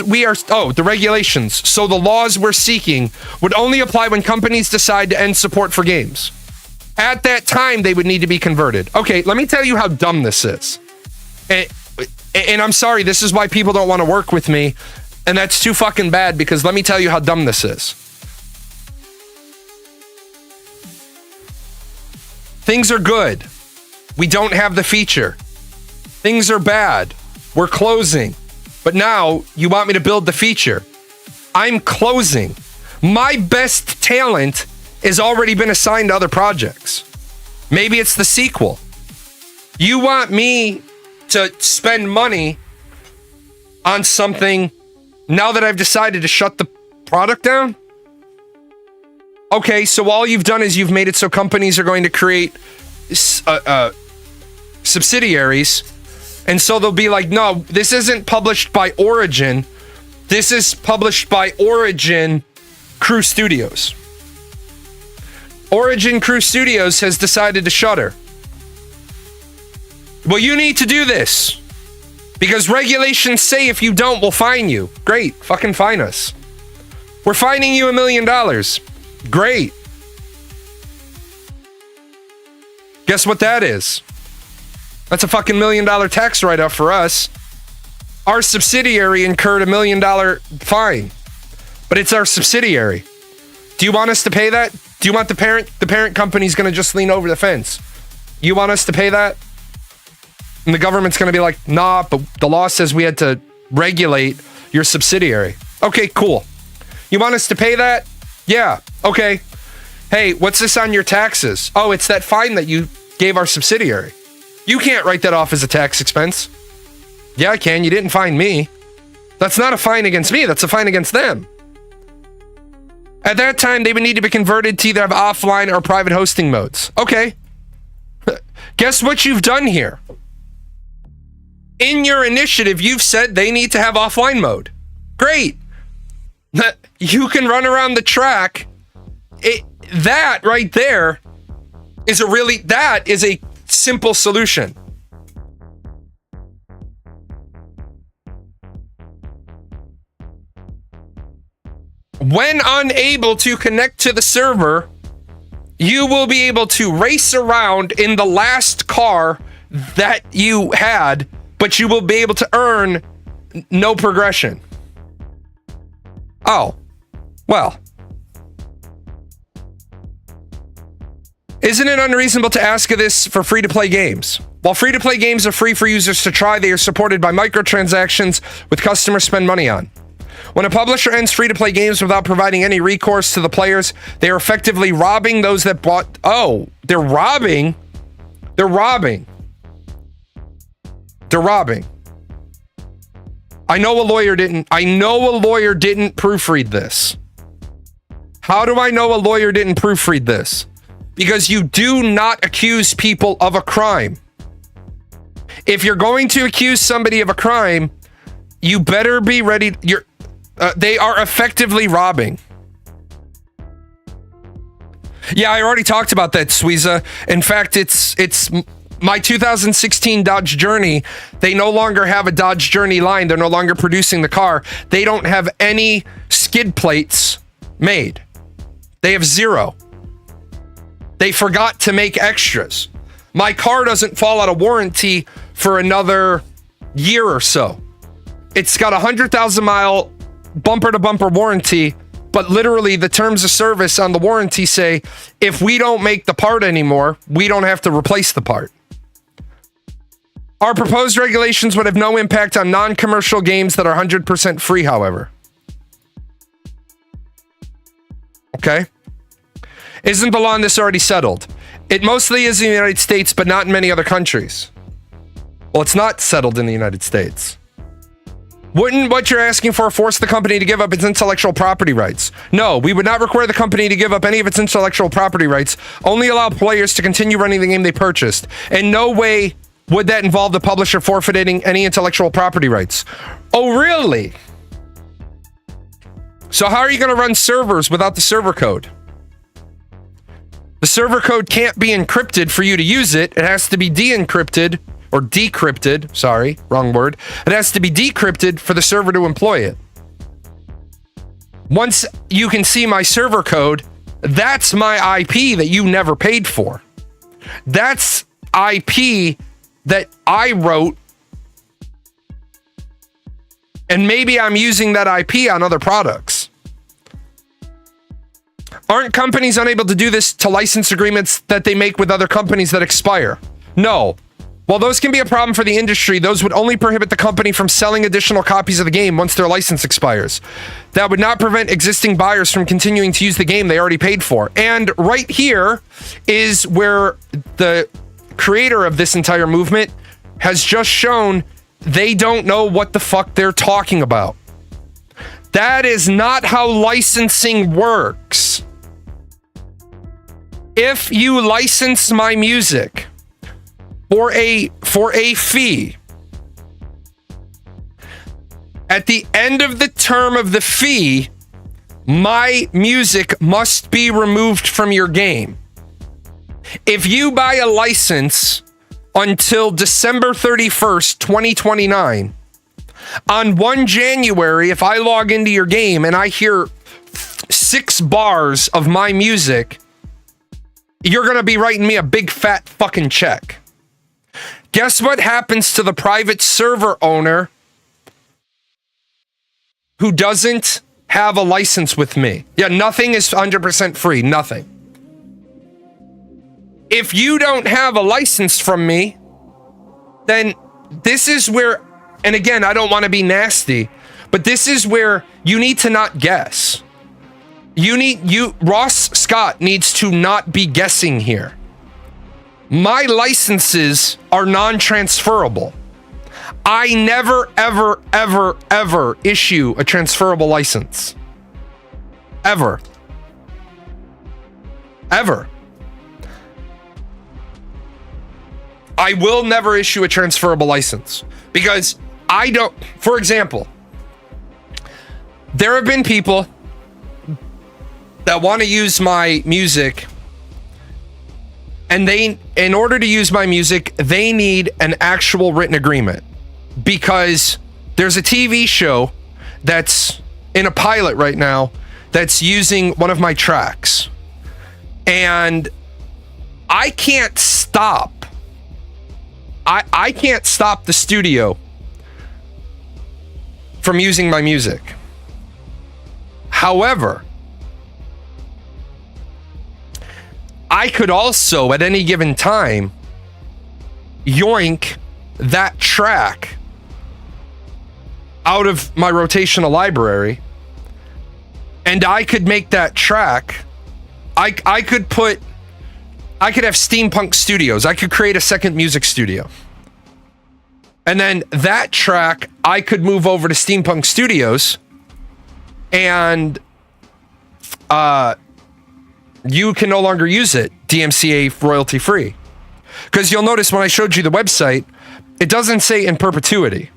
So the laws we're seeking would only apply when companies decide to end support for games. At that time, they would need to be converted. Okay, let me tell you how dumb this is. And I'm sorry, this is why people don't want to work with me. And that's too fucking bad, because let me tell you how dumb this is. Things are good. We don't have the feature. Things are bad. We're closing. But now you want me to build the feature. I'm closing. My best talent has already been assigned to other projects. Maybe it's the sequel. You want me to spend money on something now that I've decided to shut the product down? Okay, so all you've done is you've made it so companies are going to create subsidiaries. And so they'll be like, no, this isn't published by Origin. This is published by Origin Crew Studios. Origin Crew Studios has decided to shutter. Well, you need to do this. Because regulations say if you don't, we'll fine you. Great. Fucking fine us. We're fining you $1 million. Great. Guess what that is? That's a fucking $1 million tax write-off for us. Our subsidiary incurred $1 million fine. But it's our subsidiary. Do you want us to pay that? Do you want the parent company's going to just lean over the fence? You want us to pay that? And the government's going to be like, nah, but the law says we had to regulate your subsidiary. Okay, cool. You want us to pay that? Yeah, okay. Hey, what's this on your taxes? Oh, it's that fine that you gave our subsidiary. You can't write that off as a tax expense. Yeah, I can. You didn't fine me. That's not a fine against me. That's a fine against them. At that time, they would need to be converted to either have offline or private hosting modes. Okay. Guess what you've done here? In your initiative, you've said they need to have offline mode. Great. You can run around the track. That right there is a simple solution. When unable to connect to the server, you will be able to race around in the last car that you had, but you will be able to earn no progression. Oh, well. Isn't it unreasonable to ask of this for free-to-play games? While free-to-play games are free for users to try, they are supported by microtransactions with customers spend money on. When a publisher ends free-to-play games without providing any recourse to the players, they are effectively robbing those that bought... Oh, they're robbing? They're robbing. They're robbing. I know a lawyer didn't proofread this. How do I know a lawyer didn't proofread this? Because you do not accuse people of a crime. If you're going to accuse somebody of a crime, you better be ready. They are effectively robbing. Yeah, I already talked about that, Sweeza. In fact, it's my 2016 Dodge Journey. They no longer have a Dodge Journey line. They're no longer producing the car. They don't have any skid plates made. They have zero. They forgot to make extras. My car doesn't fall out of warranty for another year or so. It's got a 100,000 mile bumper to bumper warranty, but literally the terms of service on the warranty say, if we don't make the part anymore, we don't have to replace the part. Our proposed regulations would have no impact on non-commercial games that are 100% free, however. Okay? Isn't the law on this already settled? It mostly is in the United States, but not in many other countries. Well, it's not settled in the United States. Wouldn't what you're asking for force the company to give up its intellectual property rights? No, we would not require the company to give up any of its intellectual property rights, only allow players to continue running the game they purchased. In no way would that involve the publisher forfeiting any intellectual property rights. Oh, really? So how are you going to run servers without the server code? The server code can't be encrypted for you to use it. It has to be de-encrypted, or decrypted. Sorry, wrong word. It has to be decrypted for the server to employ it. Once you can see my server code, that's my IP that you never paid for. That's IP that I wrote, and maybe I'm using that IP on other products. Aren't companies unable to do this to license agreements that they make with other companies that expire? No. While those can be a problem for the industry, those would only prohibit the company from selling additional copies of the game once their license expires. That would not prevent existing buyers from continuing to use the game they already paid for. And right here is where the creator of this entire movement has just shown they don't know what the fuck they're talking about. That is not how licensing works. If you license my music for a fee, at the end of the term of the fee, my music must be removed from your game. If you buy a license until December 31st, 2029, on 1 January, if I log into your game and I hear 6 bars of my music, you're going to be writing me a big fat fucking check. Guess what happens to the private server owner who doesn't have a license with me? Yeah, nothing is 100% free. Nothing. If you don't have a license from me, then this is where, and again, I don't want to be nasty, but this is where you need to not guess. Ross Scott needs to not be guessing here. My licenses are non-transferable. I never, ever, ever, ever issue a transferable license. Ever. Ever. I will never issue a transferable license because I don't, for example, there have been people that want to use my music, and in order to use my music, they need an actual written agreement, because there's a TV show that's in a pilot right now that's using one of my tracks, and I can't stop. I can't stop the studio from using my music. However, I could also, at any given time, yoink that track out of my rotational library, and I could make that track. I could have Steampunk Studios. I could create a second music studio. And then that track, I could move over to Steampunk Studios, and you can no longer use it DMCA royalty free. Because you'll notice when I showed you the website, it doesn't say in perpetuity.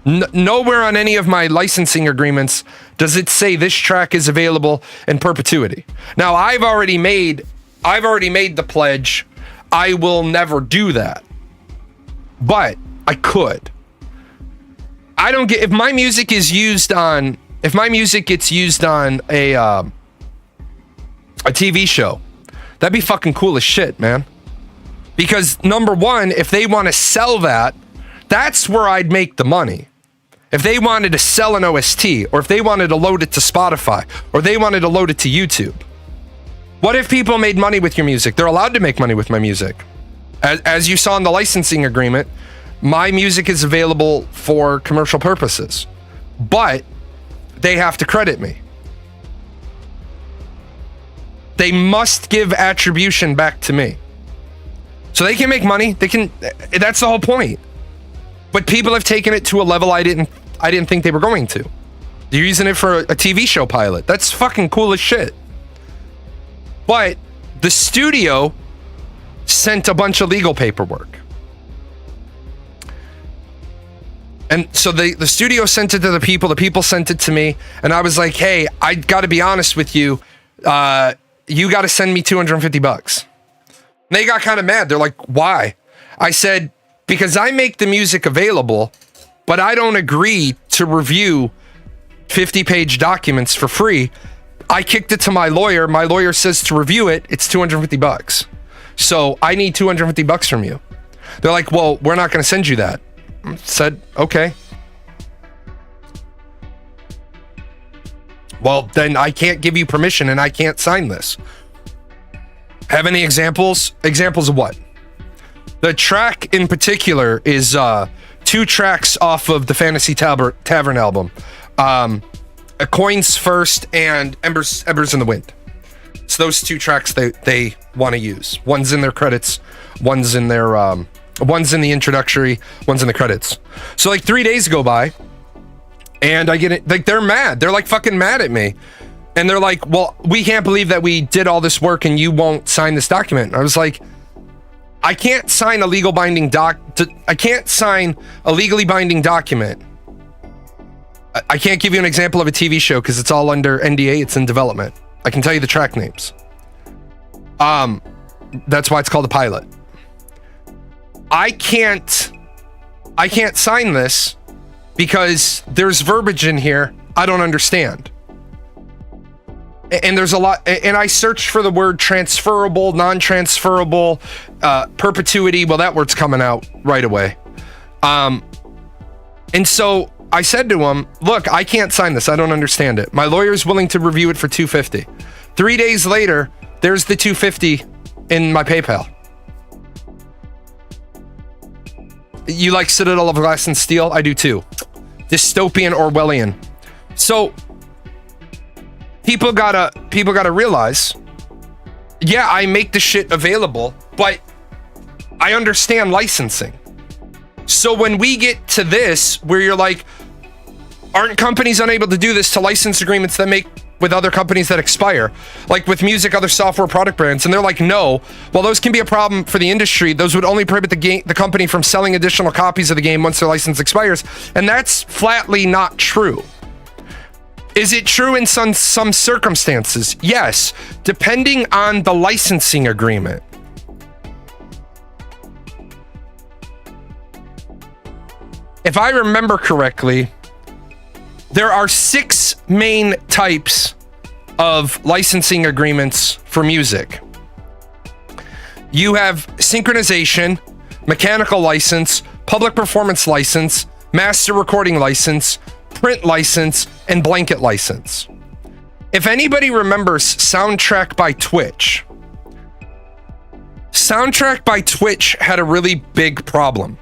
Nowhere on any of my licensing agreements does it say this track is available in perpetuity. Now, I've already made the pledge. I will never do that. But I could. I don't get, if my music gets used on a TV show, that'd be fucking cool as shit, man. Because number one, if they want to sell that, that's where I'd make the money. If they wanted to sell an OST, or if they wanted to load it to Spotify, or they wanted to load it to YouTube. What if people made money with your music? They're allowed to make money with my music. As you saw in the licensing agreement, my music is available for commercial purposes, but they have to credit me. They must give attribution back to me. So they can make money. That's the whole point. But people have taken it to a level I didn't think they were going to. They're using it for a TV show pilot. That's fucking cool as shit. But the studio sent a bunch of legal paperwork. And so the studio sent it to the people sent it to me, and I was like, hey, I gotta be honest with you, you gotta send me $250. And they got kind of mad. They're like, why? I said, because I make the music available, but I don't agree to review 50-page documents for free. I kicked it to my lawyer. My lawyer says to review it, it's $250. So I need $250 from you. They're like, well, we're not going to send you that. I said, okay. Well, then I can't give you permission and I can't sign this. Have any examples? Examples of what? The track in particular is 2 tracks off of the Fantasy Tavern album. Coins First and Embers in the Wind. It's those 2 tracks they want to use. One's in their credits, one's in their one's in the introductory, one's in the credits. So like 3 days go by, and I get it. Like they're mad. They're like fucking mad at me, and they're like, "Well, we can't believe that we did all this work and you won't sign this document." And I was like, "I can't sign a legal binding I can't sign a legally binding document. I can't give you an example of a TV show because it's all under NDA. It's in development. I can tell you the track names. That's why it's called a pilot. I can't sign this because there's verbiage in here I don't understand. And there's a lot, and I searched for the word transferable, non-transferable, perpetuity. Well, that word's coming out right away. And so I said to him, look, I can't sign this. I don't understand it. My lawyer's willing to review it for $250. 3 days later, there's the $250 in my PayPal. You like Citadel of Glass and Steel? I do too. Dystopian Orwellian. So people gotta realize, yeah, I make the shit available, but I understand licensing. So when we get to this, where you're like, aren't companies unable to do this to license agreements that make with other companies that expire, like with music, other software product brands? And they're like, no. Well, those can be a problem for the industry. Those would only prohibit the company from selling additional copies of the game once their license expires. And that's flatly not true. Is it true in some circumstances? Yes, depending on the licensing agreement. If I remember correctly, there are 6 main types of licensing agreements for music. You have synchronization, mechanical license, public performance license, master recording license, print license, and blanket license. If anybody remembers Soundtrack by Twitch, Soundtrack by Twitch had a really big problem.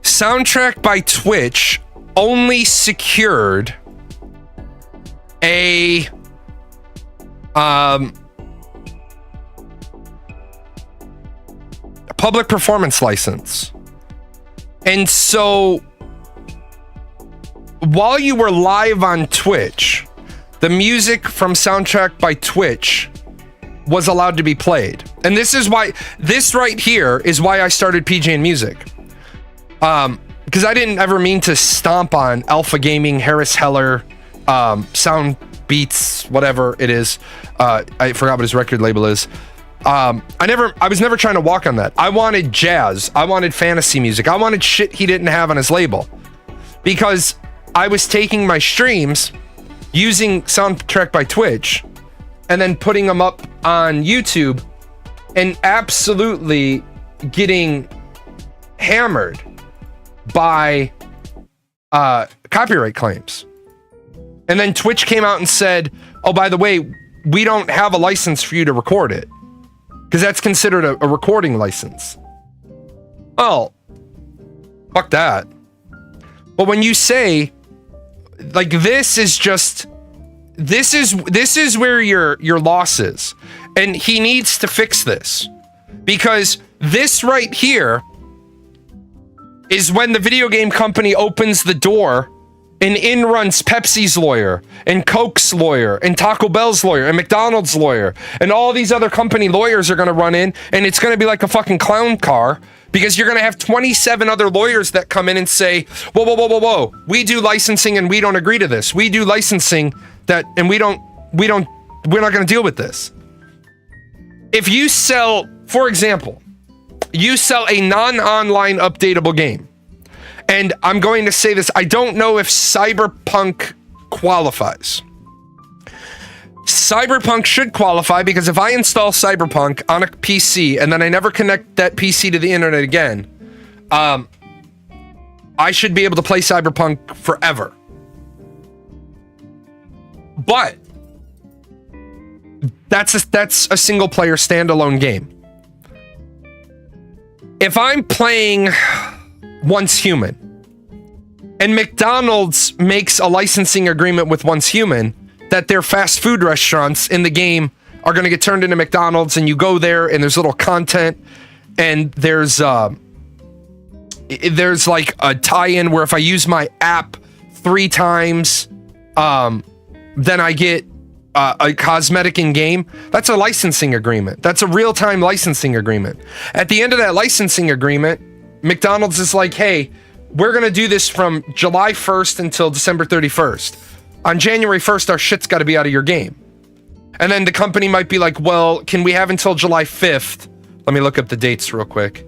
Soundtrack by Twitch only secured a public performance license. And so while you were live on Twitch, the music from Soundtrack by Twitch was allowed to be played. And this is why, this right here is why I started PJing Music. Because I didn't ever mean to stomp on Alpha Gaming, Harris Heller, Sound Beats, whatever it is. I forgot what his record label is. I was never trying to walk on that. I wanted jazz. I wanted fantasy music. I wanted shit he didn't have on his label. Because I was taking my streams, using Soundtrack by Twitch, and then putting them up on YouTube, and absolutely getting hammered by copyright claims. And then Twitch came out and said, oh, by the way, we don't have a license for you to record it, because that's considered a recording license. Oh, fuck that. But when you say, like, this is where your loss is. And he needs to fix this, because this right here is when the video game company opens the door and in runs Pepsi's lawyer and Coke's lawyer and Taco Bell's lawyer and McDonald's lawyer, and all these other company lawyers are going to run in, and it's going to be like a fucking clown car, because you're going to have 27 other lawyers that come in and say, whoa, whoa, whoa, whoa, whoa, we do licensing and we don't agree to this. We do licensing that, and we're not going to deal with this. If you sell, for example, you sell a non-online updatable game, and I'm going to say this, I don't know if Cyberpunk qualifies. Cyberpunk should qualify, because if I install Cyberpunk on a PC and then I never connect that PC to the internet again, I should be able to play Cyberpunk forever. But that's a single player standalone game. If I'm playing Once Human and McDonald's makes a licensing agreement with Once Human that their fast food restaurants in the game are going to get turned into McDonald's, and you go there and there's little content, and there's like a tie-in where if I use my app 3 times, then I get a cosmetic in game. That's a licensing agreement. That's a real-time licensing agreement. At the end of that licensing agreement, McDonald's is like, hey, we're going to do this from July 1st until December 31st. On January 1st, our shit's got to be out of your game. And then the company might be like, well, can we have until July 5th? Let me look up the dates real quick.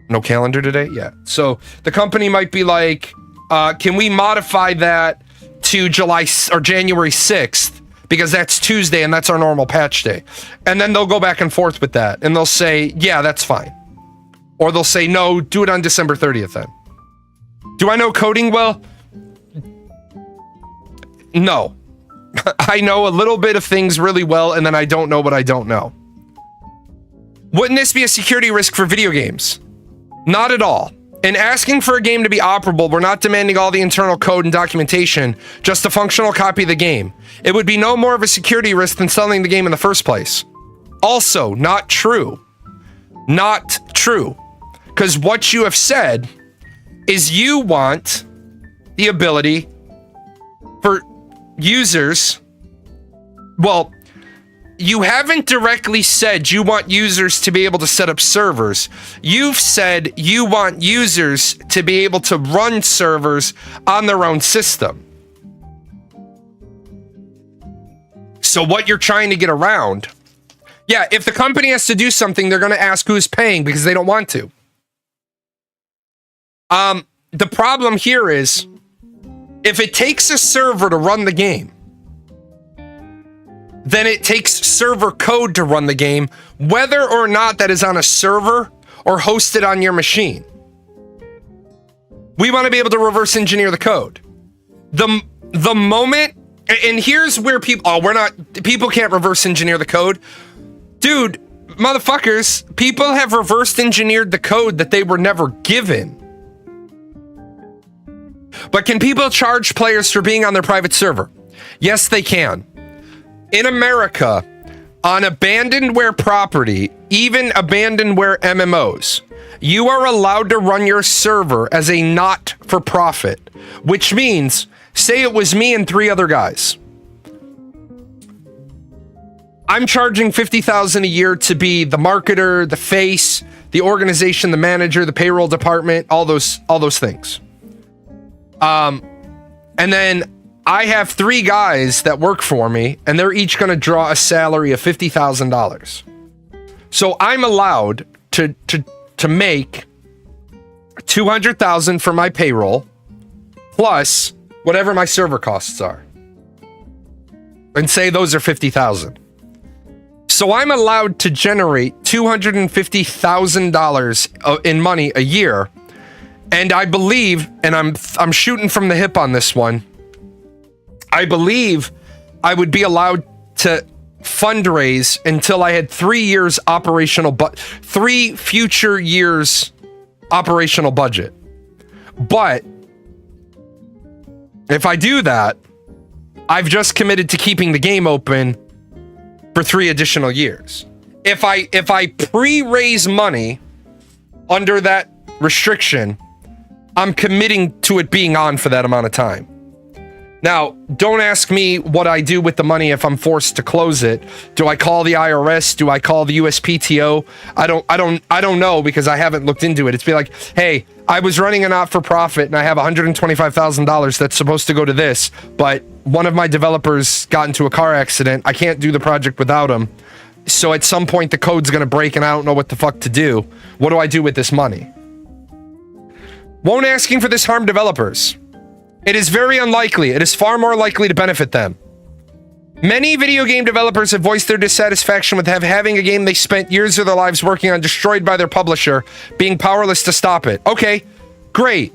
No calendar today? Yeah. So the company might be like, can we modify that to January 6th? Because that's Tuesday and that's our normal patch day. And then they'll go back and forth with that. And they'll say, yeah, that's fine. Or they'll say, no, do it on December 30th then. Do I know coding well? No. I know a little bit of things really well, and then I don't know what I don't know. Wouldn't this be a security risk for video games? Not at all. In asking for a game to be operable, we're not demanding all the internal code and documentation, just a functional copy of the game. It would be no more of a security risk than selling the game in the first place. Also, not true. Not true. Because what you have said is you want the ability for users, well, you haven't directly said you want users to be able to set up servers. You've said you want users to be able to run servers on their own system. So what you're trying to get around, yeah, if the company has to do something, they're going to ask who's paying because they don't want to. The problem here is, if it takes a server to run the game, then it takes server code to run the game, whether or not that is on a server or hosted on your machine. We want to be able to reverse engineer the code. The moment, and here's where people can't reverse engineer the code. Dude, motherfuckers, people have reverse engineered the code that they were never given. But can people charge players for being on their private server? Yes, they can. In America, on abandonware property, even abandonware MMOs, you are allowed to run your server as a not-for-profit, which means, say it was me and 3 other guys. I'm charging $50,000 a year to be the marketer, the face, the organization, the manager, the payroll department, all those things. And then I have 3 guys that work for me, and they're each going to draw a salary of $50,000. So I'm allowed to make $200,000 for my payroll, plus whatever my server costs are, and say those are $50,000. So I'm allowed to generate $250,000 in money a year, and I believe, and I'm shooting from the hip on this one, I believe I would be allowed to fundraise until I had 3 years operational, 3 future years operational budget. But if I do that, I've just committed to keeping the game open for 3 additional years. If I pre-raise money under that restriction, I'm committing to it being on for that amount of time. Now, don't ask me what I do with the money if I'm forced to close it. Do I call the IRS? Do I call the USPTO? I don't know, because I haven't looked into it. It's be like, hey, I was running a not-for-profit and I have $125,000 that's supposed to go to this, but one of my developers got into a car accident. I can't do the project without him. So at some point the code's going to break and I don't know what the fuck to do. What do I do with this money? Won't asking for this harm developers? It is very unlikely. It is far more likely to benefit them. Many video game developers have voiced their dissatisfaction with having a game they spent years of their lives working on destroyed by their publisher, being powerless to stop it. Okay, great.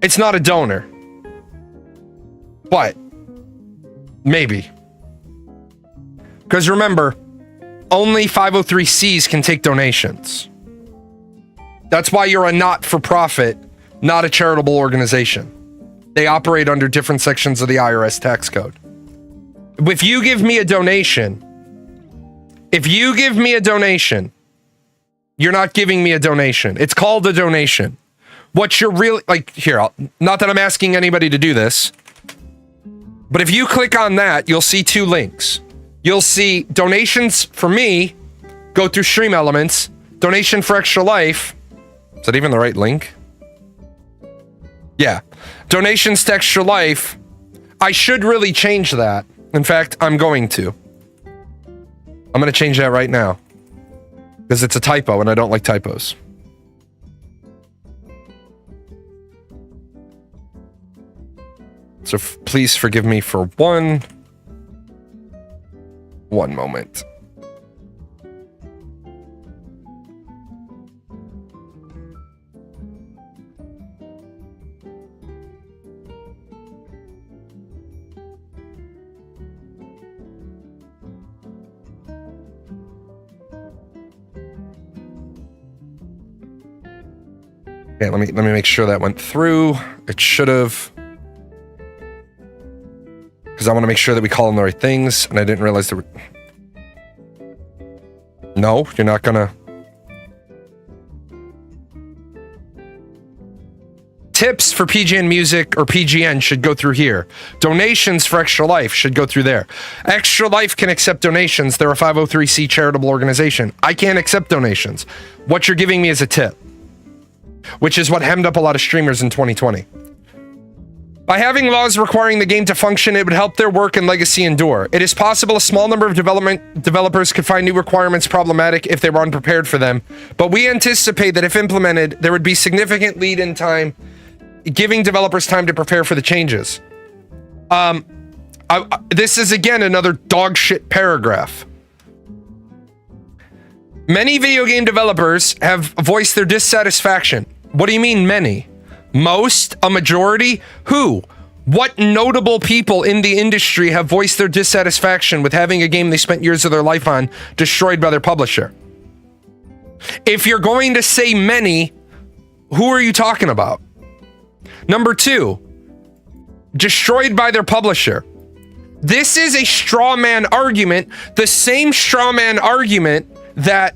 It's not a donor. But maybe. Because remember, only 503Cs can take donations. That's why you're a not-for-profit, not a charitable organization. They operate under different sections of the IRS tax code. If you give me a donation, you're not giving me a donation. It's called a donation. What you're really, like, here, not that I'm asking anybody to do this, but if you click on that, you'll see 2 links. You'll see donations for me, go through Stream Elements, donation for Extra Life. Is that even the right link? Yeah. Donations to Extra Life. I should really change that. In fact, I'm going to. I'm going to change that right now. Because it's a typo and I don't like typos. So please forgive me for one moment. Okay, let me make sure that went through. It should have. Because I want to make sure that we call them the right things, and I didn't realize there were... No, you're not gonna... Tips for PGN Music or PGN should go through here. Donations for Extra Life should go through there. Extra Life can accept donations. They're a 503c charitable organization. I can't accept donations. What you're giving me is a tip, which is what hemmed up a lot of streamers in 2020. By having laws requiring the game to function, it would help their work and legacy endure. It is possible a small number of developers could find new requirements problematic if they were unprepared for them, but we anticipate that if implemented, there would be significant lead-in time, giving developers time to prepare for the changes. This is, again, another dog shit paragraph. Many video game developers have voiced their dissatisfaction. What do you mean, many? Most? A majority? Who? What notable people in the industry have voiced their dissatisfaction with having a game they spent years of their life on destroyed by their publisher? If you're going to say many, who are you talking about? Number two, destroyed by their publisher. This is a straw man argument, the same straw man argument that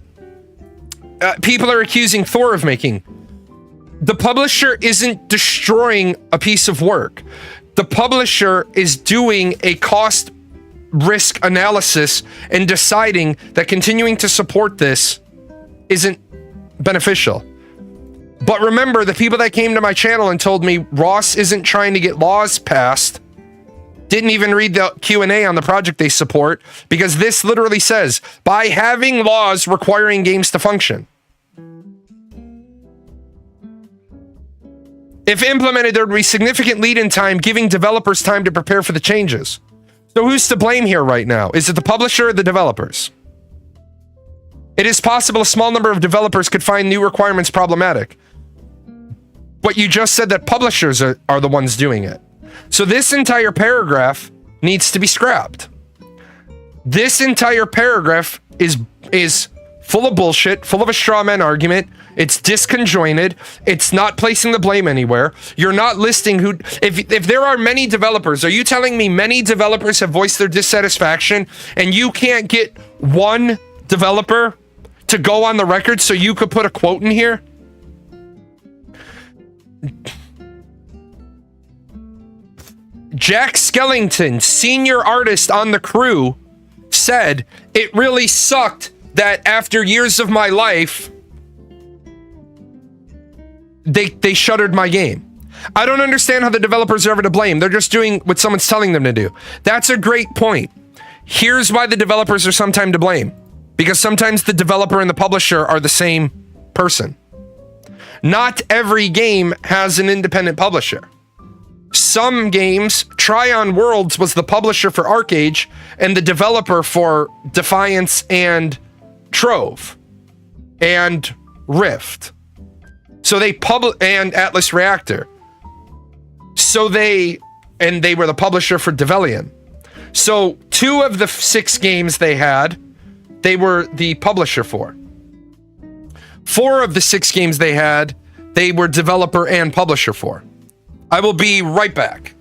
people are accusing Thor of making. The publisher isn't destroying a piece of work. The publisher is doing a cost risk analysis and deciding that continuing to support this isn't beneficial. But remember, the people that came to my channel and told me Ross isn't trying to get laws passed didn't even read the Q&A on the project they support, because this literally says, by having laws requiring games to function. If implemented, there would be significant lead-in time, giving developers time to prepare for the changes. So who's to blame here right now? Is it the publisher or the developers? It is possible a small number of developers could find new requirements problematic. But you just said that publishers are the ones doing it. So this entire paragraph needs to be scrapped. This entire paragraph is full of bullshit, full of a straw man argument. It's disconjointed. It's not placing the blame anywhere. You're not listing who... If there are many developers, are you telling me many developers have voiced their dissatisfaction and you can't get one developer to go on the record so you could put a quote in here? Jack Skellington, senior artist on the crew, said, it really sucked that after years of my life, they shuttered my game. I don't understand how the developers are ever to blame. They're just doing what someone's telling them to do. That's a great point. Here's why the developers are sometimes to blame. Because sometimes the developer and the publisher are the same person. Not every game has an independent publisher. Some games, Tryon Worlds was the publisher for ArcAge and the developer for Defiance and Trove and Rift. So they and Atlas Reactor. So they were the publisher for Develian. So 2 of the 6 games they had, they were the publisher for. 4 of the 6 games they had, they were developer and publisher for. I will be right back.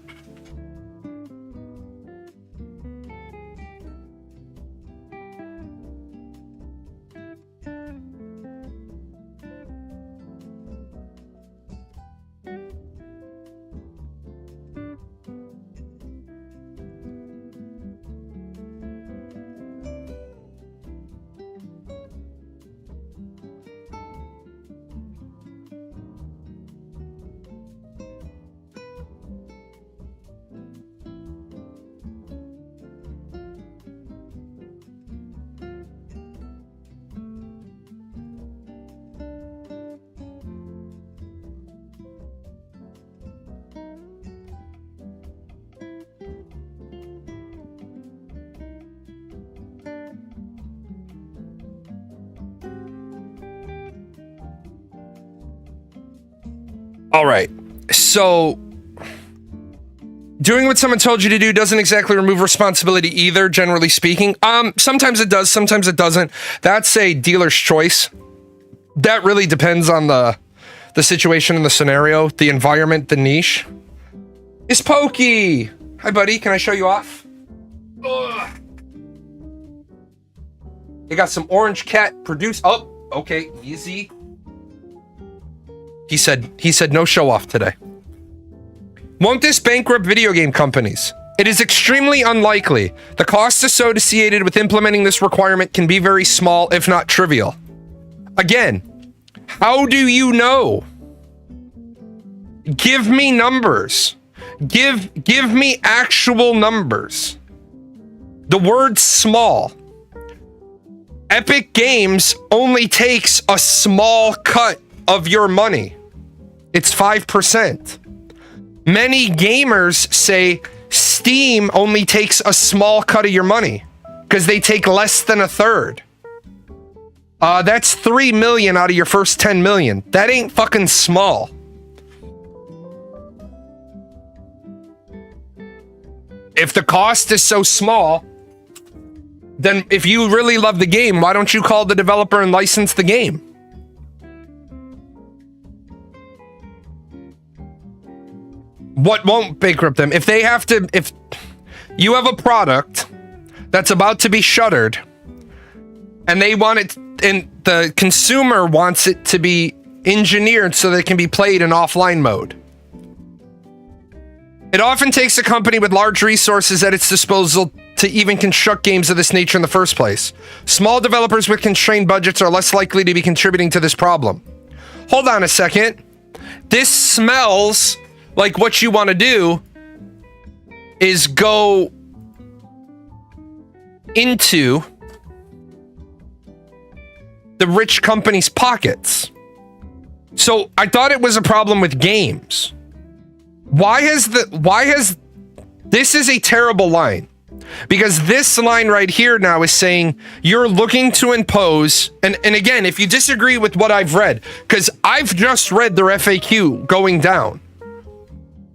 All right, so doing what someone told you to do doesn't exactly remove responsibility either, generally speaking. Sometimes it does, sometimes it doesn't. That's a dealer's choice. That really depends on the situation and the scenario, the environment, the niche. It's Pokey. Hi, buddy. Can I show you off? Ugh. They got some Orange Cat produce. Oh, okay, easy. He said no show off today. Won't this bankrupt video game companies? It is extremely unlikely. The costs associated with implementing this requirement can be very small, if not trivial. Again, how do you know? Give me numbers. Give me actual numbers. The word small. Epic Games only takes a small cut of your money. It's 5%. Many gamers say Steam only takes a small cut of your money because they take less than a third. That's 3 million out of your first 10 million. That ain't fucking small. If the cost is so small, then if you really love the game, why don't you call the developer and license the game? What won't bankrupt them? If you have a product that's about to be shuttered and they want it, and the consumer wants it to be engineered so that it can be played in offline mode. It often takes a company with large resources at its disposal to even construct games of this nature in the first place. Small developers with constrained budgets are less likely to be contributing to this problem. Hold on a second. This smells like what you want to do is go into the rich company's pockets. So I thought it was a problem with games. This is a terrible line, because this line right here now is saying you're looking to impose, and again, if you disagree with what I've read, because I've just read their FAQ going down,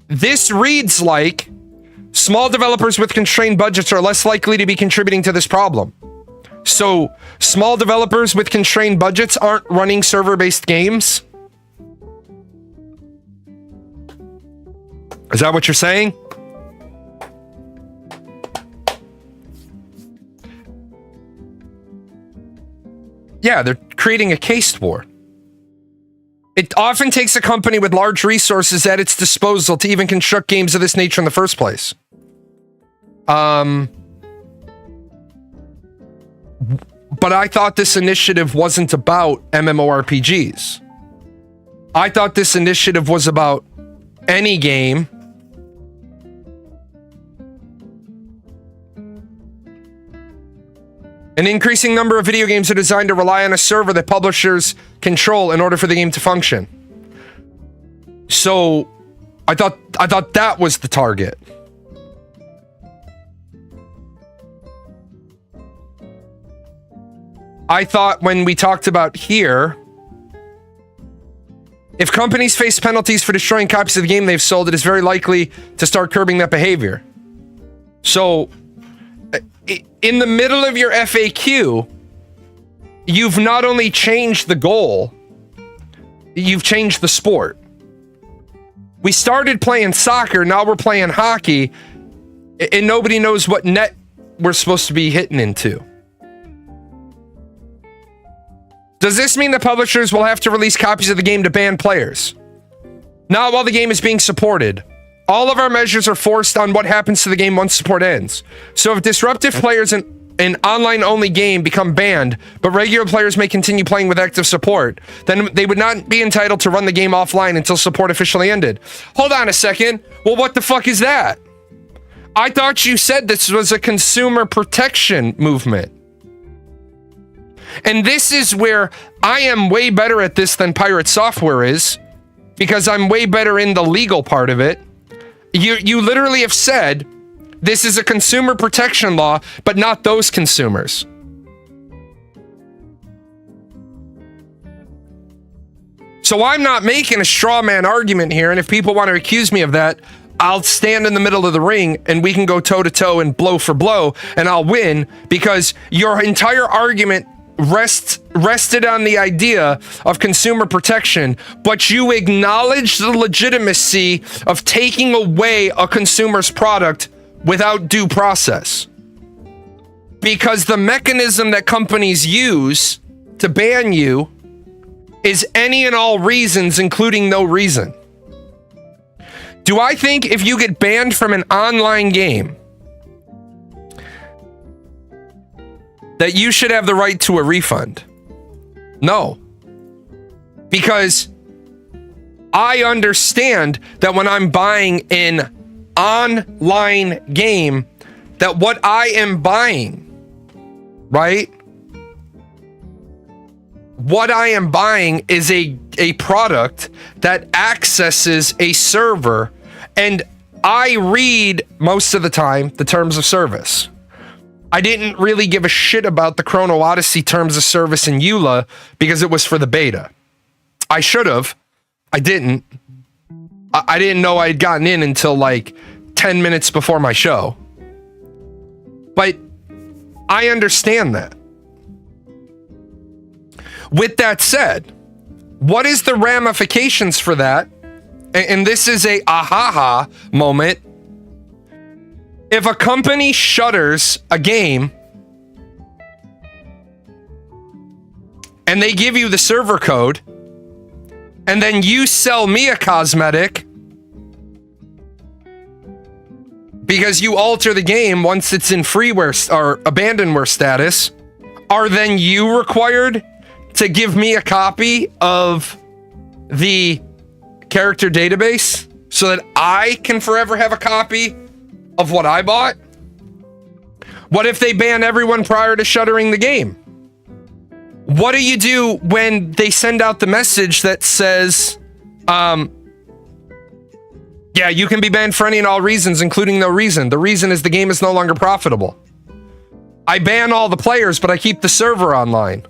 this reads like small developers with constrained budgets are less likely to be contributing to this problem. So small developers with constrained budgets aren't running server-based games? Is that what you're saying? Yeah, they're creating a case war. It often takes a company with large resources at its disposal to even construct games of this nature in the first place. But I thought this initiative wasn't about MMORPGs. I thought this initiative was about any game An increasing number of video games are designed to rely on a server that publishers control in order for the game to function. So, I thought that was the target. I thought when we talked about here, if companies face penalties for destroying copies of the game they've sold, it is very likely to start curbing that behavior. So, in the middle of your FAQ, you've not only changed the goal, you've changed the sport. We started playing soccer, now we're playing hockey, and nobody knows what net we're supposed to be hitting into. Does this mean the publishers will have to release copies of the game to ban players? Not while the game is being supported. All of our measures are forced on what happens to the game once support ends. So if disruptive players in an online-only game become banned, but regular players may continue playing with active support, then they would not be entitled to run the game offline until support officially ended. Hold on a second. Well, what the fuck is that? I thought you said this was a consumer protection movement. And this is where I am way better at this than Pirate Software is, because I'm way better in the legal part of it. You literally have said this is a consumer protection law, but not those consumers. So I'm not making a straw man argument here, and if people want to accuse me of that, I'll stand in the middle of the ring and we can go toe to toe and blow for blow, and I'll win, because your entire argument rested on the idea of consumer protection, but you acknowledge the legitimacy of taking away a consumer's product without due process. Because the mechanism that companies use to ban you is any and all reasons, including no reason. Do I think if you get banned from an online game that you should have the right to a refund? No. Because I understand that when I'm buying an online game, that what I am buying, right? What I am buying is a product that accesses a server, and I read most of the time the terms of service. I didn't really give a shit about the Chrono Odyssey terms of service in EULA because it was for the beta. I should have. I didn't. I didn't know I'd gotten in until like 10 minutes before my show. But I understand that. With that said, what is the ramifications for that and this is a ahaha moment. If a company shutters a game and they give you the server code, and then you sell me a cosmetic because you alter the game once it's in freeware or abandonware status, are then you required to give me a copy of the character database so that I can forever have a copy of what I bought? What if they ban everyone prior to shuttering the game? What do you do when they send out the message that says, yeah, you can be banned for any and all reasons, including no reason. The reason is the game is no longer profitable. I ban all the players, but I keep the server online.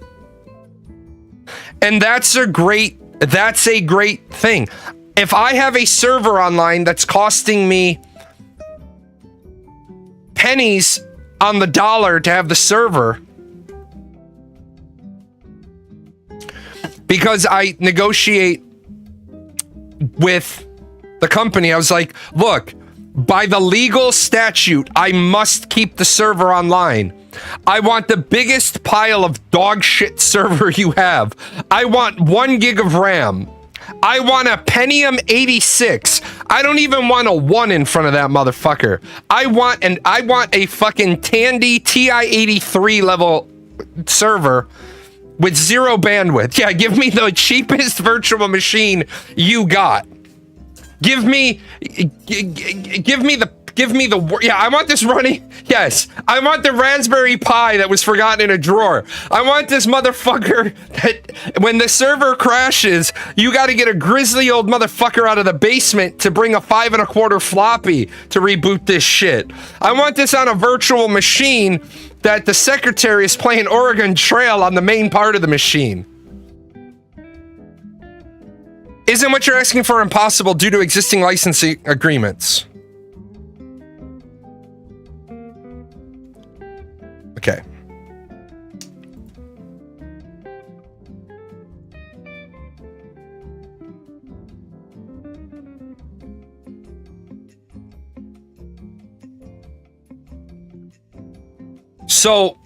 And that's a great thing. If I have a server online that's costing me pennies on the dollar to have the server, because I negotiate with the company, I was like, look, by the legal statute, I must keep the server online. I want the biggest pile of dog shit server you have. I want 1 gig of RAM. I want a Pentium 86. I don't even want a 1 in front of that motherfucker. I want a fucking Tandy TI-83 level server with 0 bandwidth. Yeah, give me the cheapest virtual machine you got. Give me the yeah, I want this running. Yes, I want the Raspberry Pi that was forgotten in a drawer. I want this motherfucker that when the server crashes, you got to get a grizzly old motherfucker out of the basement to bring a 5 1/4 floppy to reboot this shit. I want this on a virtual machine that the secretary is playing Oregon Trail on the main part of the machine. Isn't what you're asking for impossible due to existing licensing agreements? Okay. So,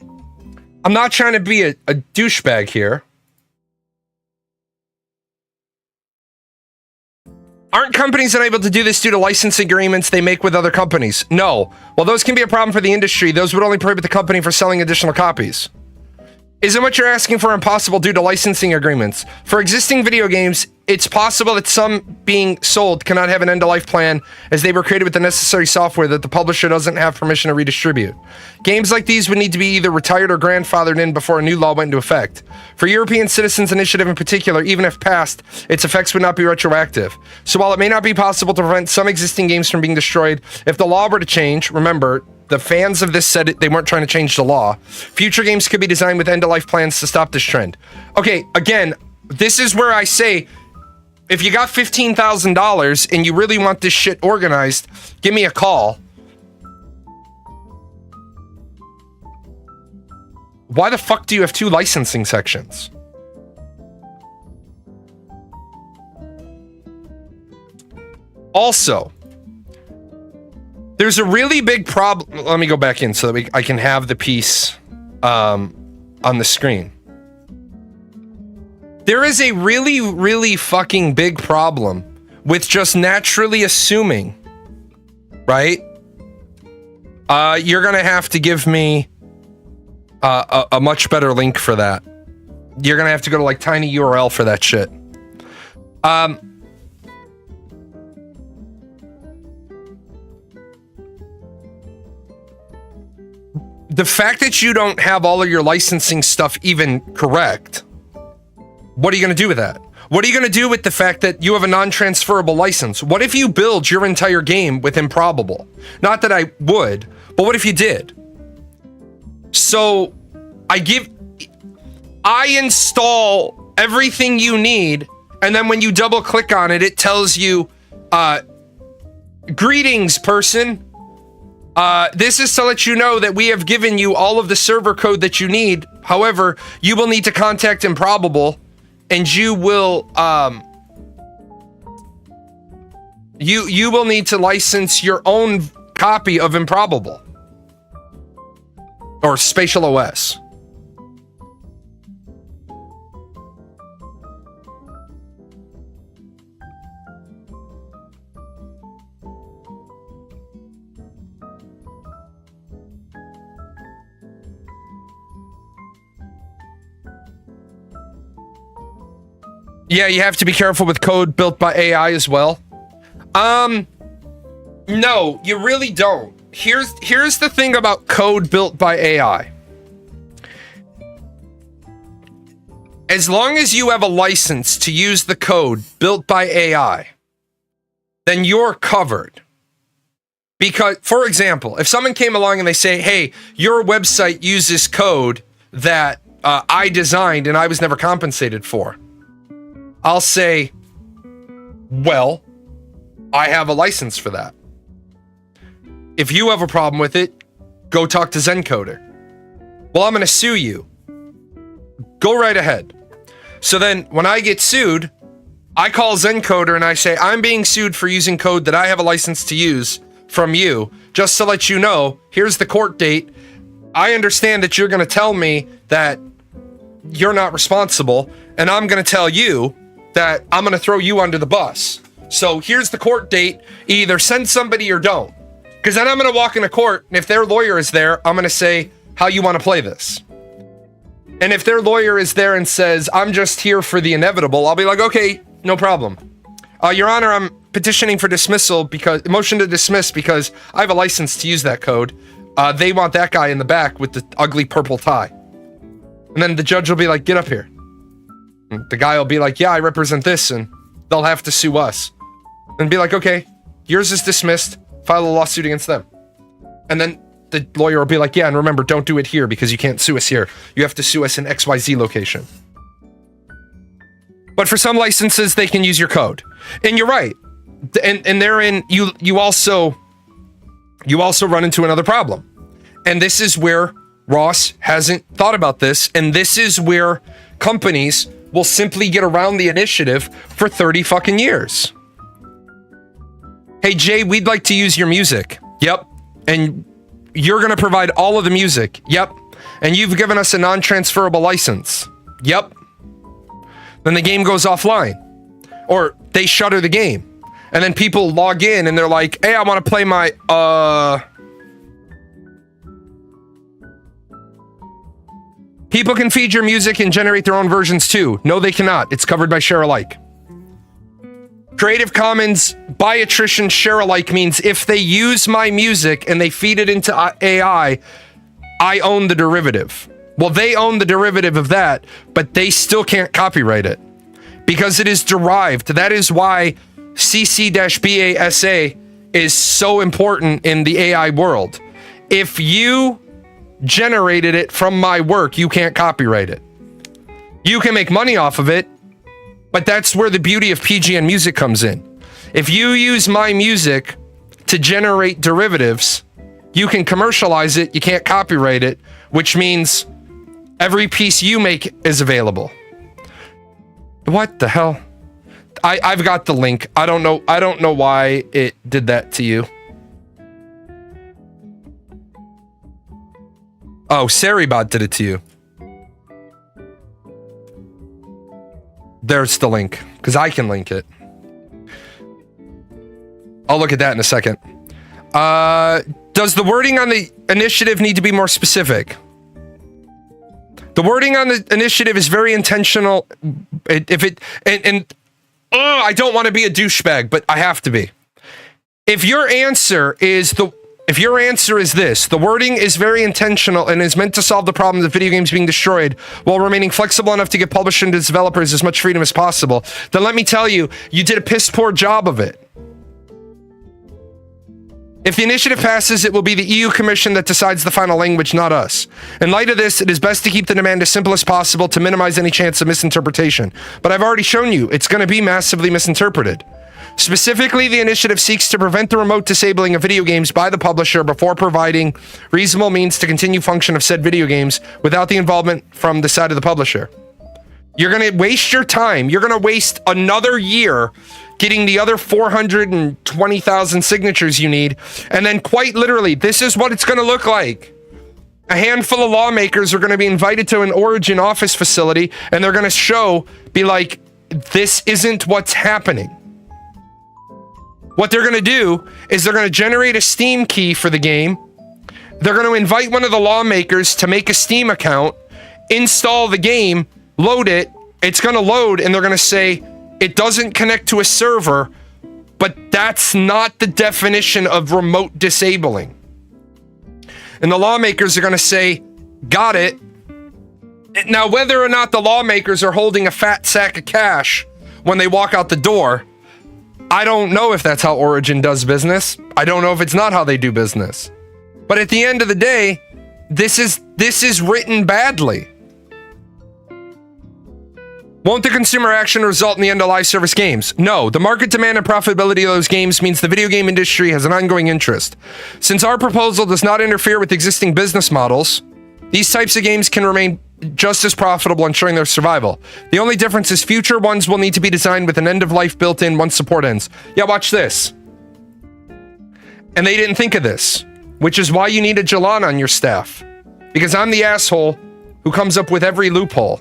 I'm not trying to be a douchebag here. Aren't companies unable to do this due to license agreements they make with other companies? No. While those can be a problem for the industry, those would only prohibit the company from selling additional copies. Isn't what you're asking for impossible due to licensing agreements? For existing video games, it's possible that some being sold cannot have an end-of-life plan as they were created with the necessary software that the publisher doesn't have permission to redistribute. Games like these would need to be either retired or grandfathered in before a new law went into effect. For European Citizens Initiative in particular, even if passed, its effects would not be retroactive. So while it may not be possible to prevent some existing games from being destroyed, if the law were to change, remember, the fans of this said they weren't trying to change the law. Future games could be designed with end-of-life plans to stop this trend. Okay, again, this is where I say, if you got $15,000 and you really want this shit organized, give me a call. Why the fuck do you have 2 licensing sections? Also, there's a really big problem. Let me go back in so that I can have the piece on the screen. There is a really, really fucking big problem with just naturally assuming, right? You're gonna have to give me a much better link for that. You're gonna have to go to like tinyURL for that shit. The fact that you don't have all of your licensing stuff even correct, what are you going to do with that? What are you going to do with the fact that you have a non-transferable license? What if you build your entire game with improbable? Not that I would, but what if you did? So I install everything you need, and then when you double click on it, it tells you, greetings, person. This is to let you know that we have given you all of the server code that you need. However, you will need to contact Improbable, and you will, You will need to license your own copy of Improbable or Spatial OS. Yeah, you have to be careful with code built by AI as well. No, you really don't. Here's the thing about code built by AI. As long as you have a license to use the code built by AI, then you're covered. Because, for example, if someone came along and they say, hey, your website uses code that I designed and I was never compensated for, I'll say, well, I have a license for that. If you have a problem with it, go talk to Zencoder. Well, I'm going to sue you. Go right ahead. So then when I get sued, I call Zencoder and I say, I'm being sued for using code that I have a license to use from you. Just to let you know, here's the court date. I understand that you're going to tell me that you're not responsible, and I'm going to tell you that I'm going to throw you under the bus. So here's the court date. Either send somebody or don't. Because then I'm going to walk into court, and if their lawyer is there, I'm going to say, how you want to play this? And if their lawyer is there and says, I'm just here for the inevitable, I'll be like, okay, no problem. Your Honor, I'm petitioning for dismissal because motion to dismiss because I have a license to use that code. They want that guy in the back with the ugly purple tie. And then the judge will be like, get up here. And the guy will be like, yeah, I represent this, and they'll have to sue us. And be like, okay, yours is dismissed. File a lawsuit against them. And then the lawyer will be like, yeah, and remember, don't do it here because you can't sue us here. You have to sue us in XYZ location. But for some licenses, they can use your code. And you're right. And therein, you also run into another problem. And this is where Ross hasn't thought about this. And this is where companies will simply get around the initiative for 30 fucking years. Hey, Jay, we'd like to use your music. Yep. And you're going to provide all of the music. Yep. And you've given us a non-transferable license. Yep. Then the game goes offline. Or they shutter the game. And then people log in and they're like, hey, I want to play my, People can feed your music and generate their own versions too. No, they cannot. It's covered by share alike. Creative Commons by attrition share alike means if they use my music and they feed it into AI, I own the derivative. Well, they own the derivative of that, but they still can't copyright it because it is derived. That is why CC-BASA is so important in the AI world. If you generated it from my work, you can't copyright it. You can make money off of it, but that's where the beauty of PGN music comes in. If you use my music to generate derivatives, you can commercialize it, you can't copyright it, which means every piece you make is available. What the hell? I've got the link. I don't know why it did that to you. Oh, Saribot did it to you. There's the link, because I can link it. I'll look at that in a second. Does the wording on the initiative need to be more specific? The wording on the initiative is very intentional. I don't want to be a douchebag, but I have to be. If your answer is this, the wording is very intentional and is meant to solve the problem of video games being destroyed while remaining flexible enough to give publishers and developers as much freedom as possible, then let me tell you, you did a piss poor job of it. If the initiative passes, it will be the EU Commission that decides the final language, not us. In light of this, it is best to keep the demand as simple as possible to minimize any chance of misinterpretation. But I've already shown you, it's going to be massively misinterpreted. Specifically, the initiative seeks to prevent the remote disabling of video games by the publisher before providing reasonable means to continue function of said video games without the involvement from the side of the publisher. You're going to waste your time. You're going to waste another year getting the other 420,000 signatures you need. And then quite literally, this is what it's going to look like. A handful of lawmakers are going to be invited to an Origin office facility, and they're going to be like, this isn't what's happening. What they're going to do is they're going to generate a Steam key for the game. They're going to invite one of the lawmakers to make a Steam account, install the game, load it. It's going to load, and they're going to say, it doesn't connect to a server, but that's not the definition of remote disabling. And the lawmakers are going to say, got it. Now, whether or not the lawmakers are holding a fat sack of cash when they walk out the door, I don't know if that's how Origin does business. I don't know if it's not how they do business. But at the end of the day, this is written badly. Won't the consumer action result in the end of live service games? No, the market demand and profitability of those games means the video game industry has an ongoing interest. Since our proposal does not interfere with existing business models, these types of games can remain just as profitable, ensuring their survival. The only difference is future ones will need to be designed with an end of life built in once support ends. Yeah, watch this. And they didn't think of this, which is why you need a Jalan on your staff. Because I'm the asshole who comes up with every loophole.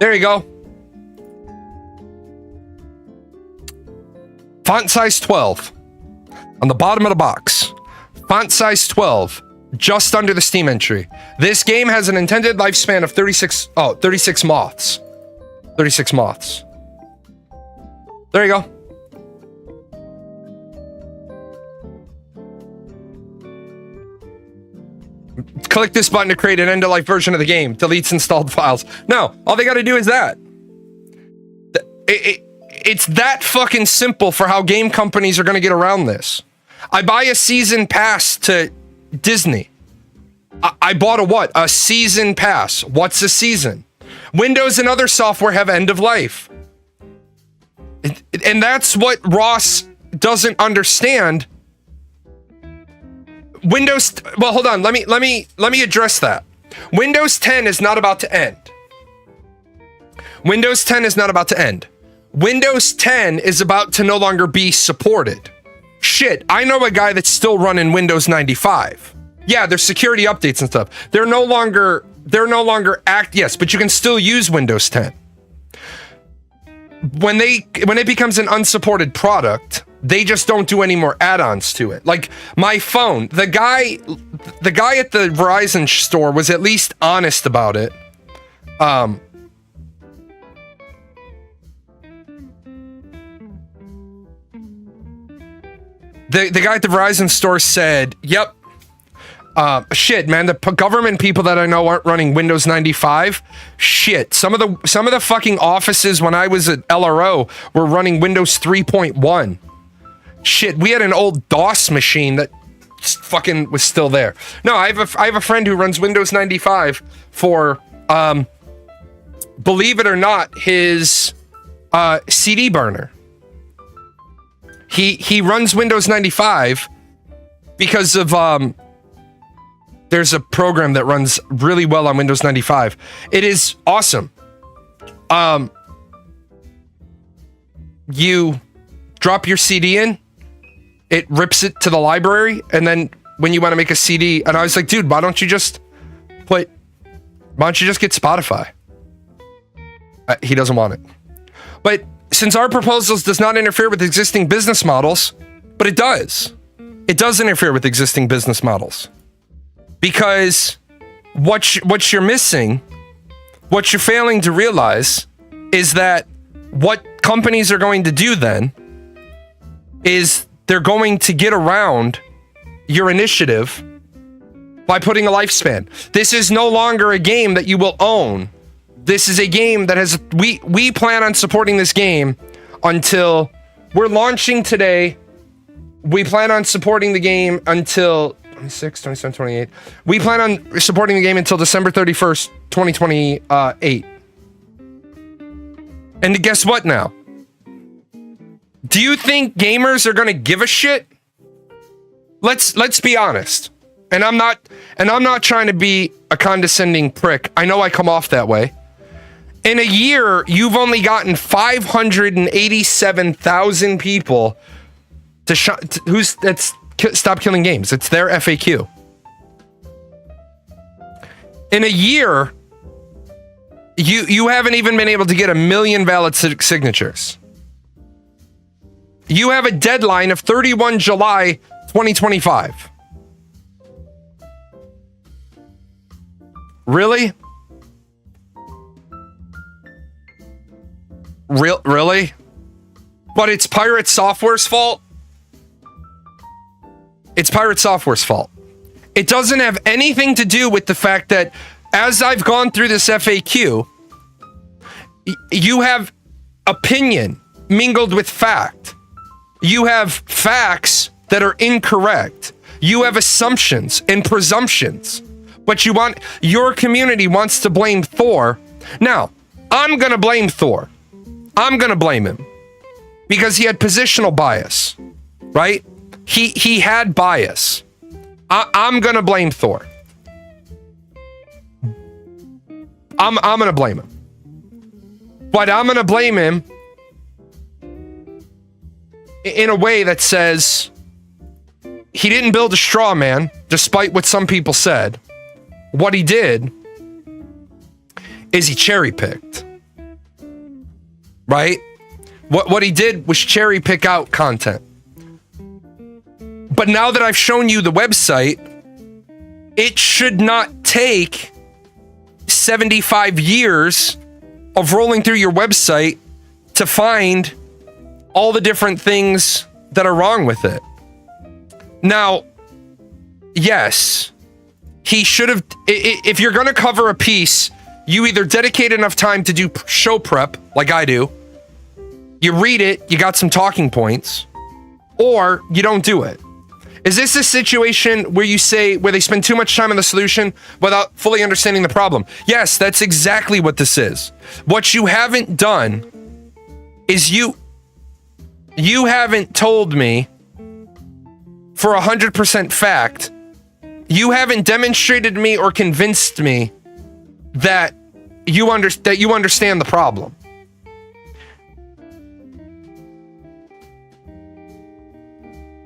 There you go. Font size 12. On the bottom of the box. Font size 12. Just under the Steam entry. This game has an intended lifespan of 36 moths. 36 moths. There you go. Click this button to create an end-of-life version of the game. Deletes installed files. No, all they got to do is that. It's that fucking simple for how game companies are going to get around this. I buy a season pass to Disney. I bought a season pass. What's a season? Windows and other software have end of life. And that's what Ross doesn't understand. Well, hold on. Let me address that. Windows 10 is not about to end. Windows 10 is not about to end. Windows 10 is about to no longer be supported. Shit, I know a guy that's still running Windows 95. Yeah, there's security updates and stuff. They're no longer yes, but you can still use Windows 10. When it becomes an unsupported product, they just don't do any more add-ons to it. Like my phone, the guy at the Verizon store was at least honest about it. The guy at the Verizon store said, "Yep, shit, man. The government people that I know aren't running Windows 95. Shit, some of the fucking offices when I was at LRO were running Windows 3.1. Shit, we had an old DOS machine that fucking was still there. No, I have a friend who runs Windows 95 for, believe it or not, his CD burner. He runs Windows 95 because of there's a program that runs really well on Windows 95. It is awesome. You drop your CD in, it rips it to the library, and then when you want to make a CD, and I was like, dude, why don't you just get Spotify? He doesn't want it. But since our proposals does not interfere with existing business models, but it does. It does interfere with existing business models. Because what you're missing, what you're failing to realize is that what companies are going to do then is they're going to get around your initiative by putting a lifespan. This is no longer a game that you will own. This is a game that has, we plan on supporting this game until we're launching today. We plan on supporting the game until 26, 27, 28. We plan on supporting the game until December 31st, 2028. And guess what now? Do you think gamers are going to give a shit? Let's be honest. And I'm not trying to be a condescending prick. I know I come off that way. In a year, you've only gotten 587,000 people to stop killing games. It's their FAQ. In a year, you haven't even been able to get 1 million valid signatures. You have a deadline of 31 July 2025. Really? Really? But it's Pirate Software's fault? It's Pirate Software's fault. It doesn't have anything to do with the fact that as I've gone through this FAQ, you have opinion mingled with fact. You have facts that are incorrect. You have assumptions and presumptions. But your community wants to blame Thor. Now, I'm going to blame Thor. I'm going to blame him because he had positional bias, right? He had bias. I'm going to blame Thor. I'm going to blame him. But I'm going to blame him in a way that says he didn't build a straw man, despite what some people said. What he did is he cherry picked, right? What he did was cherry pick out content. But now that I've shown you the website, it should not take 75 years of rolling through your website to find all the different things that are wrong with it. Now, yes, he should have, if you're going to cover a piece, you either dedicate enough time to do show prep, like I do, you read it, you got some talking points, or you don't do it. Is this a situation where they spend too much time on the solution without fully understanding the problem? Yes, that's exactly what this is. What you haven't done is you haven't told me for 100% fact, you haven't demonstrated to me or convinced me that you understand the problem.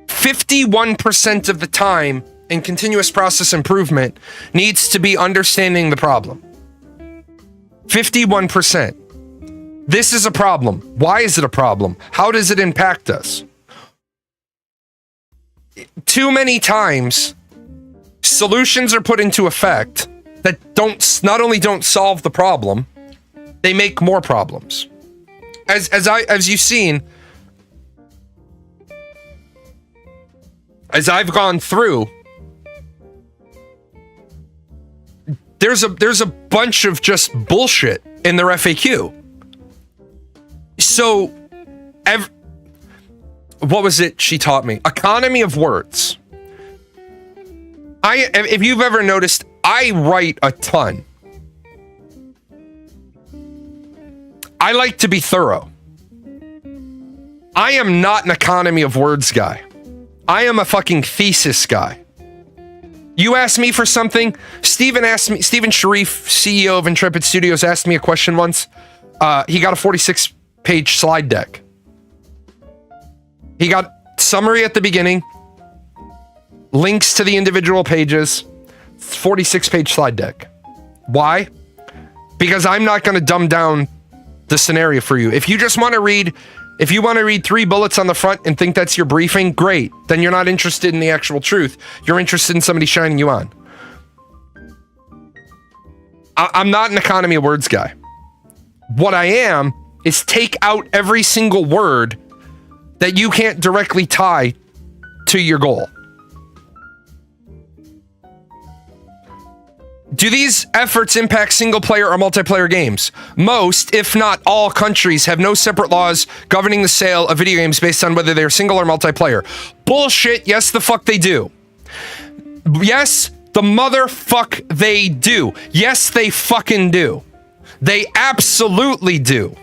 "51% of the time in continuous process improvement needs to be understanding the problem." 51%. This is a problem. Why is it a problem? How does it impact us? Too many times, solutions are put into effect that not only don't solve the problem, they make more problems. As you've seen, as I've gone through, there's a bunch of just bullshit in their FAQ. So, what was it she taught me? Economy of words. If you've ever noticed, I write a ton. I like to be thorough. I am not an economy of words guy. I am a fucking thesis guy. You ask me for something. Steven Sharif, CEO of Intrepid Studios, asked me a question once. He got a 46-page slide deck. He got summary at the beginning, links to the individual pages, 46-page slide deck. Why? Because I'm not going to dumb down the scenario for you. If you want to read 3 bullets on the front and think that's your briefing, great. Then you're not interested in the actual truth. You're interested in somebody shining you on. I'm not an economy of words guy. What I am is take out every single word that you can't directly tie to your goal. Do these efforts impact single-player or multiplayer games? Most, if not all, countries have no separate laws governing the sale of video games based on whether they're single or multiplayer. Bullshit, yes the fuck they do. Yes, the motherfuck they do. Yes, they fucking do. They absolutely do.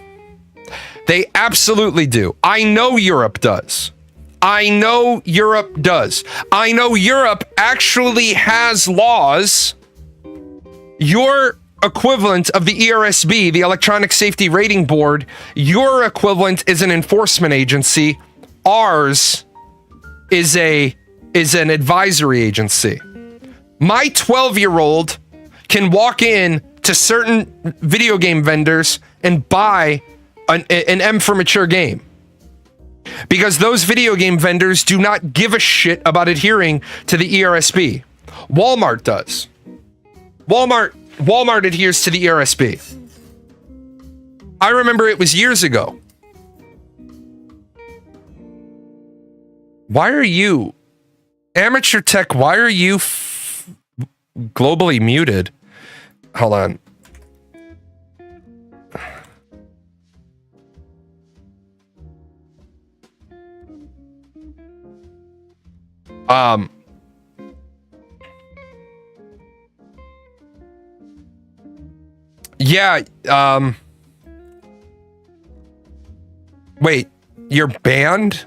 They absolutely do. I know Europe does. I know Europe does. I know Europe actually has laws. Your equivalent of the ERSB, the Electronic Safety Rating Board, your equivalent is an enforcement agency. Ours is an advisory agency. My 12-year-old can walk in to certain video game vendors and buy an M for Mature game. Because those video game vendors do not give a shit about adhering to the ERSB. Walmart does. Walmart adheres to the ERSB. I remember it was years ago. Why are you, Amateur Tech, why are you globally muted? Hold on. Yeah, wait, you're banned?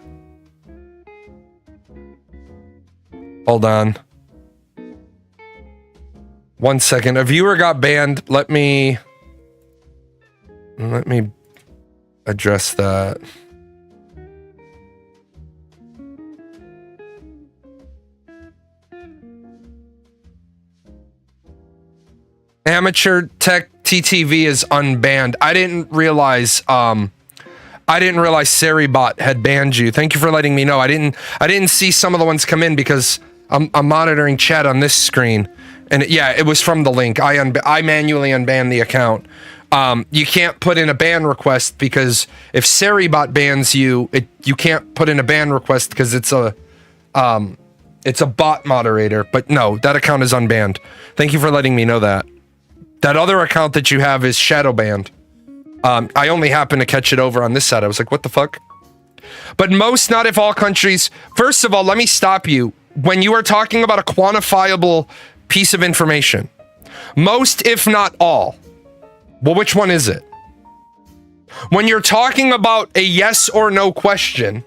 Hold on. 1 second. A viewer got banned. Let me address that. Amateur Tech TTV is unbanned. I didn't realize Seribot had banned you. Thank you for letting me know. I didn't see some of the ones come in because I'm monitoring chat on this screen. And yeah, it was from the link. I manually unbanned the account. You can't put in a ban request because if Seribot bans you, you can't put in a ban request because it's a bot moderator. But no, that account is unbanned. Thank you for letting me know that. That other account that you have is shadow banned. I only happened to catch it over on this side. I was like, what the fuck? But most, not if all countries. First of all, let me stop you. When you are talking about a quantifiable piece of information, most, if not all. Well, which one is it? When you're talking about a yes or no question,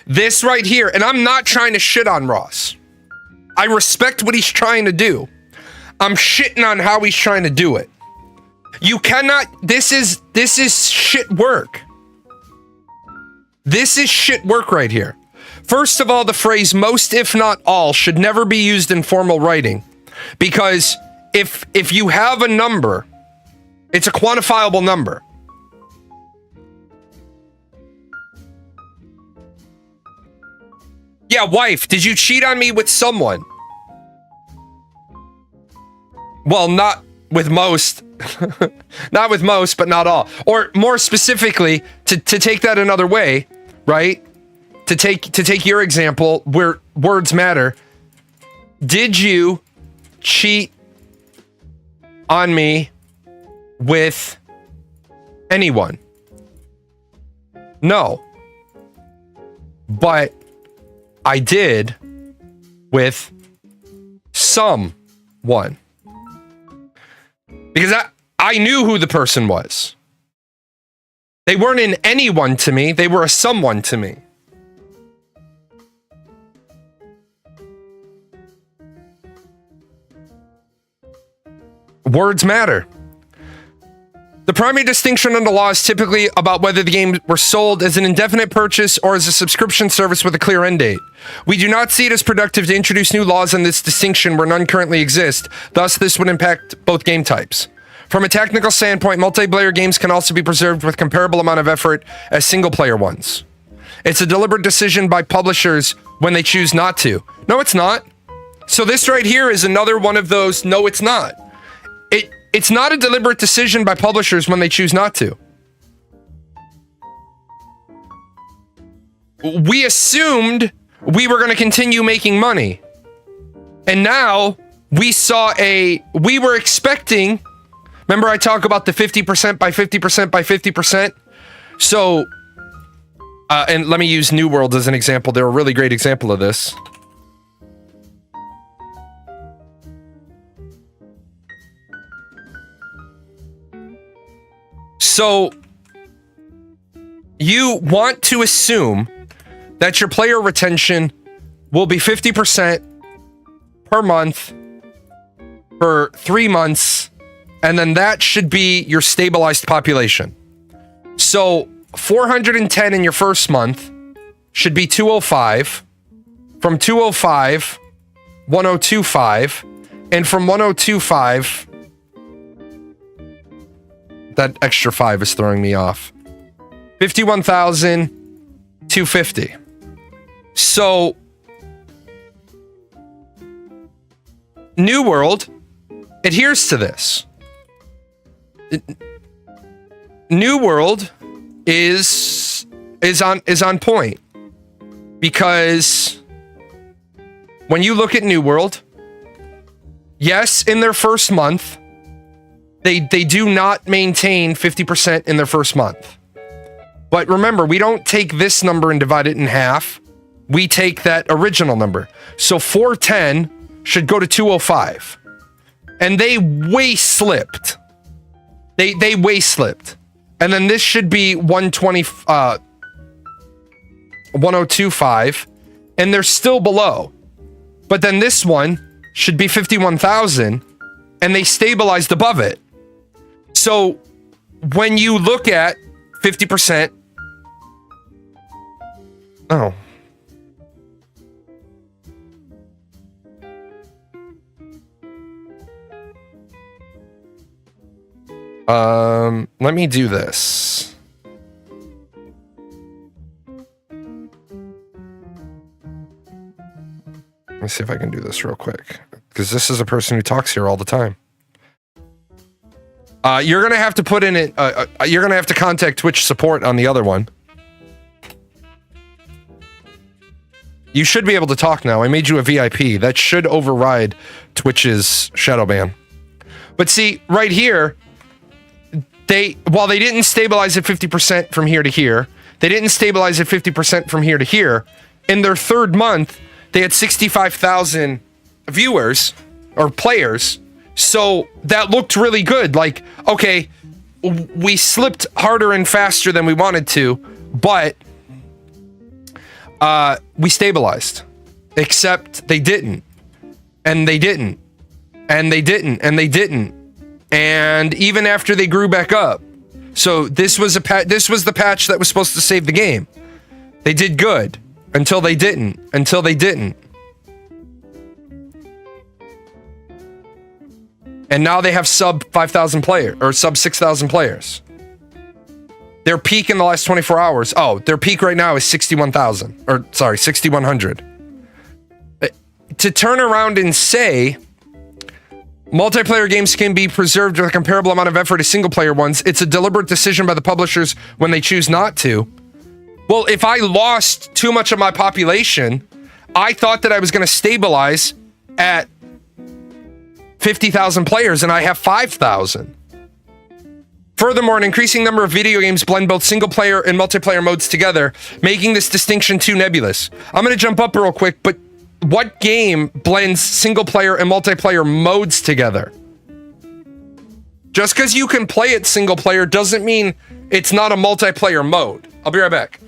this right here, and I'm not trying to shit on Ross. I respect what he's trying to do. I'm shitting on how he's trying to do it. You cannot, this is shit work. This is shit work right here. First of all, the phrase most if not all should never be used in formal writing. Because if you have a number, it's a quantifiable number. Yeah, wife, did you cheat on me with someone? Well, not with most. Not with most, but not all. Or more specifically, to take that another way, right? To take your example where words matter. Did you cheat on me with anyone? No. But I did with someone. Because I knew who the person was. They weren't an anyone to me, they were a someone to me. Words matter. The primary distinction under law is typically about whether the games were sold as an indefinite purchase or as a subscription service with a clear end date. We do not see it as productive to introduce new laws on this distinction where none currently exist. Thus, this would impact both game types. From a technical standpoint, multiplayer games can also be preserved with comparable amount of effort as single-player ones. It's a deliberate decision by publishers when they choose not to. No, it's not. So this right here is another one of those, no, it's not. It's not a deliberate decision by publishers when they choose not to. We assumed we were going to continue making money. And now we were expecting, remember I talk about the 50% by 50% by 50%? So And let me use New World as an example. They're a really great example of this. So you want to assume that your player retention will be 50% per month for 3 months, and then that should be your stabilized population. So 410 in your first month should be 205. From 205, 1025, and from 1025, that extra 5 is throwing me off. 51,250. So New World adheres to this. New World is on point, because when you look at New World, yes, in their first month, they do not maintain 50% in their first month. But remember, we don't take this number and divide it in half. We take that original number. So 410 should go to 205. And they way slipped. They way slipped. And then this should be 1025, and they're still below. But then this one should be 51,000, and they stabilized above it. So when you look at 50%, oh. Let me do this. Let me see if I can do this real quick, because this is a person who talks here all the time. You're gonna have to put in it. You're gonna have to contact Twitch support on the other one. You should be able to talk now. I made you a VIP. That should override Twitch's shadow ban. But see, right here, while they didn't stabilize at 50% from here to here, they didn't stabilize at 50% from here to here. In their third month, they had 65,000 viewers or players. So that looked really good. Like, okay, we slipped harder and faster than we wanted to, but we stabilized. Except they didn't. And they didn't. And they didn't. And they didn't. And even after they grew back up. So this was the patch that was supposed to save the game. They did good until they didn't. Until they didn't. And now they have sub 5,000 players, or sub 6,000 players. Their peak in the last 24 hours. Oh, their peak right now is 61,000. Or sorry, 6,100. To turn around and say multiplayer games can be preserved with a comparable amount of effort as single-player ones. It's a deliberate decision by the publishers when they choose not to. Well, if I lost too much of my population, I thought that I was going to stabilize at 50,000 players, and I have 5,000. Furthermore, an increasing number of video games blend both single-player and multiplayer modes together, making this distinction too nebulous. I'm going to jump up real quick, but what game blends single-player and multiplayer modes together? Just because you can play it single-player doesn't mean it's not a multiplayer mode. I'll be right back.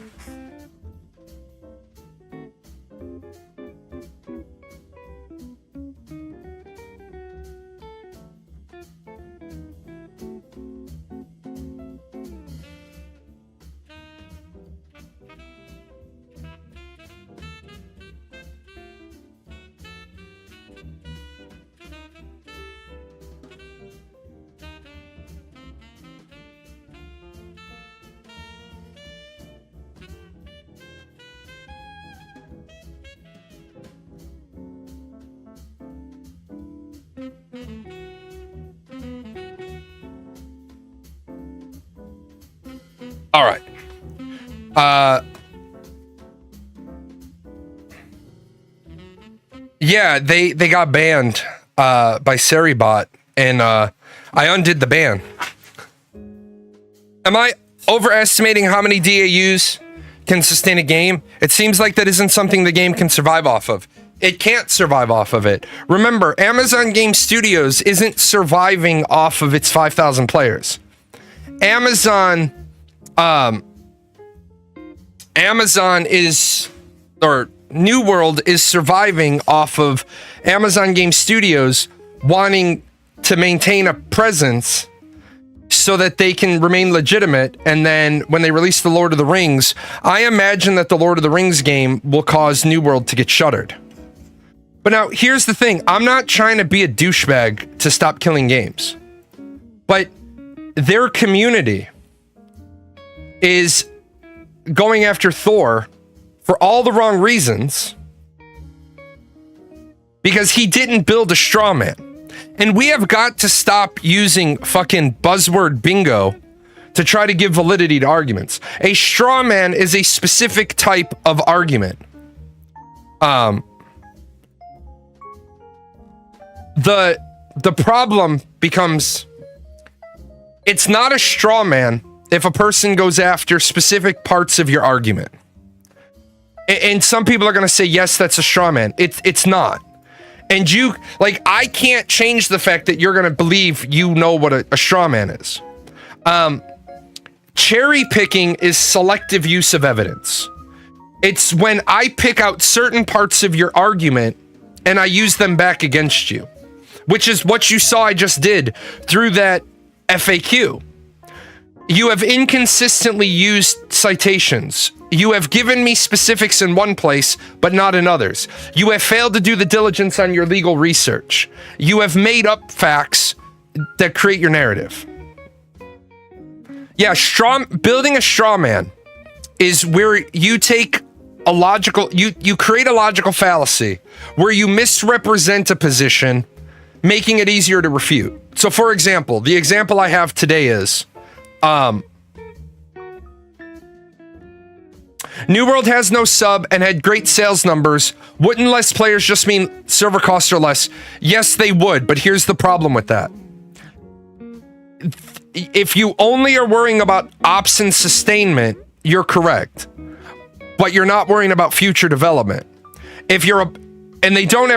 All right. Yeah, they got banned by Seribot, and I undid the ban. Am I overestimating how many DAUs can sustain a game, it seems like that isn't something the game can survive off of. It can't survive off of it. Remember, Amazon Game Studios isn't surviving off of its 5,000 players. Amazon is, or New World is surviving off of Amazon Game Studios wanting to maintain a presence so that they can remain legitimate. And then when they release the Lord of the Rings, I imagine that the Lord of the Rings game will cause New World to get shuttered. But now, here's the thing. I'm not trying to be a douchebag to stop killing games. But their community is going after Thor for all the wrong reasons because he didn't build a Strawman. And we have got to stop using fucking buzzword bingo to try to give validity to arguments. A Strawman is a specific type of argument. The problem becomes, it's not a straw man if a person goes after specific parts of your argument. And some people are going to say, yes, that's a straw man. It's not. And you, like, I can't change the fact that you're going to believe you know what a straw man is. Cherry picking is selective use of evidence. It's when I pick out certain parts of your argument and I use them back against you, which is what you saw I just did through that FAQ. You have inconsistently used citations. You have given me specifics in one place, but not in others. You have failed to do the diligence on your legal research. You have made up facts that create your narrative. Yeah, building a straw man is where you take a logical, you create a logical fallacy where you misrepresent a position, making it easier to refute. So for example, the example I have today is, New World has no sub and had great sales numbers. Wouldn't less players just mean server costs are less? Yes, they would, but here's the problem with that. If you only are worrying about ops and sustainment, you're correct. But you're not worrying about future development. If you're and they don't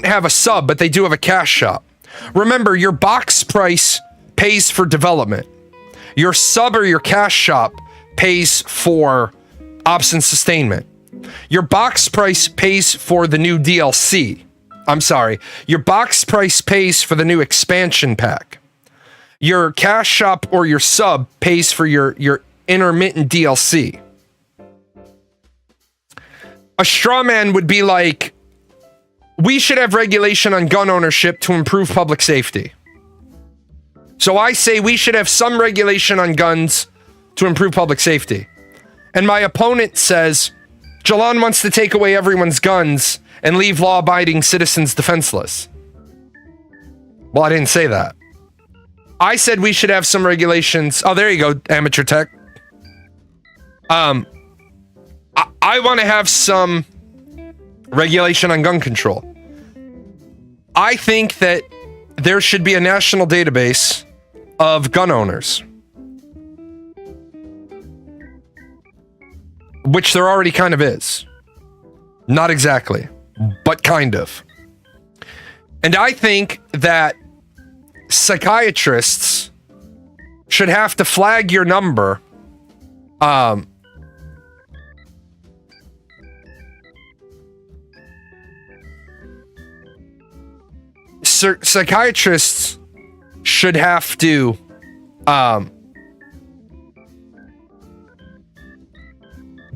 have a sub, but they do have a cash shop. Remember, your box price pays for development. Your sub or your cash shop pays for ops and sustainment. Your box price pays for the new DLC. I'm sorry. Your box price pays for the new expansion pack. Your cash shop or your sub pays for your intermittent DLC. A straw man would be like, we should have regulation on gun ownership to improve public safety. So I say we should have some regulation on guns to improve public safety. And my opponent says, Jalon wants to take away everyone's guns and leave law-abiding citizens defenseless. Well, I didn't say that. I said we should have some regulations. Oh, there you go, Amateur Tech. I want to have some regulation on gun control. I think that there should be a national database of gun owners, which there already kind of is. Not exactly, but kind of. And I think that psychiatrists should have to flag your number psychiatrists should have to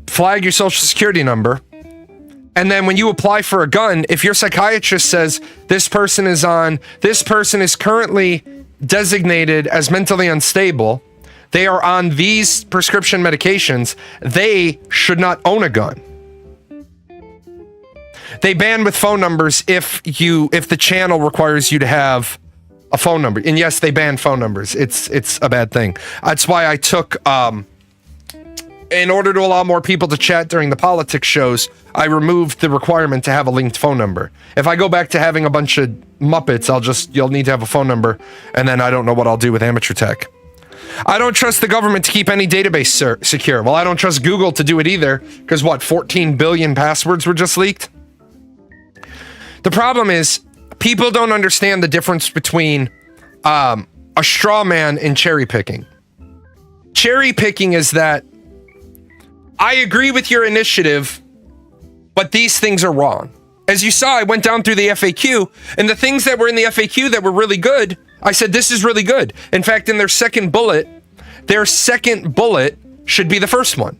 flag your social security number. And then when you apply for a gun, if your psychiatrist says this person is currently designated as mentally unstable, they are on these prescription medications, they should not own a gun. They ban with phone numbers if the channel requires you to have a phone number. And yes, they ban phone numbers. It's a bad thing. That's why I took in order to allow more people to chat during the politics shows, I removed the requirement to have a linked phone number. If I go back to having a bunch of Muppets, you'll need to have a phone number, and then I don't know what I'll do with Amateur Tech. I don't trust the government to keep any database secure. Well, I don't trust Google to do it either, because what, 14 billion passwords were just leaked? The problem is, people don't understand the difference between a straw man and cherry picking. Cherry picking is that I agree with your initiative, but these things are wrong. As you saw, I went down through the FAQ, and the things that were in the FAQ that were really good, I said, this is really good. In fact, in their second bullet should be the first one.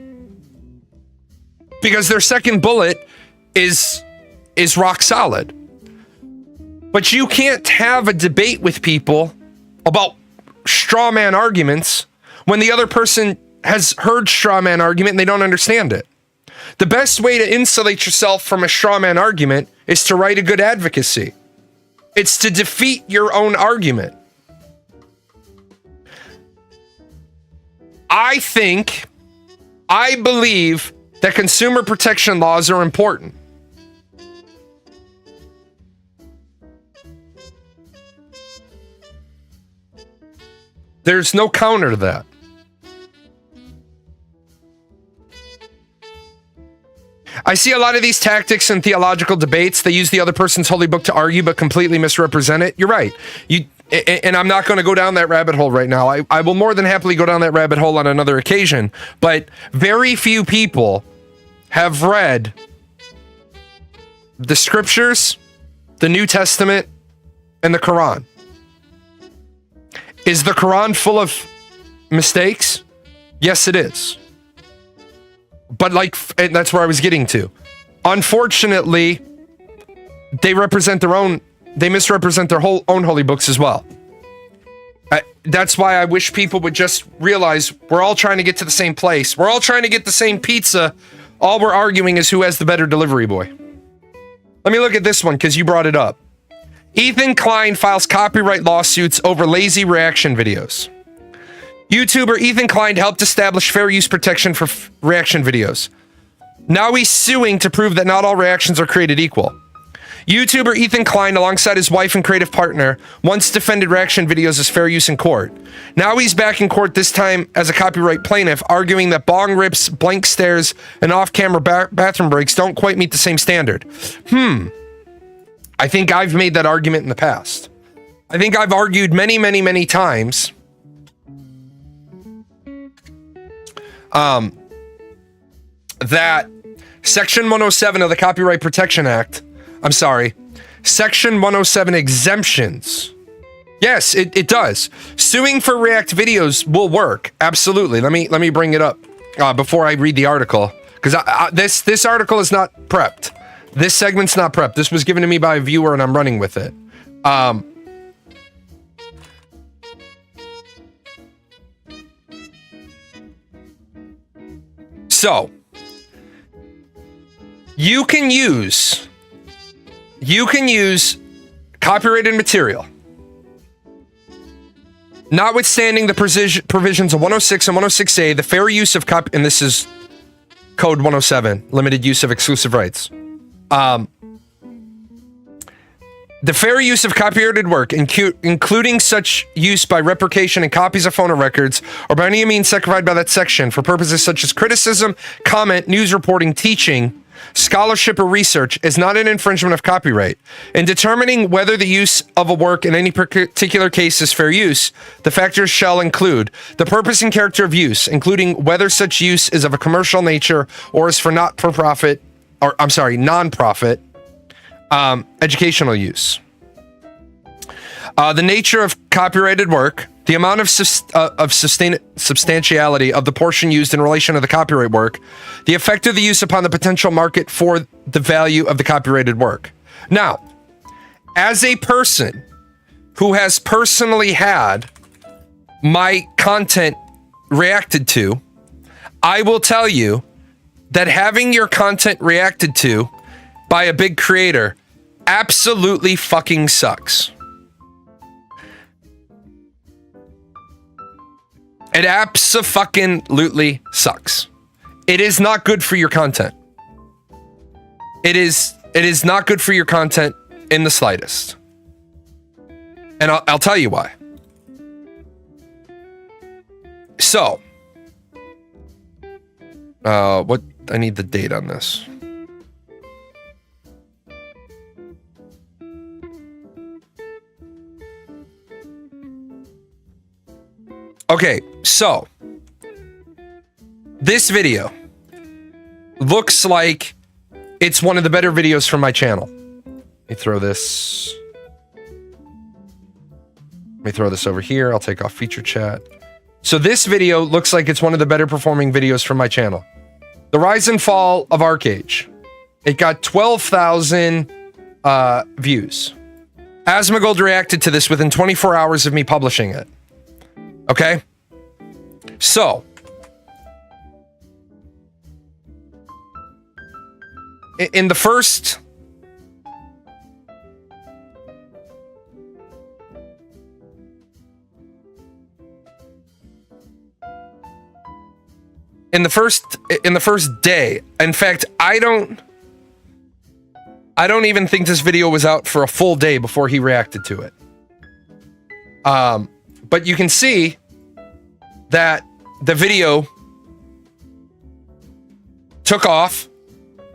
Because their second bullet is rock solid. But you can't have a debate with people about straw man arguments when the other person has heard straw man argument and they don't understand it. The best way to insulate yourself from a straw man argument is to write a good advocacy. It's to defeat your own argument. I believe that consumer protection laws are important. There's no counter to that. I see a lot of these tactics in theological debates. They use the other person's holy book to argue, but completely misrepresent it. You're right. And I'm not going to go down that rabbit hole right now. I will more than happily go down that rabbit hole on another occasion. But very few people have read the scriptures, the New Testament, and the Quran. Is the Quran full of mistakes? Yes, it is. But and that's where I was getting to. Unfortunately, they misrepresent their own own holy books as well. That's why I wish people would just realize we're all trying to get to the same place. We're all trying to get the same pizza. All we're arguing is who has the better delivery boy. Let me look at this one because you brought it up. Ethan Klein files copyright lawsuits over lazy reaction videos. YouTuber Ethan Klein helped establish fair use protection for reaction videos. Now he's suing to prove that not all reactions are created equal. YouTuber Ethan Klein, alongside his wife and creative partner, once defended reaction videos as fair use in court. Now he's back in court, this time as a copyright plaintiff, arguing that bong rips, blank stares, and off-camera bathroom breaks don't quite meet the same standard. I think I've made that argument in the past. I think I've argued many, many, many times that Section 107 of the Copyright Protection Act, Section 107 exemptions. Yes, it does. Suing for React videos will work. Absolutely. Let me bring it up before I read the article, because this article is not prepped. This segment's not prepped. This was given to me by a viewer, and I'm running with it. So, you can use copyrighted material, notwithstanding the provisions of 106 and 106A, the fair use of and this is Code 107, limited use of exclusive rights. The fair use of copyrighted work, including such use by replication and copies of phono records, or by any means sanctified by that section for purposes such as criticism, comment, news reporting, teaching, scholarship, or research, is not an infringement of copyright. In determining whether the use of a work in any particular case is fair use, the factors shall include the purpose and character of use, including whether such use is of a commercial nature or is for non-profit educational use. The nature of copyrighted work, the amount of substantiality of the portion used in relation to the copyright work, the effect of the use upon the potential market for the value of the copyrighted work. Now, as a person who has personally had my content reacted to, I will tell you that having your content reacted to by a big creator absolutely fucking sucks. It abso-fucking-lutely sucks. It is not good for your content. It is not good for your content in the slightest. And I'll tell you why. So, what I need the date on this. Okay, so this video looks like it's one of the better videos from my channel. Let me throw this. Let me throw this over here. I'll take off feature chat. So this video looks like it's one of the better performing videos from my channel. The Rise and Fall of Arcage. It got 12,000 views. Asmongold reacted to this within 24 hours of me publishing it. Okay? So, in the first... In the first day, in fact, I don't even think this video was out for a full day before he reacted to it. But you can see that the video took off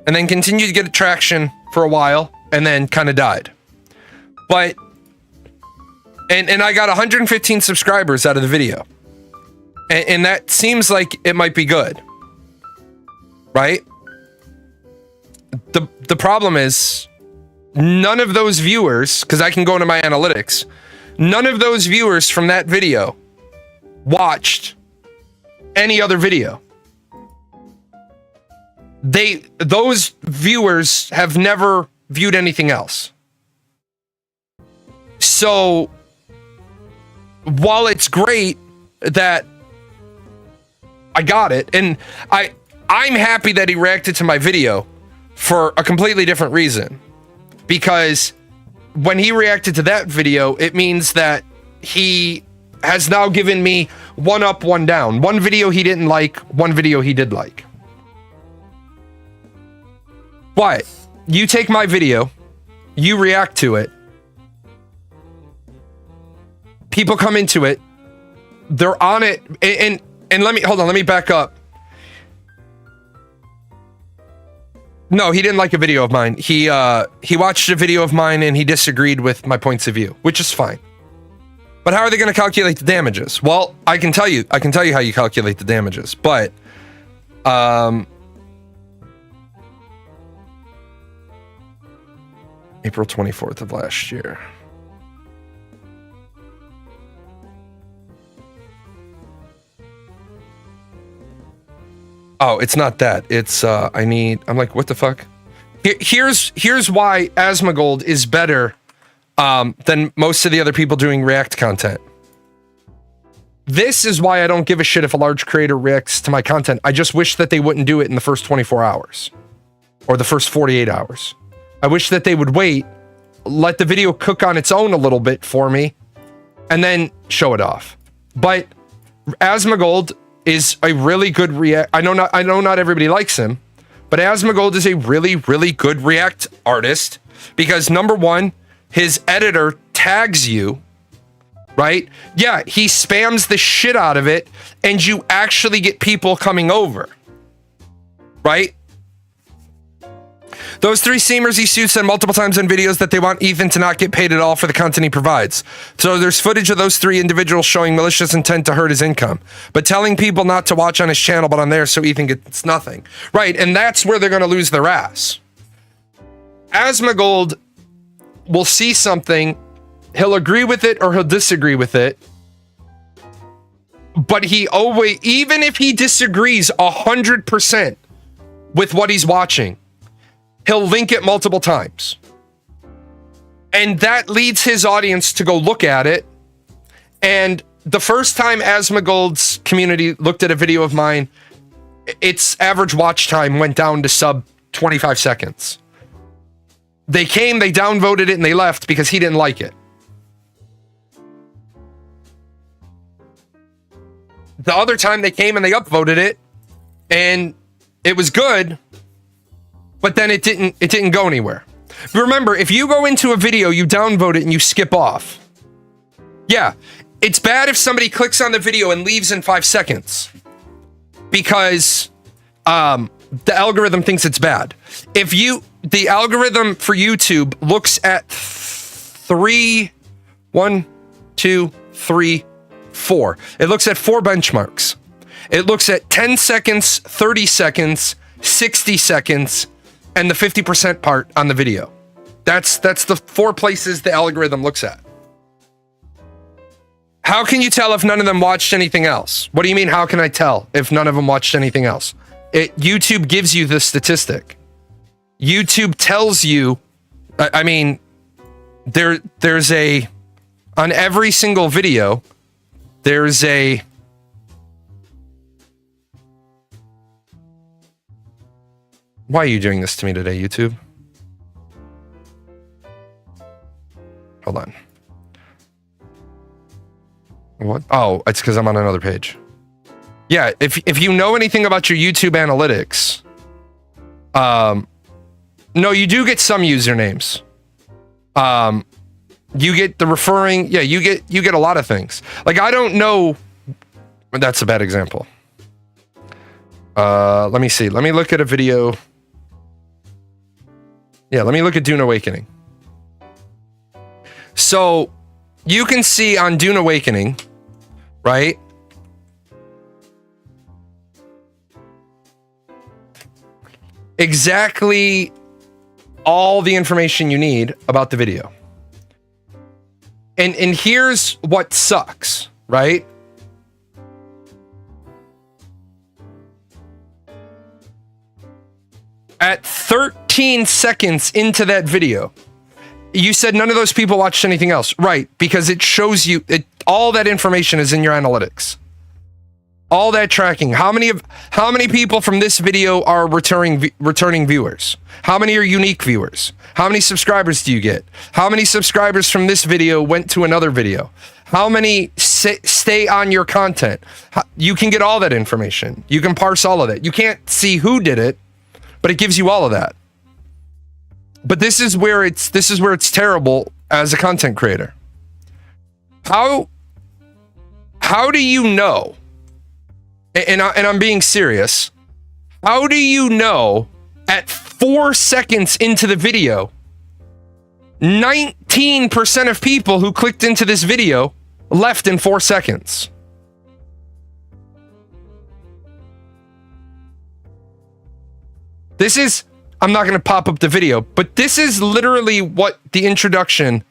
and then continued to get traction for a while and then kind of died. But, and I got 115 subscribers out of the video. And that seems like it might be good, right? The problem is none of those viewers, because I can go into my analytics, none of those viewers from that video watched any other video. Those viewers have never viewed anything else. So while it's great that I got it, and I'm happy that he reacted to my video for a completely different reason, because when he reacted to that video, it means that he has now given me one up, one down. One video he didn't like, one video he did like. But you take my video, you react to it, people come into it, they're on it, and let me back up. No, he didn't like a video of mine. He watched a video of mine and he disagreed with my points of view, which is fine. But how are they going to calculate the damages? Well, I can tell you how you calculate the damages, but April 24th of last year. Oh, it's not that. It's I'm like, what the fuck? Here's why Asmongold is better than most of the other people doing React content. This is why I don't give a shit if a large creator reacts to my content. I just wish that they wouldn't do it in the first 24 hours or the first 48 hours. I wish that they would wait, let the video cook on its own a little bit for me, and then show it off. But Asmongold is a really good React. I know not everybody likes him, but Asmongold is a really, really good React artist because number one, his editor tags you, right? Yeah, he spams the shit out of it, and you actually get people coming over, right? Those three streamers he sued said multiple times in videos that they want Ethan to not get paid at all for the content he provides. So there's footage of those three individuals showing malicious intent to hurt his income, but telling people not to watch on his channel but on theirs so Ethan gets nothing. Right, and that's where they're going to lose their ass. Asmongold will see something, he'll agree with it or he'll disagree with it, but he always, even if he disagrees 100% with what he's watching, he'll link it multiple times. And that leads his audience to go look at it. And the first time Asmongold's community looked at a video of mine, its average watch time went down to sub 25 seconds. They came, they downvoted it, and they left because he didn't like it. The other time they came and they upvoted it, and it was good, but then it didn't go anywhere. Remember, if you go into a video, you downvote it and you skip off. Yeah, It's bad if somebody clicks on the video and leaves in 5 seconds because the algorithm thinks it's bad. The algorithm for YouTube looks at 1, 2, 3, 4. It looks at 4 benchmarks. It looks at 10 seconds, 30 seconds, 60 seconds, and the 50% part on the video. That's the 4 places the algorithm looks at. How can you tell if none of them watched anything else? What do you mean, how can I tell if none of them watched anything else? YouTube gives you the statistic. YouTube tells you, I mean, there's on every single video, there's why are you doing this to me today, YouTube? Hold on. What? Oh, it's because I'm on another page. Yeah, if you know anything about your YouTube analytics, no, you do get some usernames. You get the referring. Yeah, you get a lot of things. Like, I don't know. That's a bad example. Let me see. Let me look at a video. Yeah, let me look at Dune Awakening. So you can see on Dune Awakening, right? Exactly all the information you need about the video. And here's what sucks, right? At 13 seconds into that video, you said none of those people watched anything else. Right, because it shows you all that information is in your analytics. All that tracking. How many people from this video are returning viewers? How many are unique viewers? How many subscribers do you get? How many subscribers from this video went to another video? How many stay on your content? You can get all that information. You can parse all of that. You can't see who did it, but it gives you all of that. But this is where it's terrible as a content creator. How do you know? And I'm being serious. How do you know at 4 seconds into the video, 19% of people who clicked into this video left in 4 seconds? This is, I'm not going to pop up the video, but this is literally what the introduction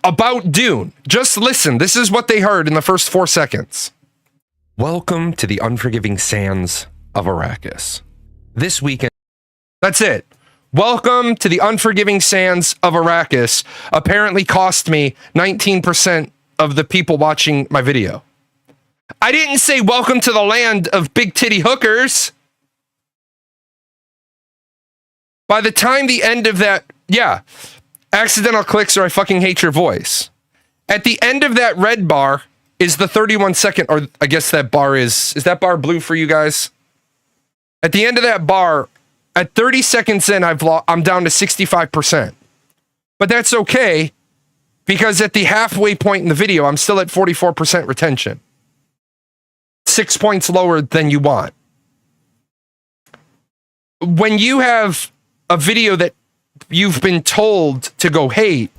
about Dune. Just listen. This is what they heard in the first 4 seconds. Welcome to the unforgiving sands of Arrakis. This weekend. That's it. Welcome to the unforgiving sands of Arrakis. Apparently cost me 19% of the people watching my video. I didn't say welcome to the land of big titty hookers. By the time the end of that, yeah, accidental clicks or I fucking hate your voice. At the end of that red bar is the 31 second, or I guess that bar is that bar blue for you guys? At the end of that bar, at 30 seconds in, I'm down to 65%. But that's okay, because at the halfway point in the video, I'm still at 44% retention. 6 points lower than you want. When you have a video that you've been told to go hate,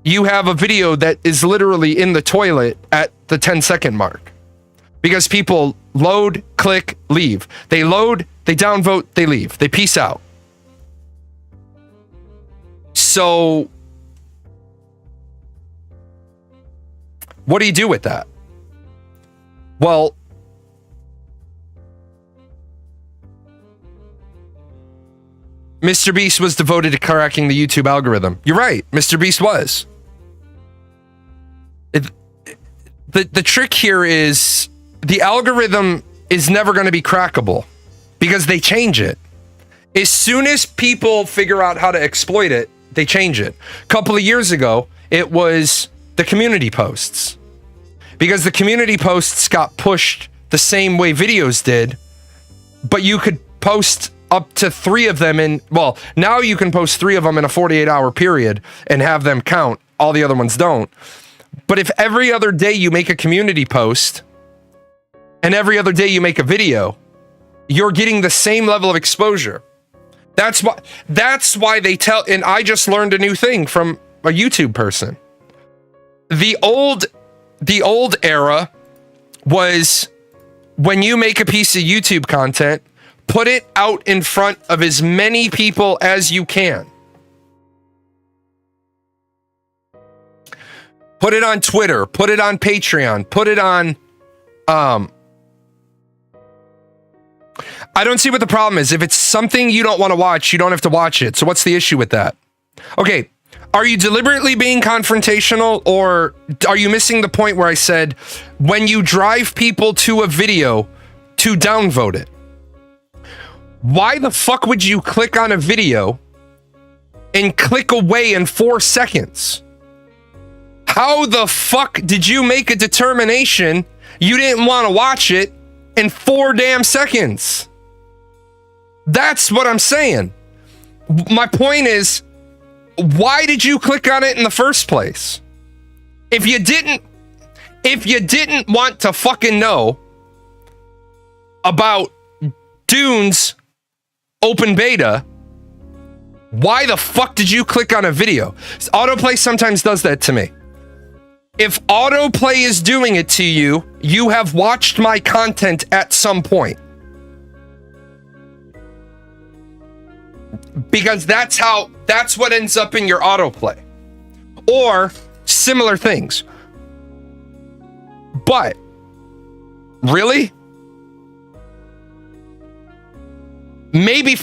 you have a video that is literally in the toilet at the 10-second mark. Because people load, click, leave. They load, they downvote, they leave. They peace out. So, what do you do with that? Well, Mr. Beast was devoted to cracking the YouTube algorithm. You're right, Mr. Beast was. The trick here is the algorithm is never going to be crackable because they change it. As soon as people figure out how to exploit it, they change it. A couple of years ago, it was the community posts. Because the community posts got pushed the same way videos did, but you could post up to 3 of them in, well, now you can post 3 of them in a 48-hour period and have them count. All the other ones don't. But if every other day you make a community post and every other day you make a video, you're getting the same level of exposure. That's why they tell, and I just learned a new thing from a YouTube person. The old era was when you make a piece of YouTube content, put it out in front of as many people as you can. Put it on Twitter, put it on Patreon, put it on, I don't see what the problem is. If it's something you don't want to watch, you don't have to watch it. So what's the issue with that? Okay, are you deliberately being confrontational, or are you missing the point where I said when you drive people to a video to downvote it? Why the fuck would you click on a video and click away in 4 seconds? How the fuck did you make a determination you didn't want to watch it in 4 damn seconds? That's what I'm saying. My point is, why did you click on it in the first place? If you didn't want to fucking know about Dune's open beta, why the fuck did you click on a video? Autoplay sometimes does that to me. If autoplay is doing it to you, you have watched my content at some point. Because that's what ends up in your autoplay. Or similar things. But really? Maybe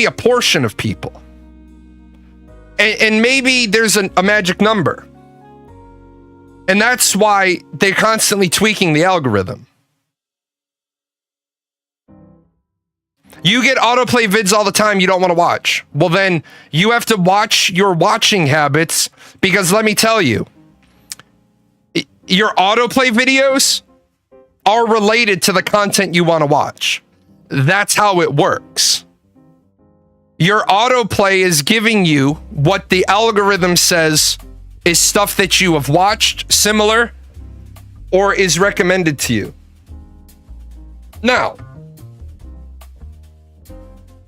a portion of people. And maybe there's a magic number. And that's why they're constantly tweaking the algorithm. You get autoplay vids all the time you don't want to watch. Well, then you have to watch your watching habits, because let me tell you, your autoplay videos are related to the content you want to watch. That's how it works. Your autoplay is giving you what the algorithm says is stuff that you have watched, similar, or is recommended to you. Now,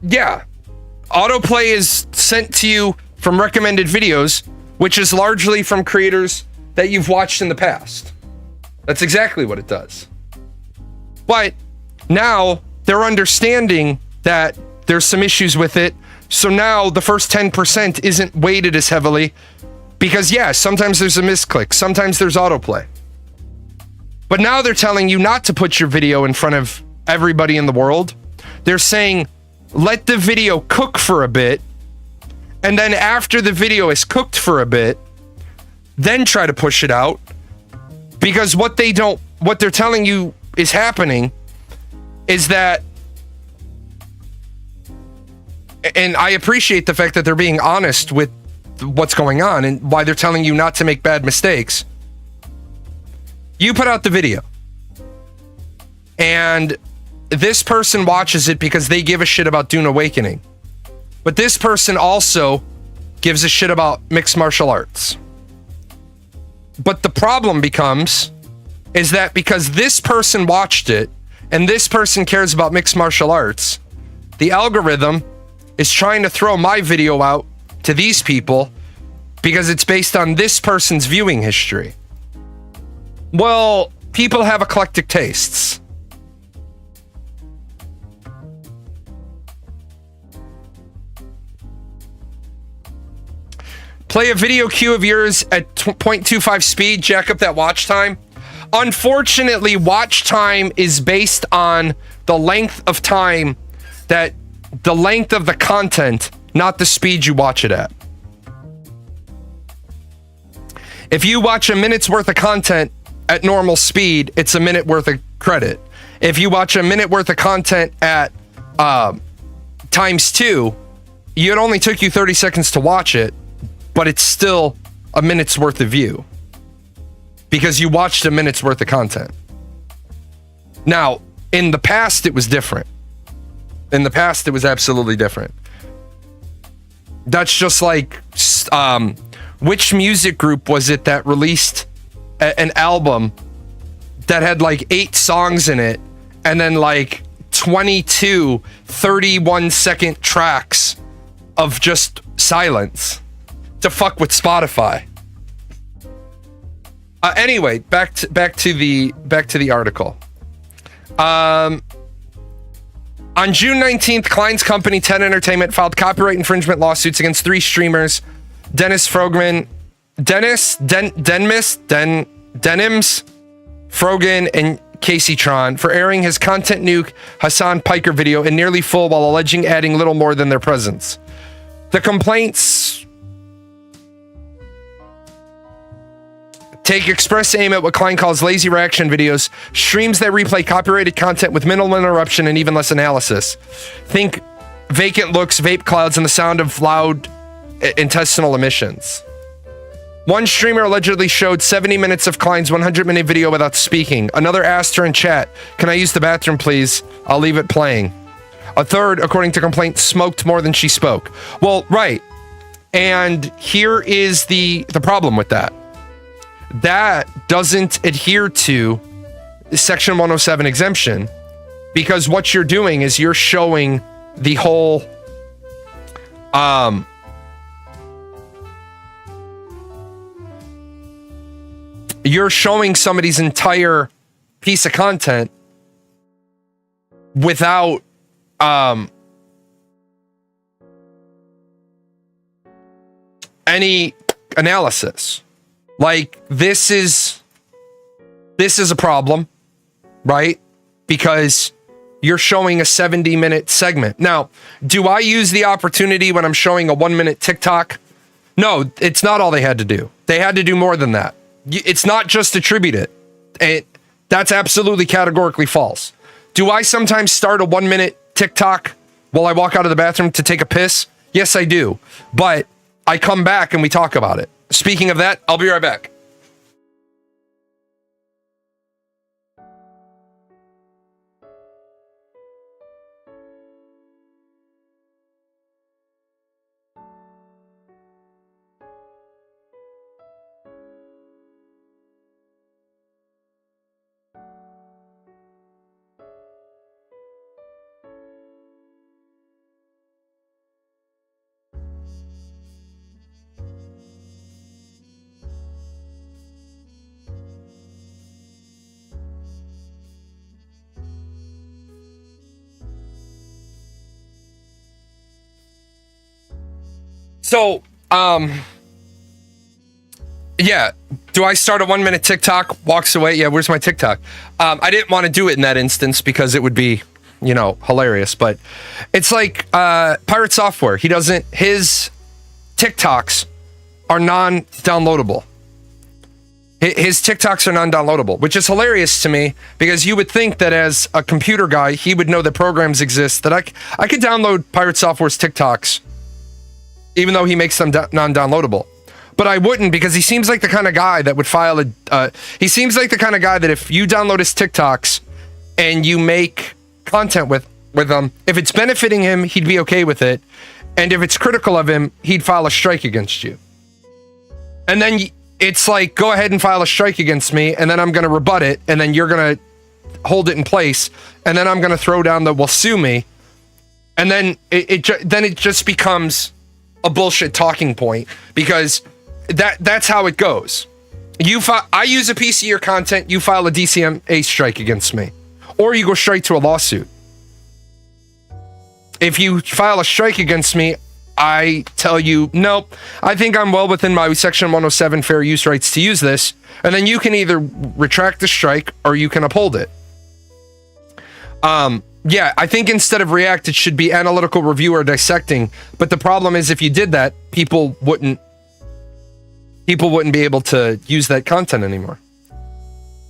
yeah, autoplay is sent to you from recommended videos, which is largely from creators that you've watched in the past. That's exactly what it does. But now they're understanding that there's some issues with it. So now the first 10% isn't weighted as heavily, because yeah, sometimes there's a misclick, sometimes there's autoplay. But now they're telling you not to put your video in front of everybody in the world. They're saying, let the video cook for a bit, and then after the video is cooked for a bit, then try to push it out. Because what they're telling you is happening is that, and I appreciate the fact that they're being honest with what's going on and why they're telling you not to make bad mistakes. You put out the video, and this person watches it because they give a shit about Dune Awakening. But this person also gives a shit about mixed martial arts. But the problem becomes is that because this person watched it and this person cares about mixed martial arts, the algorithm is trying to throw my video out to these people because it's based on this person's viewing history. Well, people have eclectic tastes. Play a video queue of yours at 0.25 speed, jack up that watch time. Unfortunately, watch time is based on the length of time the length of the content, not the speed you watch it at. If you watch a minute's worth of content at normal speed, it's a minute worth of credit. If you watch a minute worth of content at ×2, it only took you 30 seconds to watch it, but it's still a minute's worth of view because you watched a minute's worth of content. Now, in the past, it was different. In the past, it was absolutely different. That's just like which music group was it that released an album that had like 8 songs in it and then like 22 31-second tracks of just silence to fuck with Spotify? Anyway, back to the article. On June 19th, Klein's company 10 Entertainment filed copyright infringement lawsuits against 3 streamers, Denims, Frogan, and Casey Tron, for airing his content nuke Hassan Piker video in nearly full while alleging adding little more than their presence. The complaints take express aim at what Klein calls lazy reaction videos, streams that replay copyrighted content with minimal interruption and even less analysis. Think vacant looks, vape clouds, and the sound of loud intestinal emissions. One streamer allegedly showed 70 minutes of Klein's 100-minute video without speaking. Another asked her in chat, "Can I use the bathroom, please? I'll leave it playing." A third, according to complaint, smoked more than she spoke. Well, right. And here is the problem with that. That doesn't adhere to Section 107 exemption, because what you're doing is you're showing the whole you're showing somebody's entire piece of content without any analysis. Like, this is a problem, right? Because you're showing a 70-minute segment. Now, do I use the opportunity when I'm showing a 1-minute TikTok? No, it's not all they had to do. They had to do more than that. It's not just attribute it. That's absolutely categorically false. Do I sometimes start a 1-minute TikTok while I walk out of the bathroom to take a piss? Yes, I do. But I come back and we talk about it. Speaking of that, I'll be right back. So, yeah, do I start a 1-minute TikTok, walks away? Yeah, where's my TikTok? I didn't want to do it in that instance because it would be, hilarious. But it's like Pirate Software. His TikToks are non-downloadable. His TikToks are non-downloadable, which is hilarious to me because you would think that as a computer guy, he would know that programs exist, that I could download Pirate Software's TikToks even though he makes them non-downloadable. But I wouldn't, because he seems like the kind of guy that would file he seems like the kind of guy that if you download his TikToks and you make content with them, if it's benefiting him, he'd be okay with it. And if it's critical of him, he'd file a strike against you. And then it's like, go ahead and file a strike against me, and then I'm going to rebut it, and then you're going to hold it in place, and then I'm going to throw down the, well, sue me. And then it just becomes a bullshit talking point, because that's how it goes. I use a piece of your content, you file a DCMA strike against me, or you go straight to a lawsuit. If you file a strike against me, I tell you, nope, I think I'm well within my Section 107 fair use rights to use this, and then you can either retract the strike or you can uphold it. Yeah, I think instead of react, it should be analytical review or dissecting. But the problem is, if you did that, people wouldn't be able to use that content anymore.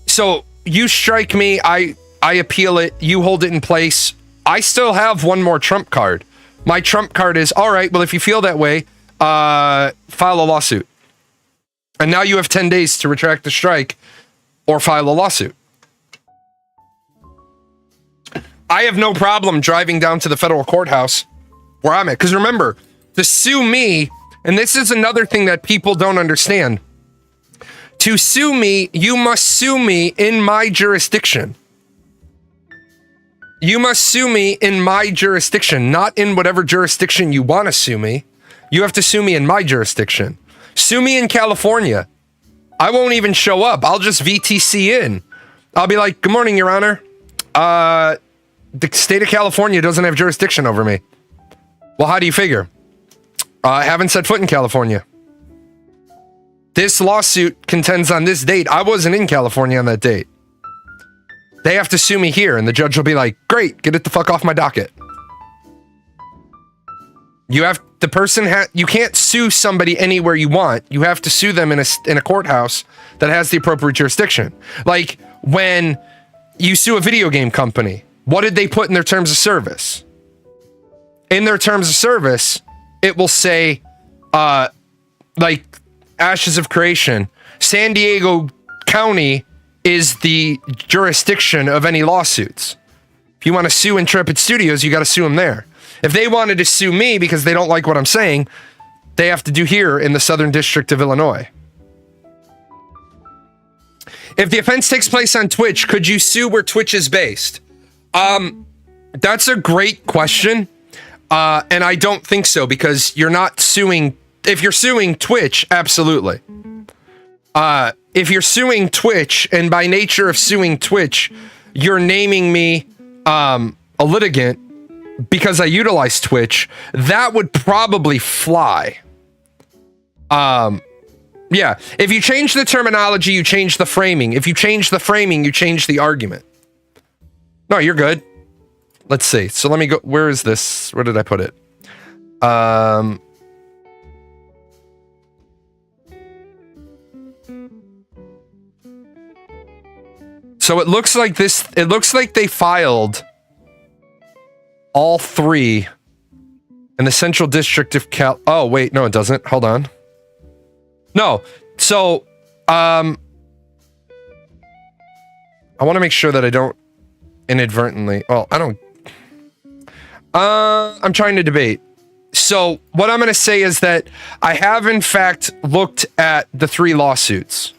So you strike me, I appeal it, you hold it in place. I still have one more trump card. My trump card is, all right, well, if you feel that way, file a lawsuit. And now you have 10 days to retract the strike or file a lawsuit. I have no problem driving down to the federal courthouse where I'm at. Because remember, to sue me, And this is another thing that people don't understand. To sue me, you must sue me in my jurisdiction. You must sue me in my jurisdiction, not in whatever jurisdiction you want to sue me. You have to sue me in my jurisdiction. Sue me in California. I won't even show up. I'll just VTC in. I'll be like, good morning, Your Honor. The state of California doesn't have jurisdiction over me. Well, how do you figure? I haven't set foot in California. This lawsuit contends on this date. I wasn't in California on that date. They have to sue me here, and the judge will be like, great, get it the fuck off my docket. You can't sue somebody anywhere you want. You have to sue them in a courthouse that has the appropriate jurisdiction. Like when you sue a video game company, what did they put in their terms of service? In their terms of service, it will say, like Ashes of Creation, San Diego County is the jurisdiction of any lawsuits. If you want to sue Intrepid Studios, you got to sue them there. If they wanted to sue me because they don't like what I'm saying, they have to do here in the Southern District of Illinois. If the offense takes place on Twitch, could you sue where Twitch is based? That's a great question. And I don't think so, because you're not suing. If you're suing Twitch, absolutely. If you're suing Twitch, and by nature of suing Twitch, you're naming me a litigant because I utilize Twitch, that would probably fly. Yeah, if you change the terminology, you change the framing. If you change the framing, you change the argument. No, you're good. Let's see. So let me go. Where is this? Where did I put it? So it looks like this. It looks like they filed all three in the Central District of Cal. Oh, wait. No, it doesn't. Hold on. No. So, I want to make sure that I don't inadvertently. Well, I don't. I'm trying to debate. So what I'm going to say is that I have in fact looked at the three lawsuits.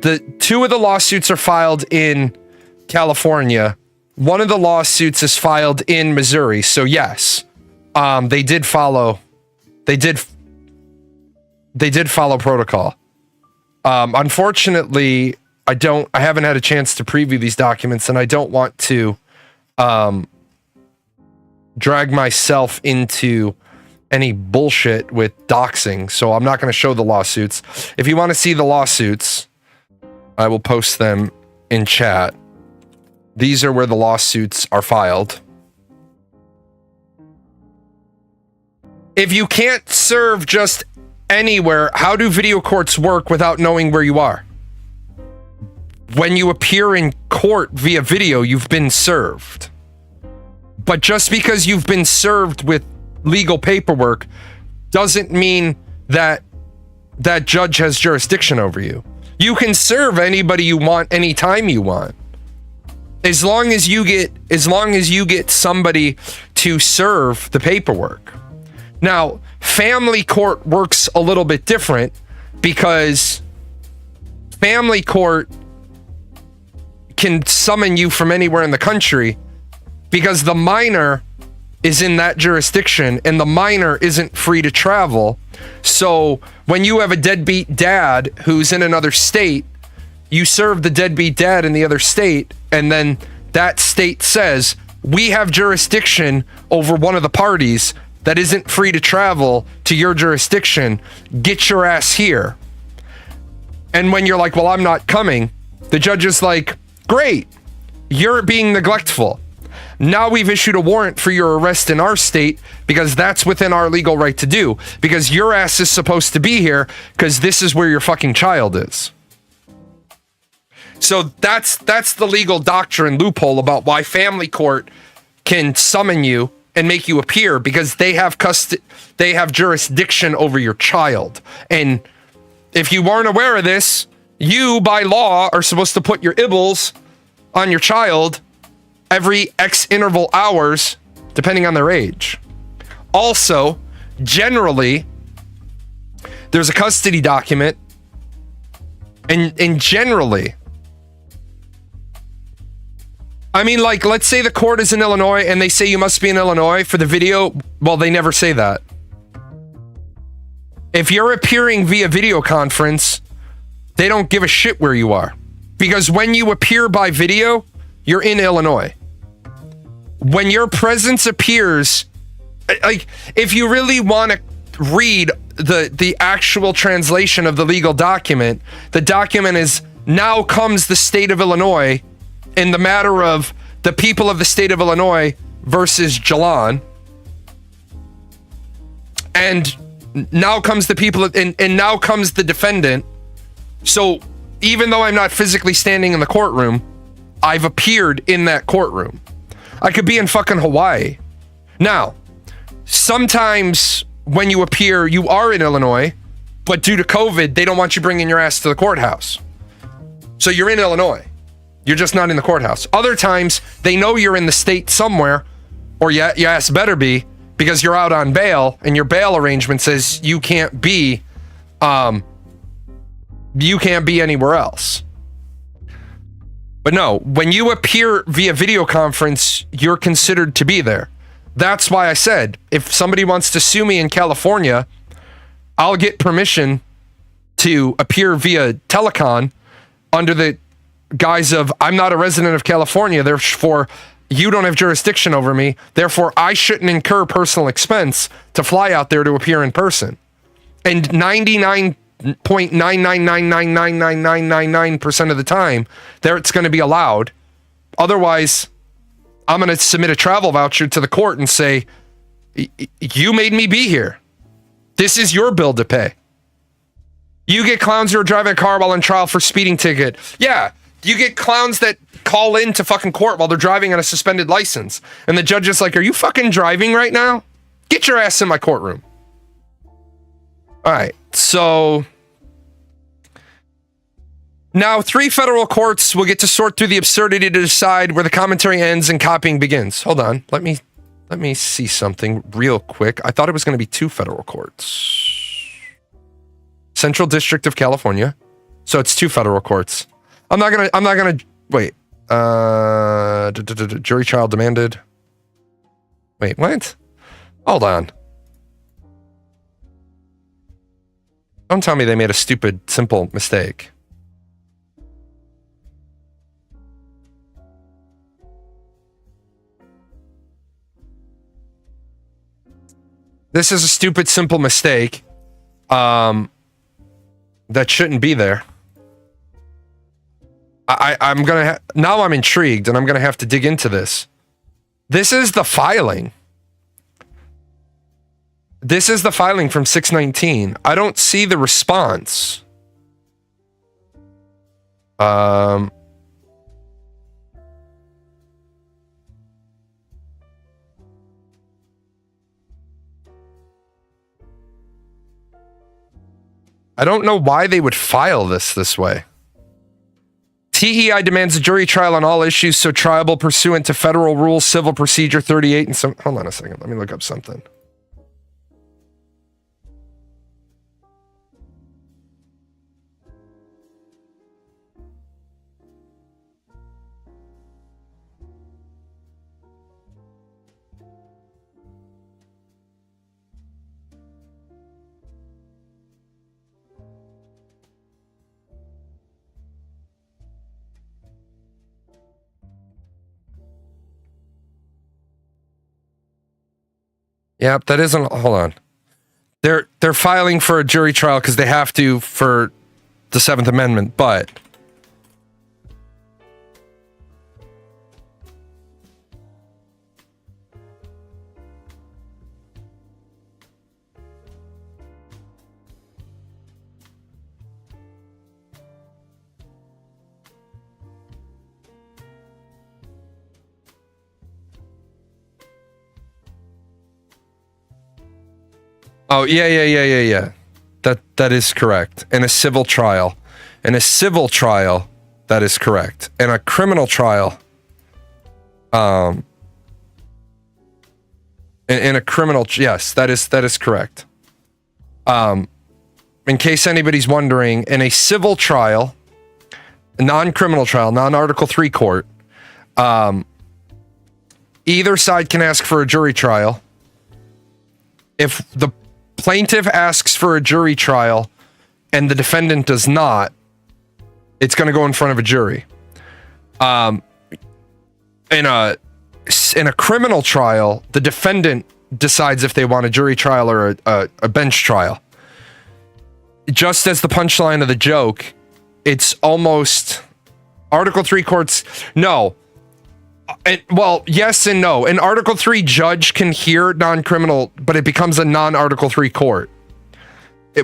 The two of the lawsuits are filed in California. One of the lawsuits is filed in Missouri. So yes, they did follow protocol. Unfortunately, I haven't had a chance to preview these documents, and I don't want to drag myself into any bullshit with doxing. So I'm not going to show the lawsuits. If you want to see the lawsuits, I will post them in chat. These are where the lawsuits are filed. If you can't serve just anywhere, how do video courts work without knowing where you are? When you appear in court via video, you've been served. But just because you've been served with legal paperwork doesn't mean that that judge has jurisdiction over you. You can serve anybody you want anytime you want. As long as you get somebody to serve the paperwork. Now, family court works a little bit different, because family court can summon you from anywhere in the country, because the minor is in that jurisdiction and the minor isn't free to travel. So when you have a deadbeat dad who's in another state, you serve the deadbeat dad in the other state, and then that state says, we have jurisdiction over one of the parties that isn't free to travel to your jurisdiction. Get your ass here. And when you're like, well, I'm not coming, the judge is like, great, you're being neglectful. Now we've issued a warrant for your arrest in our state, because that's within our legal right to do, because your ass is supposed to be here because this is where your fucking child is. So that's the legal doctrine loophole about why family court can summon you and make you appear, because they have jurisdiction over your child. And if you weren't aware of this, you by law are supposed to put your ibbles on your child every X interval hours, depending on their age. Also, generally, there's a custody document, and generally, I mean, like, let's say the court is in Illinois and they say you must be in Illinois for the video. Well, they never say that. If you're appearing via video conference, they don't give a shit where you are. Because when you appear by video, you're in Illinois. When your presence appears, like, if you really want to read the actual translation of the legal document, the document is, now comes the state of Illinois in the matter of the people of the state of Illinois versus Jalan. And now comes the people, and now comes the defendant. So even though I'm not physically standing in the courtroom, I've appeared in that courtroom. I could be in fucking Hawaii. Now, sometimes when you appear, you are in Illinois, but due to COVID, they don't want you bringing your ass to the courthouse. So you're in Illinois. You're just not in the courthouse. Other times, they know you're in the state somewhere, or your ass better be, because you're out on bail, and your bail arrangement says you can't be anywhere else. But no, when you appear via video conference, you're considered to be there. That's why I said, if somebody wants to sue me in California, I'll get permission to appear via telecon under the guise of, I'm not a resident of California, therefore you don't have jurisdiction over me, therefore I shouldn't incur personal expense to fly out there to appear in person. And 99.999999999% of the time, there it's going to be allowed. Otherwise, I'm going to submit a travel voucher to the court and say, you made me be here. This is your bill to pay. You get clowns who are driving a car while on trial for speeding ticket. Yeah, you get clowns that call in to fucking court while they're driving on a suspended license. And the judge is like, are you fucking driving right now? Get your ass in my courtroom. All right, so now 3 federal courts will get to sort through the absurdity to decide where the commentary ends and copying begins. Hold on, let me see something real quick. I thought it was going to be 2 federal courts. Central District of California. So it's 2 federal courts. I'm not gonna wait. Jury trial demanded. Wait, what? Hold on. Don't tell me they made a stupid, simple mistake. This is a stupid, simple mistake. That shouldn't be there. I'm gonna now I'm intrigued and I'm gonna have to dig into this. This is the filing. This is the filing from 619. I don't see the response. I don't know why they would file this way. TEI demands a jury trial on all issues so triable pursuant to Federal Rules Civil Procedure 38 and some. Hold on a second. Let me look up something. Yep, that isn't. Hold on. They're filing for a jury trial because they have to for the 7th Amendment, but oh, yeah. That is correct. In a civil trial. In a civil trial, that is correct. In a criminal trial, In a criminal, yes, that is correct. In case anybody's wondering, in a civil trial, non-criminal trial, non-Article 3 court, either side can ask for a jury trial. If the plaintiff asks for a jury trial and the defendant does not, it's going to go in front of a jury. In a criminal trial, the defendant decides if they want a jury trial or a bench trial. Just as the punchline of the joke, it's almost Article 3 courts. No. Well, yes and no. An Article 3 judge can hear non-criminal, but it becomes a non-Article 3 court.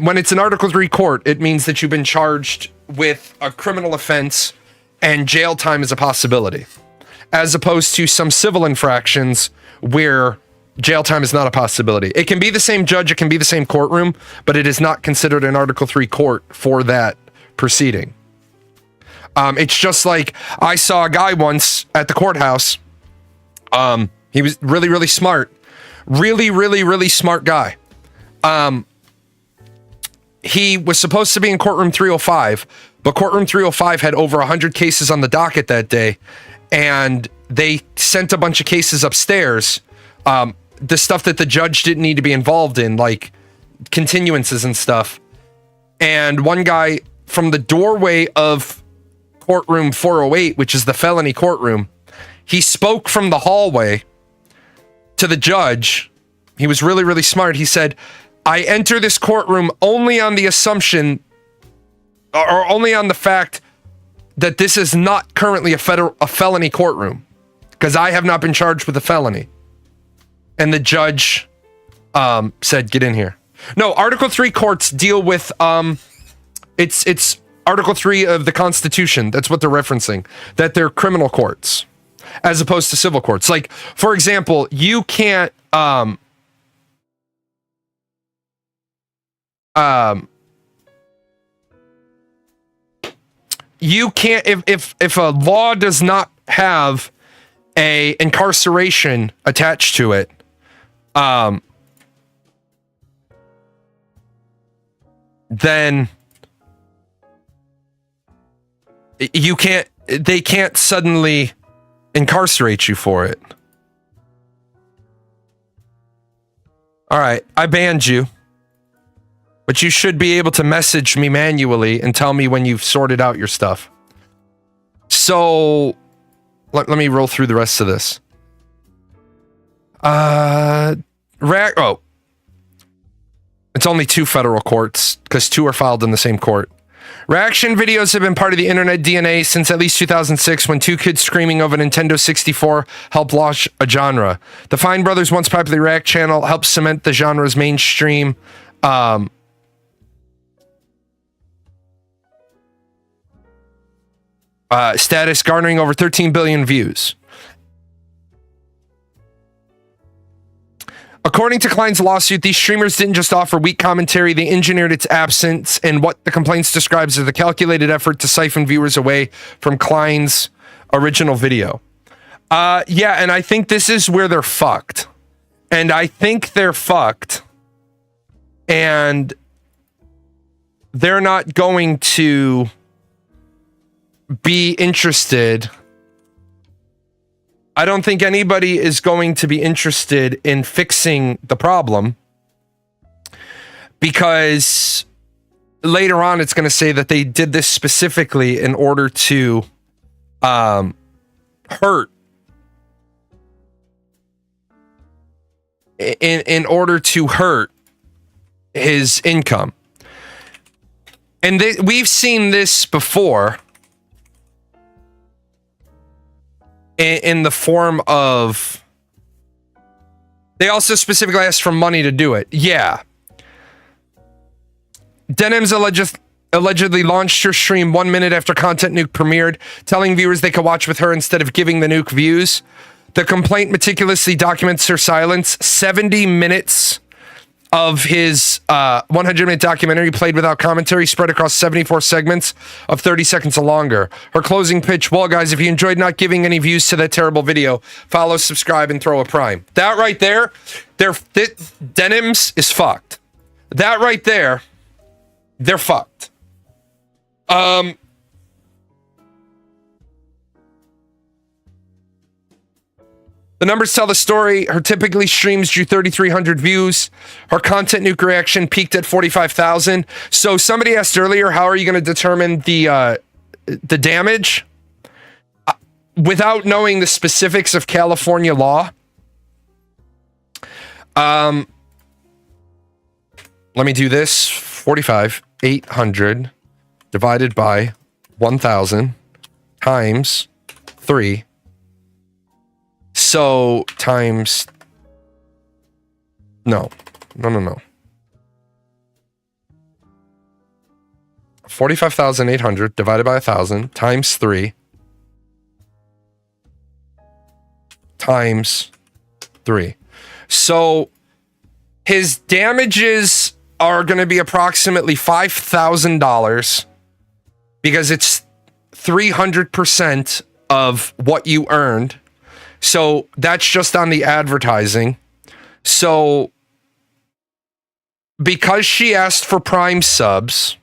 When it's an Article 3 court, it means that you've been charged with a criminal offense and jail time is a possibility, as opposed to some civil infractions where jail time is not a possibility. It can be the same judge, it can be the same courtroom, but it is not considered an Article 3 court for that proceeding. It's just like I saw a guy once at the courthouse. He was really, really smart. Really, really, really smart guy. He was supposed to be in courtroom 305, but courtroom 305 had over 100 cases on the docket that day, and they sent a bunch of cases upstairs. The stuff that the judge didn't need to be involved in, like continuances and stuff. And one guy from the doorway of courtroom 408, which is the felony courtroom, he spoke from the hallway to the judge. He was really, really smart. He said, I enter this courtroom only on the assumption or only on the fact that this is not currently a felony courtroom, because I have not been charged with a felony. And the judge said, get in here. No, Article 3 courts deal with, it's Article 3 of the Constitution. That's what they're referencing, that they're criminal courts as opposed to civil courts. Like, for example, you can't, you can't, if a law does not have a incarceration attached to it, then you can't, they can't suddenly incarcerate you for it. All right, I banned you, but you should be able to message me manually and tell me when you've sorted out your stuff. So let me roll through the rest of this. It's only 2 federal courts because 2 are filed in the same court. Reaction videos have been part of the internet DNA since at least 2006, when 2 kids screaming over Nintendo 64 helped launch a genre. The Fine Brothers' once popular React channel helped cement the genre's mainstream. Status, garnering over 13 billion views. According to Klein's lawsuit, these streamers didn't just offer weak commentary, they engineered its absence in what the complaints describes as a calculated effort to siphon viewers away from Klein's original video. Yeah, and I think this is where they're fucked. And I think they're fucked. And they're not going to be interested. I don't think anybody is going to be interested in fixing the problem, because later on it's going to say that they did this specifically in order to hurt, in order to hurt his income. And we've seen this before in the form of, they also specifically asked for money to do it. Yeah. Denim's allegedly launched her stream 1 minute after Content Nuke premiered, telling viewers they could watch with her instead of giving the nuke views. The complaint meticulously documents her silence. 70 minutes of his 100-minute documentary played without commentary, spread across 74 segments of 30 seconds or longer. Her closing pitch: well, guys, if you enjoyed not giving any views to that terrible video, follow, subscribe, and throw a prime. That right there, Denims is fucked. That right there, they're fucked. The numbers tell the story. Her typically streams drew 3,300 views. Her content nuke reaction peaked at 45,000. So somebody asked earlier, how are you going to determine the damage? Without knowing the specifics of California law, let me do this. 45,800 divided by 1,000 times 3. So times, no. 45,800 divided by 1,000 times 3 times 3. So his damages are going to be approximately $5,000 because it's 300% of what you earned. So that's just on the advertising. So because she asked for Prime subs,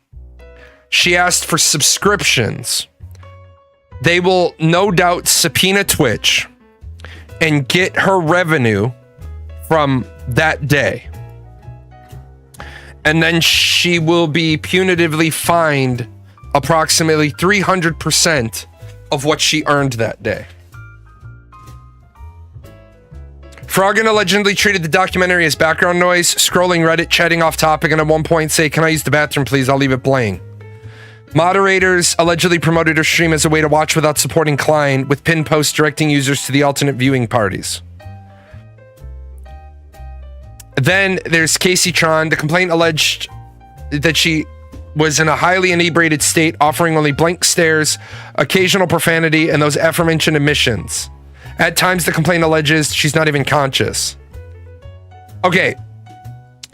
she asked for subscriptions, they will no doubt subpoena Twitch and get her revenue from that day. And then she will be punitively fined approximately 300% of what she earned that day. Froggen allegedly treated the documentary as background noise, scrolling Reddit, chatting off topic, and at one point say, "Can I use the bathroom, please? I'll leave it playing." Moderators allegedly promoted her stream as a way to watch without supporting Klein, with pinned posts directing users to the alternate viewing parties. Then there's Casey Tron. The complaint alleged that she was in a highly inebriated state, offering only blank stares, occasional profanity, and those aforementioned emissions. At times, the complaint alleges she's not even conscious. Okay,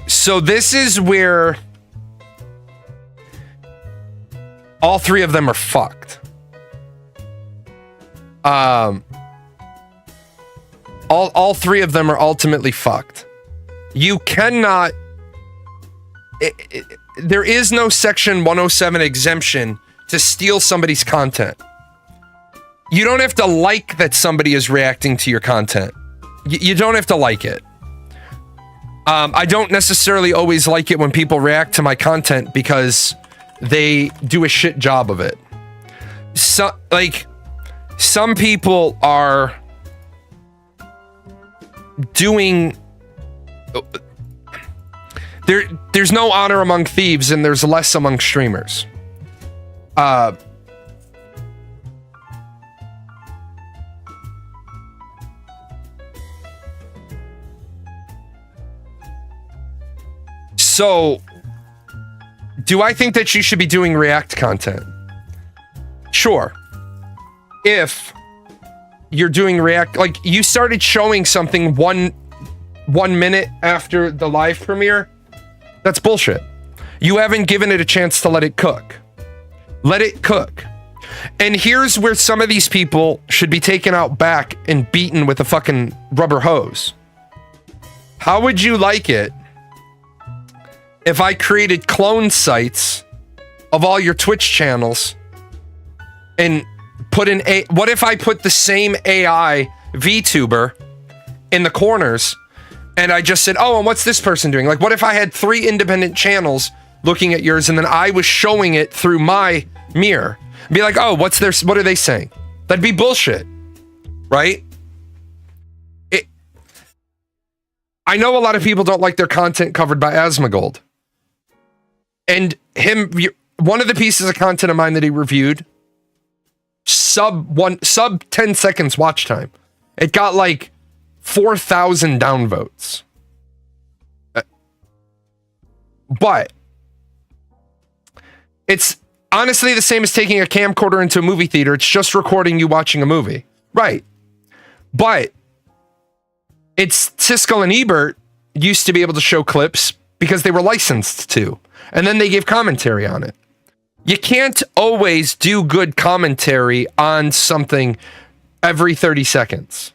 so this is where all three of them are fucked. All three of them are ultimately fucked. You cannot... there is no Section 107 exemption to steal somebody's content. You don't have to like that somebody is reacting to your content. You don't have to like it. I don't necessarily always like it when people react to my content because they do a shit job of it. So, like, some people are doing... There's no honor among thieves, and there's less among streamers. So, do I think that you should be doing React content? Sure. If you're doing React, like you started showing something one minute after the live premiere, that's bullshit. You haven't given it a chance to let it cook. Let it cook. And here's where some of these people should be taken out back and beaten with a fucking rubber hose. How would you like it if I created clone sites of all your Twitch channels and put in what if I put the same AI VTuber in the corners and I just said, oh, and what's this person doing? Like, what if I had 3 independent channels looking at yours and then I was showing it through my mirror? Be like, oh, what are they saying? That'd be bullshit, right? I know a lot of people don't like their content covered by Asmongold. And one of the pieces of content of mine that he reviewed, sub 10 seconds watch time. It got like 4,000 downvotes. But it's honestly the same as taking a camcorder into a movie theater. It's just recording you watching a movie. Right. But it's Siskel and Ebert used to be able to show clips because they were licensed to. And then they gave commentary on it. You can't always do good commentary on something every 30 seconds.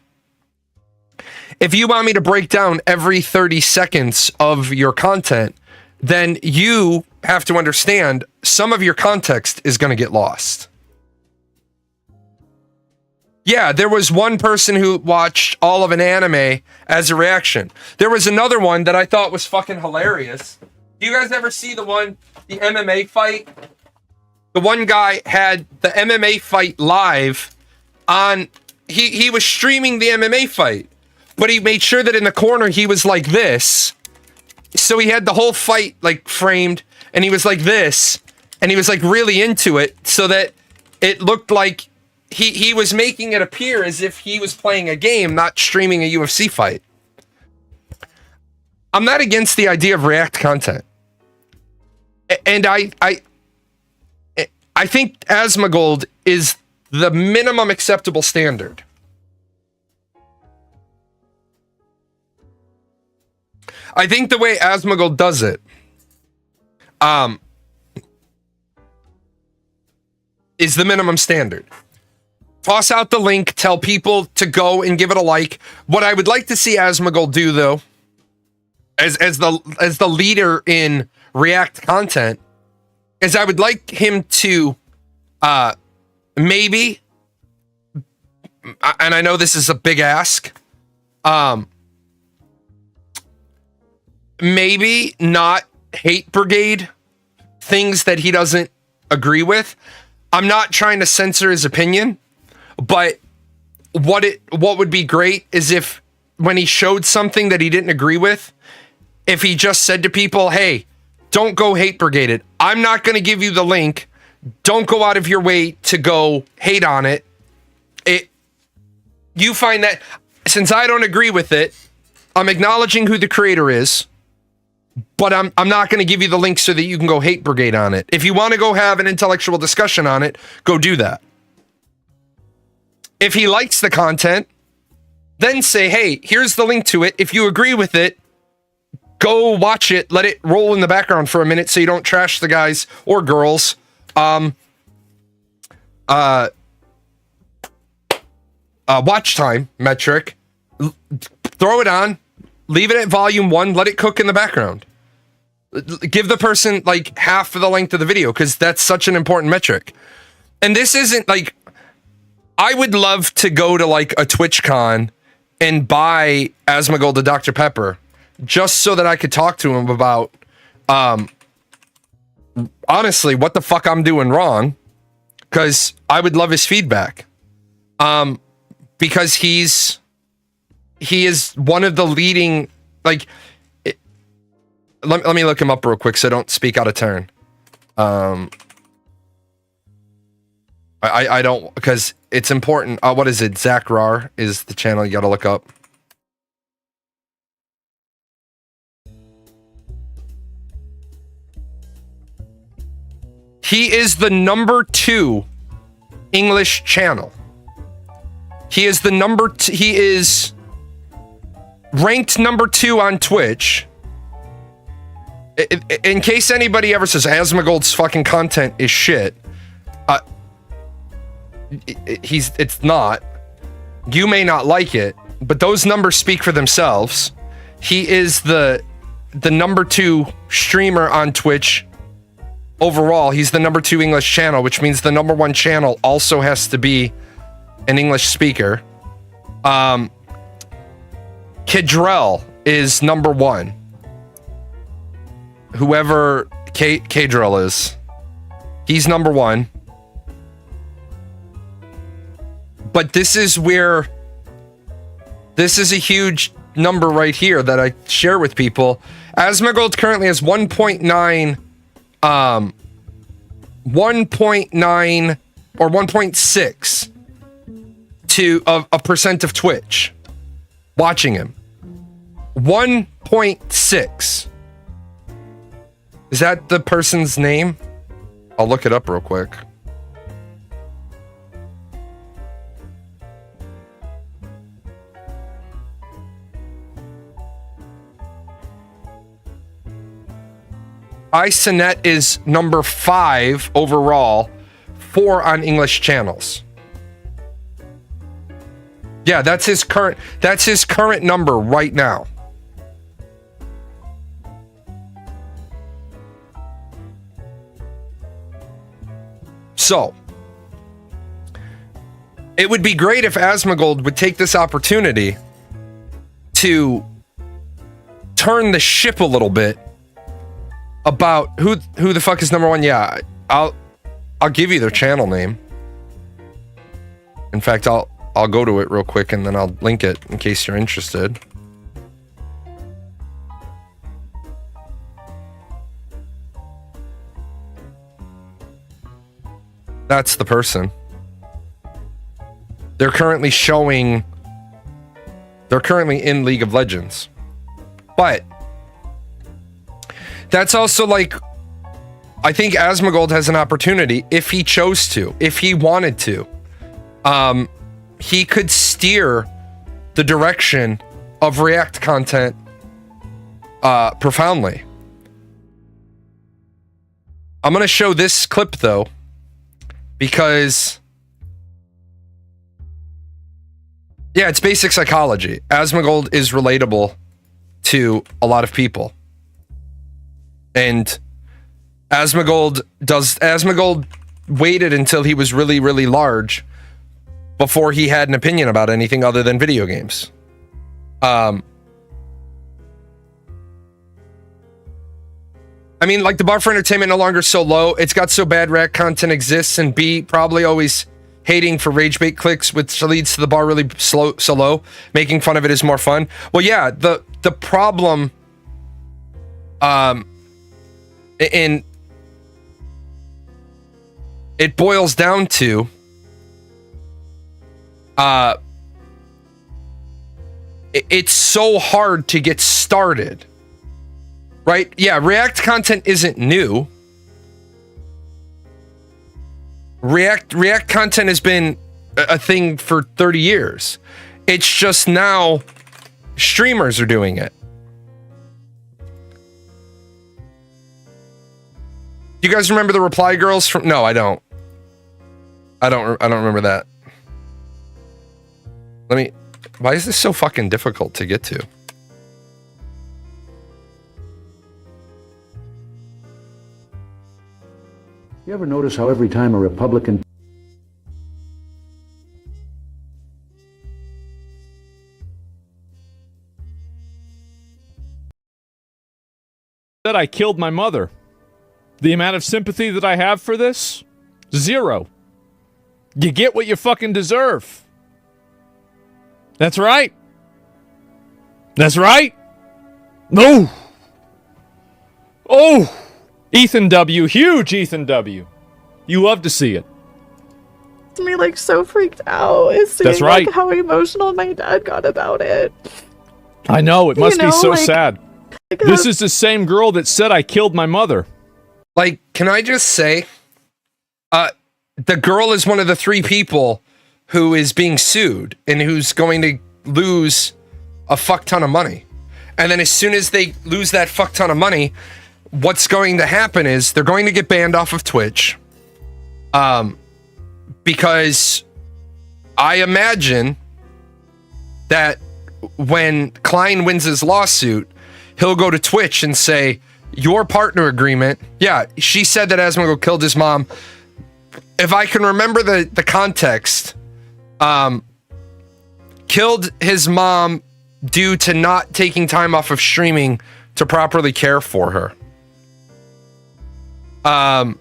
If you want me to break down every 30 seconds of your content, then you have to understand some of your context is going to get lost. Yeah, there was one person who watched all of an anime as a reaction. There was another one that I thought was fucking hilarious. Do you guys ever see the MMA fight? The one guy had the MMA fight live on, he was streaming the MMA fight, but he made sure that in the corner he was like this. So he had the whole fight like framed, and he was like this, and he was like really into it, so that it looked like he was making it appear as if he was playing a game, not streaming a UFC fight. I'm not against the idea of react content. And I think Asmongold is the minimum acceptable standard. I think the way Asmongold does it, is the minimum standard. Toss out the link, tell people to go and give it a like. What I would like to see Asmongold do, though, as the leader in React content, is I would like him to maybe, and I know this is a big ask, maybe not hate brigade things that he doesn't agree with. I'm not trying to censor his opinion, but what would be great is if when he showed something that he didn't agree with, if he just said to people, hey, don't go hate brigade it. I'm not going to give you the link. Don't go out of your way to go hate on it. You find that, since I don't agree with it, I'm acknowledging who the creator is, but I'm not going to give you the link so that you can go hate brigade on it. If you want to go have an intellectual discussion on it, go do that. If he likes the content, then say, hey, here's the link to it. If you agree with it, go watch it. Let it roll in the background for a minute so you don't trash the guys or girls. Watch time metric. Throw it on. Leave it at volume 1. Let it cook in the background. Give the person like half of the length of the video, because that's such an important metric. And this isn't like, I would love to go to like a TwitchCon and buy Asmongold a Dr. Pepper just so that I could talk to him about, honestly, what the fuck I'm doing wrong, because I would love his feedback. Because he is one of the leading, like, let me look him up real quick so I don't speak out of turn. I don't, because it's important. What is it? Zach Rar is the channel you gotta look up. He is the number 2 English channel. He is the he is ranked number 2 on Twitch. In case anybody ever says Asmongold's fucking content is shit, it's not. You may not like it, but those numbers speak for themselves. He is the number 2 streamer on Twitch. Overall, he's the number 2 English channel, which means the number 1 channel also has to be an English speaker. Kidrell is number 1. Whoever Kidrell is, he's number 1. But this is a huge number right here that I share with people. Asmongold currently has 1.9 or 1.6 to a percent of Twitch watching him. 1.6. Is that the person's name? I'll look it up real quick. iSenet is number 5 overall, 4 on English channels. Yeah, that's his current number right now. So, it would be great if Asmongold would take this opportunity to turn the ship a little bit about who the fuck is number 1. Yeah, I'll give you their channel name. In fact, I'll go to it real quick and then I'll link it in case you're interested. That's the person. They're currently in League of Legends. But that's also like, I think Asmongold has an opportunity if he chose to, if he wanted to. He could steer the direction of React content profoundly. I'm going to show this clip though, because yeah, it's basic psychology. Asmongold is relatable to a lot of people. And Asmongold waited until he was really, really large before he had an opinion about anything other than video games. I mean, like, the bar for entertainment no longer so low. It's got so bad React content exists, and B, probably always hating for rage bait clicks, which leads to the bar really so low. Making fun of it is more fun. Well, yeah, the problem, and it boils down to, it's so hard to get started. Right? Yeah, React content isn't new. React content has been a thing for 30 years. It's just now streamers are doing it. Do you guys remember the Reply Girls from? No, I don't. I don't remember that. Why is this so fucking difficult to get to? You ever notice how every time a Republican that I killed my mother? The amount of sympathy that I have for this? 0. You get what you fucking deserve. That's right. That's right. No. Oh. Ethan W. Huge Ethan W. You love to see it. It's me like so freaked out. It's That's right. Like how emotional my dad got about it. I know. It must be so sad. Like, this is the same girl that said I killed my mother. Like, can I just say, the girl is one of the 3 people who is being sued and who's going to lose a fuck ton of money. And then as soon as they lose that fuck ton of money, what's going to happen is they're going to get banned off of Twitch. Because I imagine that when Klein wins his lawsuit, he'll go to Twitch and say, your partner agreement. Yeah, she said that Asmongold killed his mom. If I can remember the context, killed his mom due to not taking time off of streaming to properly care for her. Are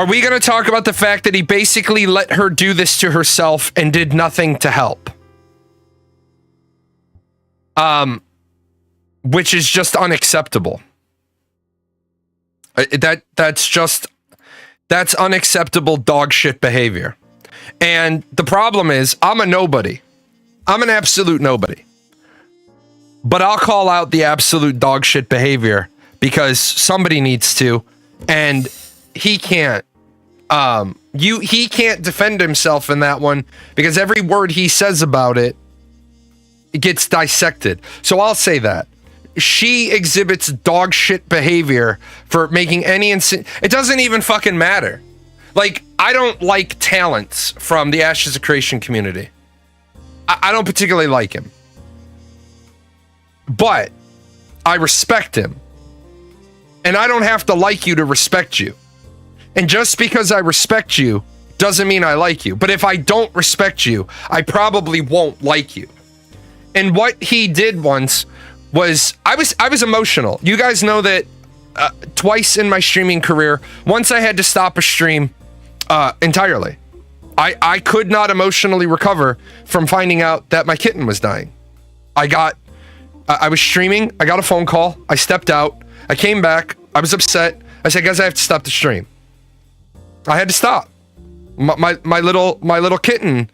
we going to talk about the fact that he basically let her do this to herself and did nothing to help? Which is just unacceptable. That's unacceptable dog shit behavior. And the problem is, I'm a nobody. I'm an absolute nobody. But I'll call out the absolute dog shit behavior because somebody needs to, and he can't. He can't defend himself in that one because every word he says about it gets dissected. So I'll say that. she exhibits dog shit behavior for making any it doesn't even fucking matter. Like, I don't like Talents from the Ashes of Creation community. I don't particularly like him. But I respect him. And I don't have to like you to respect you. And just because I respect you doesn't mean I like you. But if I don't respect you, I probably won't like you. And what he did once was, I was emotional. You guys know that twice in my streaming career, once I had to stop a stream entirely. I could not emotionally recover from finding out that my kitten was dying. I was streaming, I got a phone call, I stepped out, I came back, I was upset. I said, guys, I have to stop the stream. I had to stop. My little kitten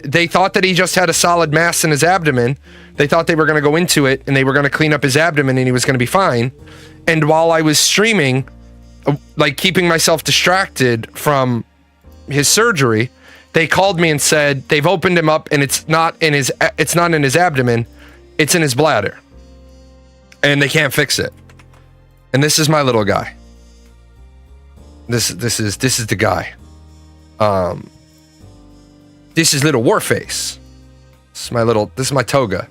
they thought that he just had a solid mass in his abdomen. They thought they were going to go into it and they were going to clean up his abdomen and he was going to be fine. And while I was streaming, like keeping myself distracted from his surgery, they called me and said they've opened him up and it's not in his abdomen, it's in his bladder. And they can't fix it. And this is my little guy. This is the guy. This is little Warface. This is my Toga.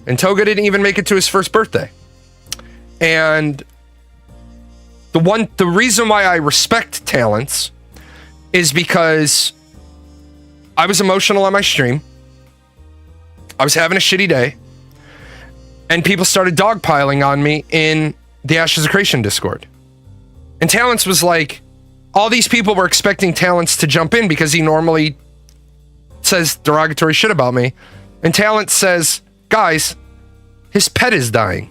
And Toga didn't even make it to his first birthday. And the reason why I respect Talents is because I was emotional on my stream. I was having a shitty day. And people started dogpiling on me in the Ashes of Creation Discord. And Talents was like, all these people were expecting Talents to jump in because he normally says derogatory shit about me. And Talents says, guys, his pet is dying.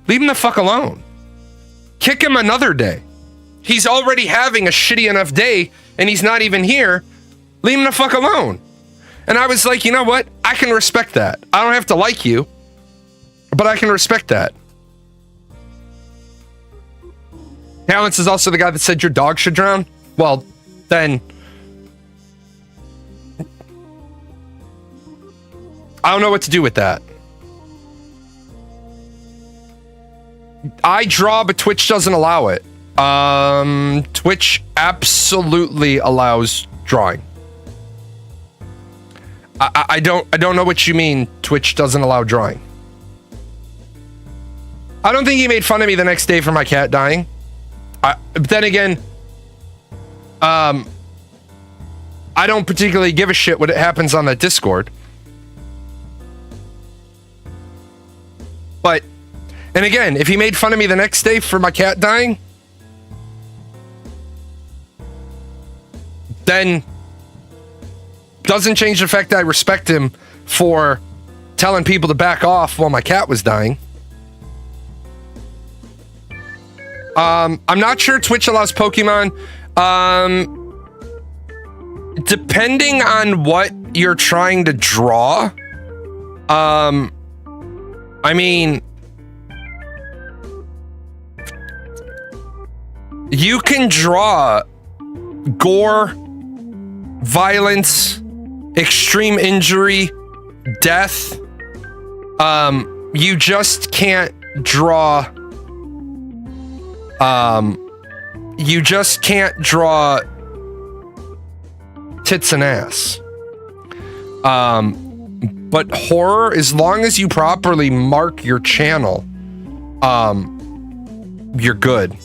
Leave him the fuck alone. Kick him another day. He's already having a shitty enough day and he's not even here. Leave him the fuck alone. And I was like, you know what? I can respect that. I don't have to like you, but I can respect that. Talents is also the guy that said your dog should drown. Well, then I don't know what to do with that. I draw, but Twitch doesn't allow it. Twitch absolutely allows drawing. I don't know what you mean Twitch doesn't allow drawing. I don't think he made fun of me the next day for my cat dying. But then again, I don't particularly give a shit what happens on that Discord. But, and again, if he made fun of me the next day for my cat dying, then doesn't change the fact that I respect him for telling people to back off while my cat was dying. I'm not sure Twitch allows Pokemon. Depending on what you're trying to draw. I mean, you can draw gore, violence, extreme injury, death. You just can't draw. You just can't draw tits and ass. But horror, as long as you properly mark your channel, you're good.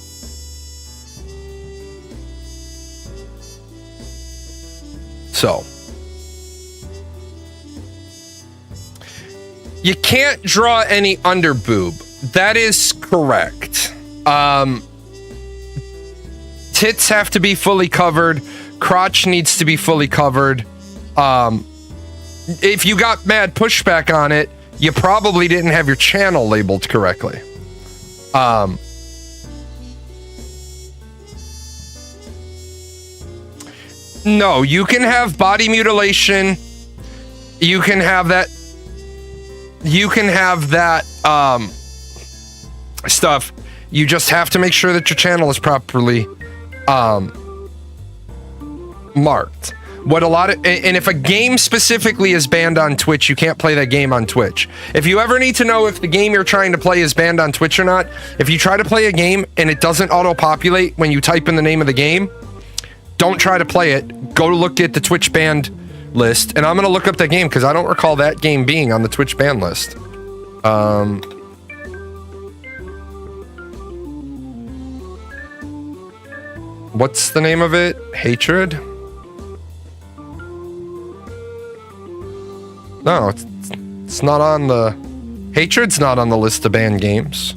So, you can't draw any underboob. That is correct. Tits have to be fully covered. Crotch needs to be fully covered. If you got mad pushback on it, you probably didn't have your channel labeled correctly. No, you can have body mutilation. You can have that. You can have that stuff. You just have to make sure that your channel is properly marked. What a lot of, and if a game specifically is banned on Twitch, you can't play that game on Twitch. If you ever need to know if the game you're trying to play is banned on Twitch or not, if you try to play a game and it doesn't auto-populate when you type in the name of the game, don't try to play it. Go look at the Twitch banned list, and I'm gonna look up that game because I don't recall that game being on the Twitch ban list. What's the name of it? Hatred? No, it's not on the... Hatred's not on the list of banned games.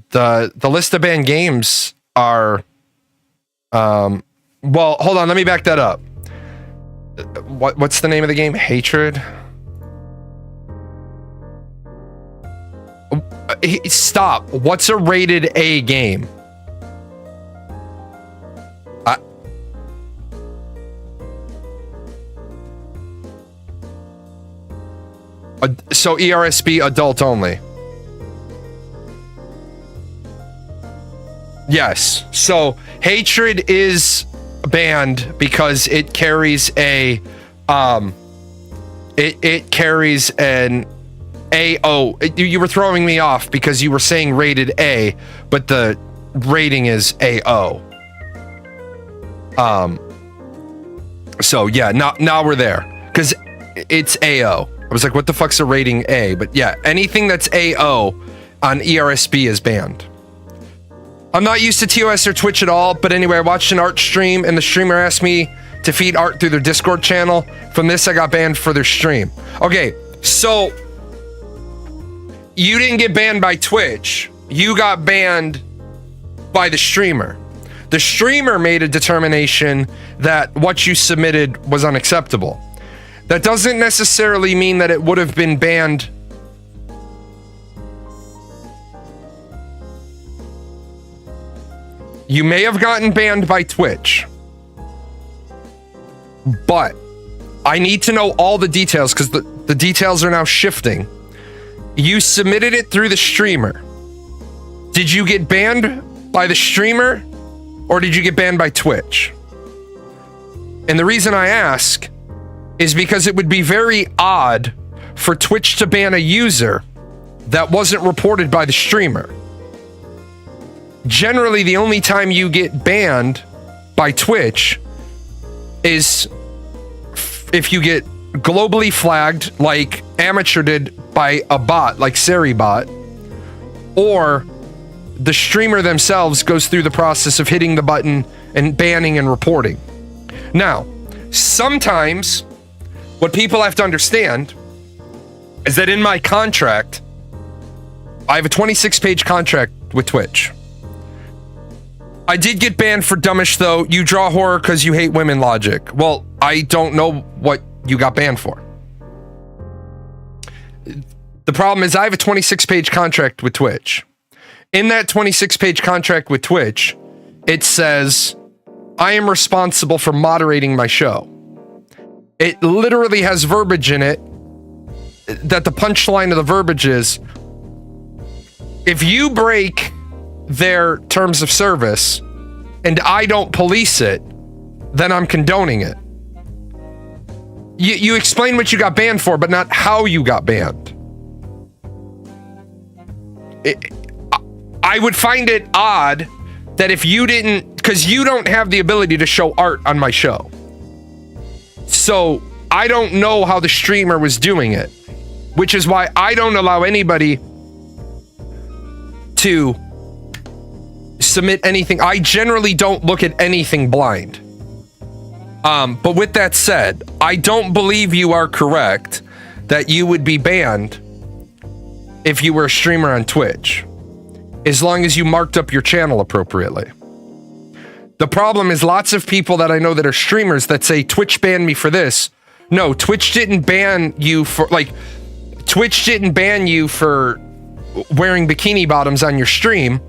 The list of banned games are... well, hold on, let me back that up. What's the name of the game? Hatred? Stop. What's a rated A game? So ERSB adult only. Yes. So Hatred is banned because it carries a it carries an AO. You were throwing me off because you were saying rated A, but the rating is AO. So yeah, now we're there because it's AO. I was like, what the fuck's a rating A? But yeah, anything that's AO on ERSB is banned. I'm not used to TOS or Twitch at all, but anyway, I watched an art stream and the streamer asked me to feed art through their Discord channel. From this, I got banned for their stream. Okay, so you didn't get banned by Twitch. You got banned by the streamer. The streamer made a determination that what you submitted was unacceptable. That doesn't necessarily mean that it would have been banned. You may have gotten banned by Twitch, but I need to know all the details because the details are now shifting. You submitted it through the streamer. Did you get banned by the streamer or did you get banned by Twitch? And the reason I ask is because it would be very odd for Twitch to ban a user that wasn't reported by the streamer. Generally, the only time you get banned by Twitch is if you get globally flagged like Amateur did by a bot like SariBot, or the streamer themselves goes through the process of hitting the button and banning and reporting. Now, sometimes what people have to understand is that in my contract, I have a 26-page contract with Twitch. I did get banned for dumbish though. You draw horror because you hate women logic. Well, I don't know what you got banned for. The problem is I have a 26-page contract with Twitch. In that 26-page contract with Twitch, it says, I am responsible for moderating my show. It literally has verbiage in it that the punchline of the verbiage is, if you break their terms of service and I don't police it, then I'm condoning it. You explain what you got banned for, but not how you got banned. I would find it odd that if you didn't, because you don't have the ability to show art on my show. So I don't know how the streamer was doing it, which is why I don't allow anybody to submit anything. I generally don't look at anything blind. But with that said, I don't believe you are correct that you would be banned if you were a streamer on Twitch, as long as you marked up your channel appropriately. The problem is lots of people that I know that are streamers that say Twitch banned me for this. No, Twitch didn't ban you for, like, Twitch didn't ban you for wearing bikini bottoms on your stream.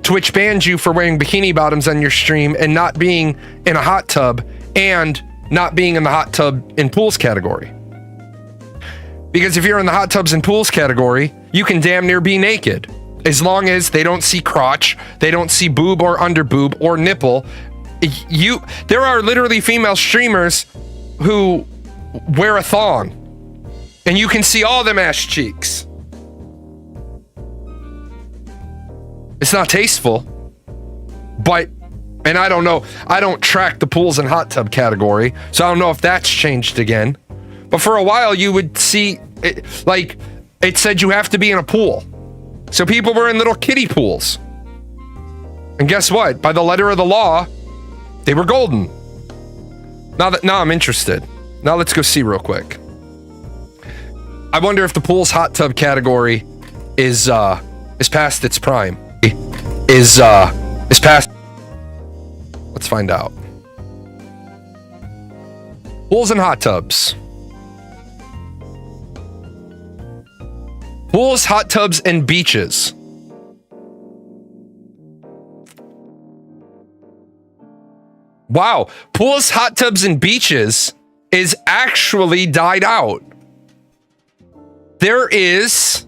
Twitch banned you for wearing bikini bottoms on your stream and not being in a hot tub and not being in the hot tub in pools category. Because if you're in the hot tubs and pools category, you can damn near be naked. as long as they don't see crotch, they don't see boob or under boob or nipple. There are literally female streamers who wear a thong, and you can see all them ass cheeks. It's not tasteful, but, and I don't know, I don't track the pools and hot tub category, so I don't know if that's changed again. But for a while, you would see, it said you have to be in a pool. So people were in little kiddie pools. And guess what? By the letter of the law, they were golden. Now I'm interested. Now let's go see real quick. I wonder if the pool's hot tub category is past its prime. Is past. Let's find out. Pools and hot tubs. Pools, hot tubs, and beaches. Wow, pools, hot tubs, and beaches is actually died out. There is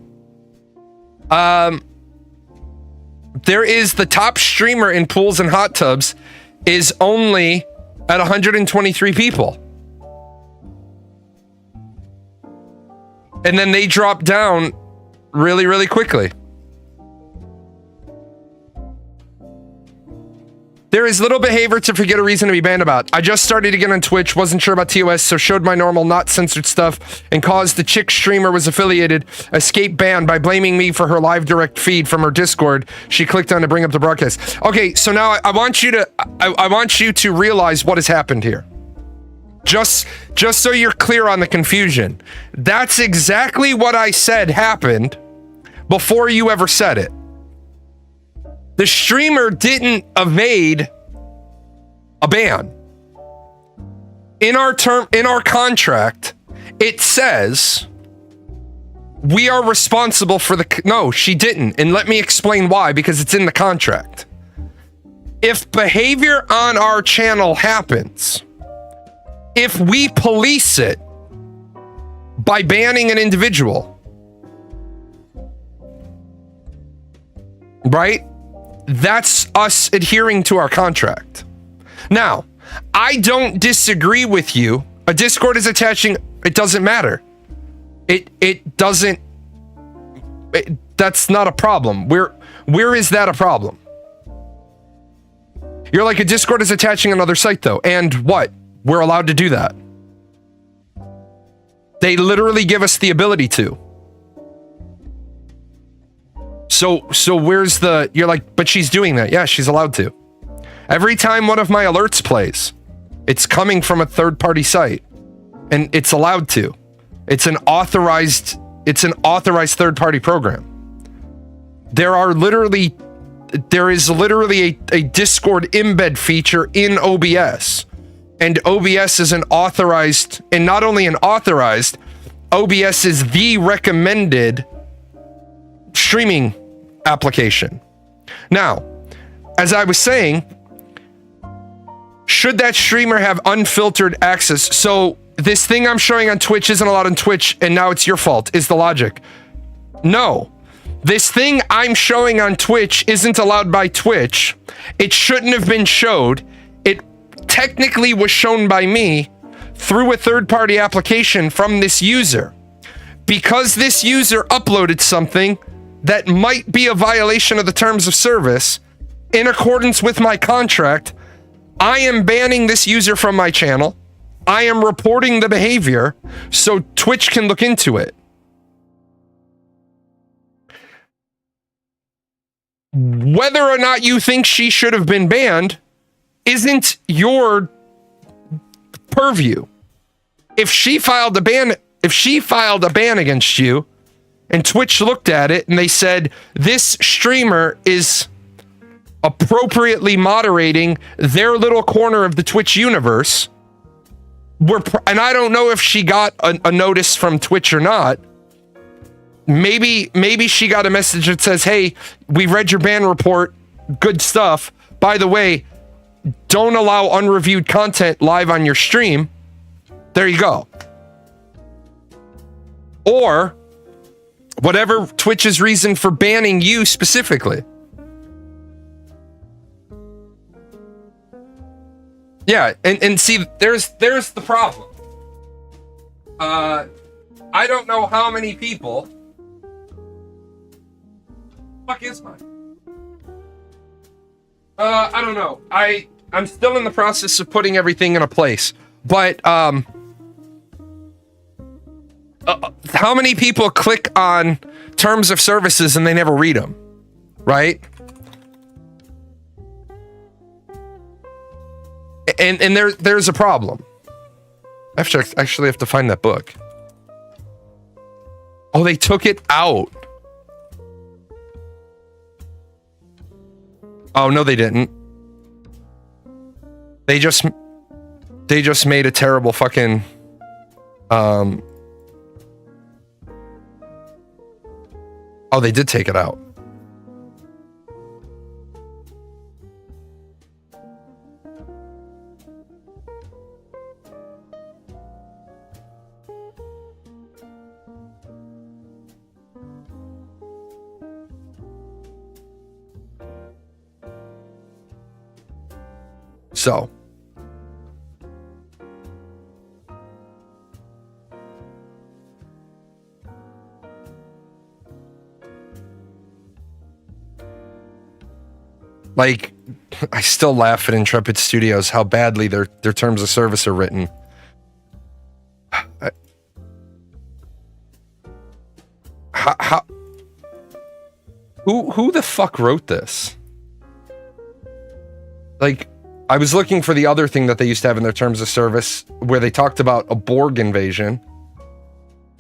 the top streamer in pools and hot tubs is only at 123 people. And then they drop down really, really quickly. There is little behavior to forget a reason to be banned about. I just started again on Twitch, wasn't sure about TOS, so showed my normal not censored stuff and caused the chick streamer was affiliated escape ban by blaming me for her live direct feed from her Discord. She clicked on to bring up the broadcast. Okay, so now I want you to realize what has happened here. Just so you're clear on the confusion. That's exactly what I said happened before you ever said it. The streamer didn't evade a ban. In our contract, it says we are responsible for the... No, she didn't. And let me explain why, because it's in the contract. If behavior on our channel happens, if we police it by banning an individual, right? That's us adhering to our contract. Now, I don't disagree with you. A Discord is attaching, it doesn't matter. It doesn't, that's not a problem. Where is that a problem? You're like, a Discord is attaching another site though. And what? We're allowed to do that. They literally give us the ability to. So where's the... You're like, but she's doing that. Yeah, she's allowed to. Every time one of my alerts plays, it's coming from a third-party site. And it's allowed to. It's an authorized third-party program. There is literally a Discord embed feature in OBS. And OBS is an authorized, and not only an authorized, OBS is the recommended streaming application. Now, as I was saying, should that streamer have unfiltered access? So this thing I'm showing on Twitch isn't allowed on Twitch, and now it's your fault, is the logic. No. This thing I'm showing on Twitch isn't allowed by Twitch. It shouldn't have been showed. It technically was shown by me through a third-party application from this user. Because this user uploaded something that might be a violation of the terms of service, in accordance with my contract, I am banning this user from my channel. I am reporting the behavior so Twitch can look into it. Whether or not you think she should have been banned isn't your purview. If she filed a ban against you and Twitch looked at it and they said this streamer is appropriately moderating their little corner of the Twitch universe, and I don't know if she got a notice from Twitch or not. Maybe she got a message that says, hey, we read your ban report. Good stuff. By the way, don't allow unreviewed content live on your stream. There you go. Or Whatever Twitch's reason for banning you specifically. Yeah, and see, there's the problem. I don't know how many people. Fuck is mine? I don't know. I'm still in the process of putting everything in a place, but how many people click on terms of services and they never read them, right? And there's a problem. I actually have to find that book. Oh, they took it out. Oh, no, they didn't. They just made a terrible fucking oh, they did take it out. So, like, I still laugh at Intrepid Studios how badly their terms of service are written. Who the fuck wrote this? Like, I was looking for the other thing that they used to have in their terms of service where they talked about a Borg invasion.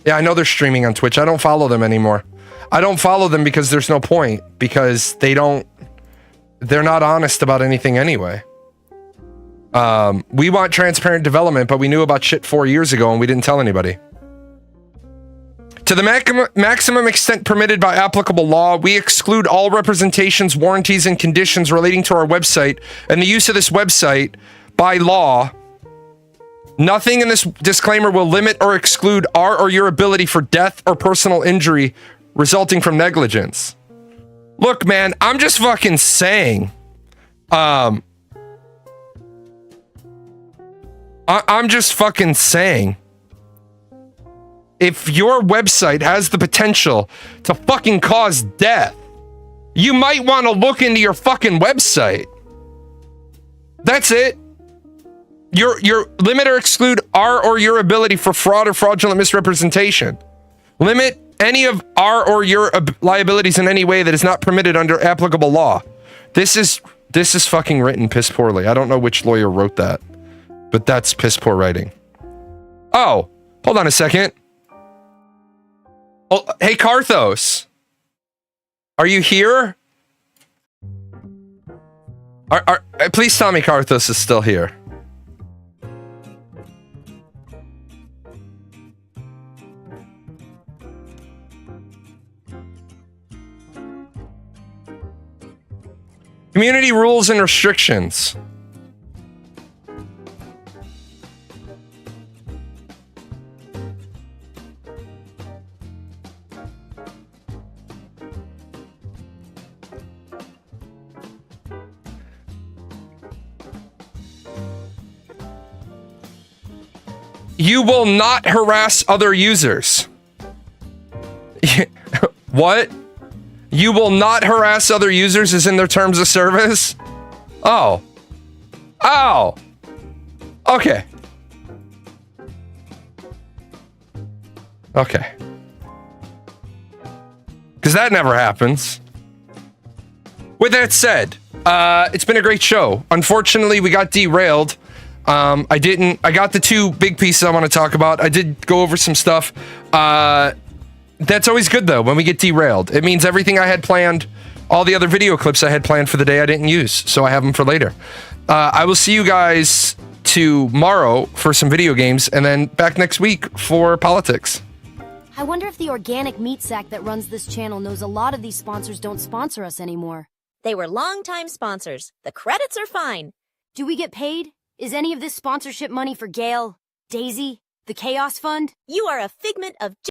Yeah, I know they're streaming on Twitch. I don't follow them anymore. I don't follow them because there's no point, because they're not honest about anything anyway. We want transparent development, but we knew about shit 4 years ago and we didn't tell anybody. To the maximum extent permitted by applicable law, we exclude all representations, warranties, and conditions relating to our website and the use of this website by law. Nothing in this disclaimer will limit or exclude our or your ability for death or personal injury resulting from negligence. Look, man, I'm just fucking saying. I'm just fucking saying. If your website has the potential to fucking cause death, you might want to look into your fucking website. That's it. Your limit or exclude our or your ability for fraud or fraudulent misrepresentation. Limit any of our or your liabilities in any way that is not permitted under applicable law. This is fucking written piss poorly. I don't know which lawyer wrote that, but that's piss poor writing. Oh, hold on a second. Oh, hey, Karthos. Are you here? Please tell me Karthos is still here. Community rules and restrictions. You will not harass other users. What? You will not harass other users is in their terms of service? Oh. Oh. Okay. Okay. Because that never happens. With that said, it's been a great show. Unfortunately, we got derailed. I got the two big pieces I want to talk about. I did go over some stuff. That's always good, though, when we get derailed. It means everything I had planned, all the other video clips I had planned for the day I didn't use, so I have them for later. I will see you guys tomorrow for some video games, and then back next week for politics. I wonder if the organic meat sack that runs this channel knows a lot of these sponsors don't sponsor us anymore. They were longtime sponsors. The credits are fine. Do we get paid? Is any of this sponsorship money for Gale, Daisy, the Chaos Fund? You are a figment of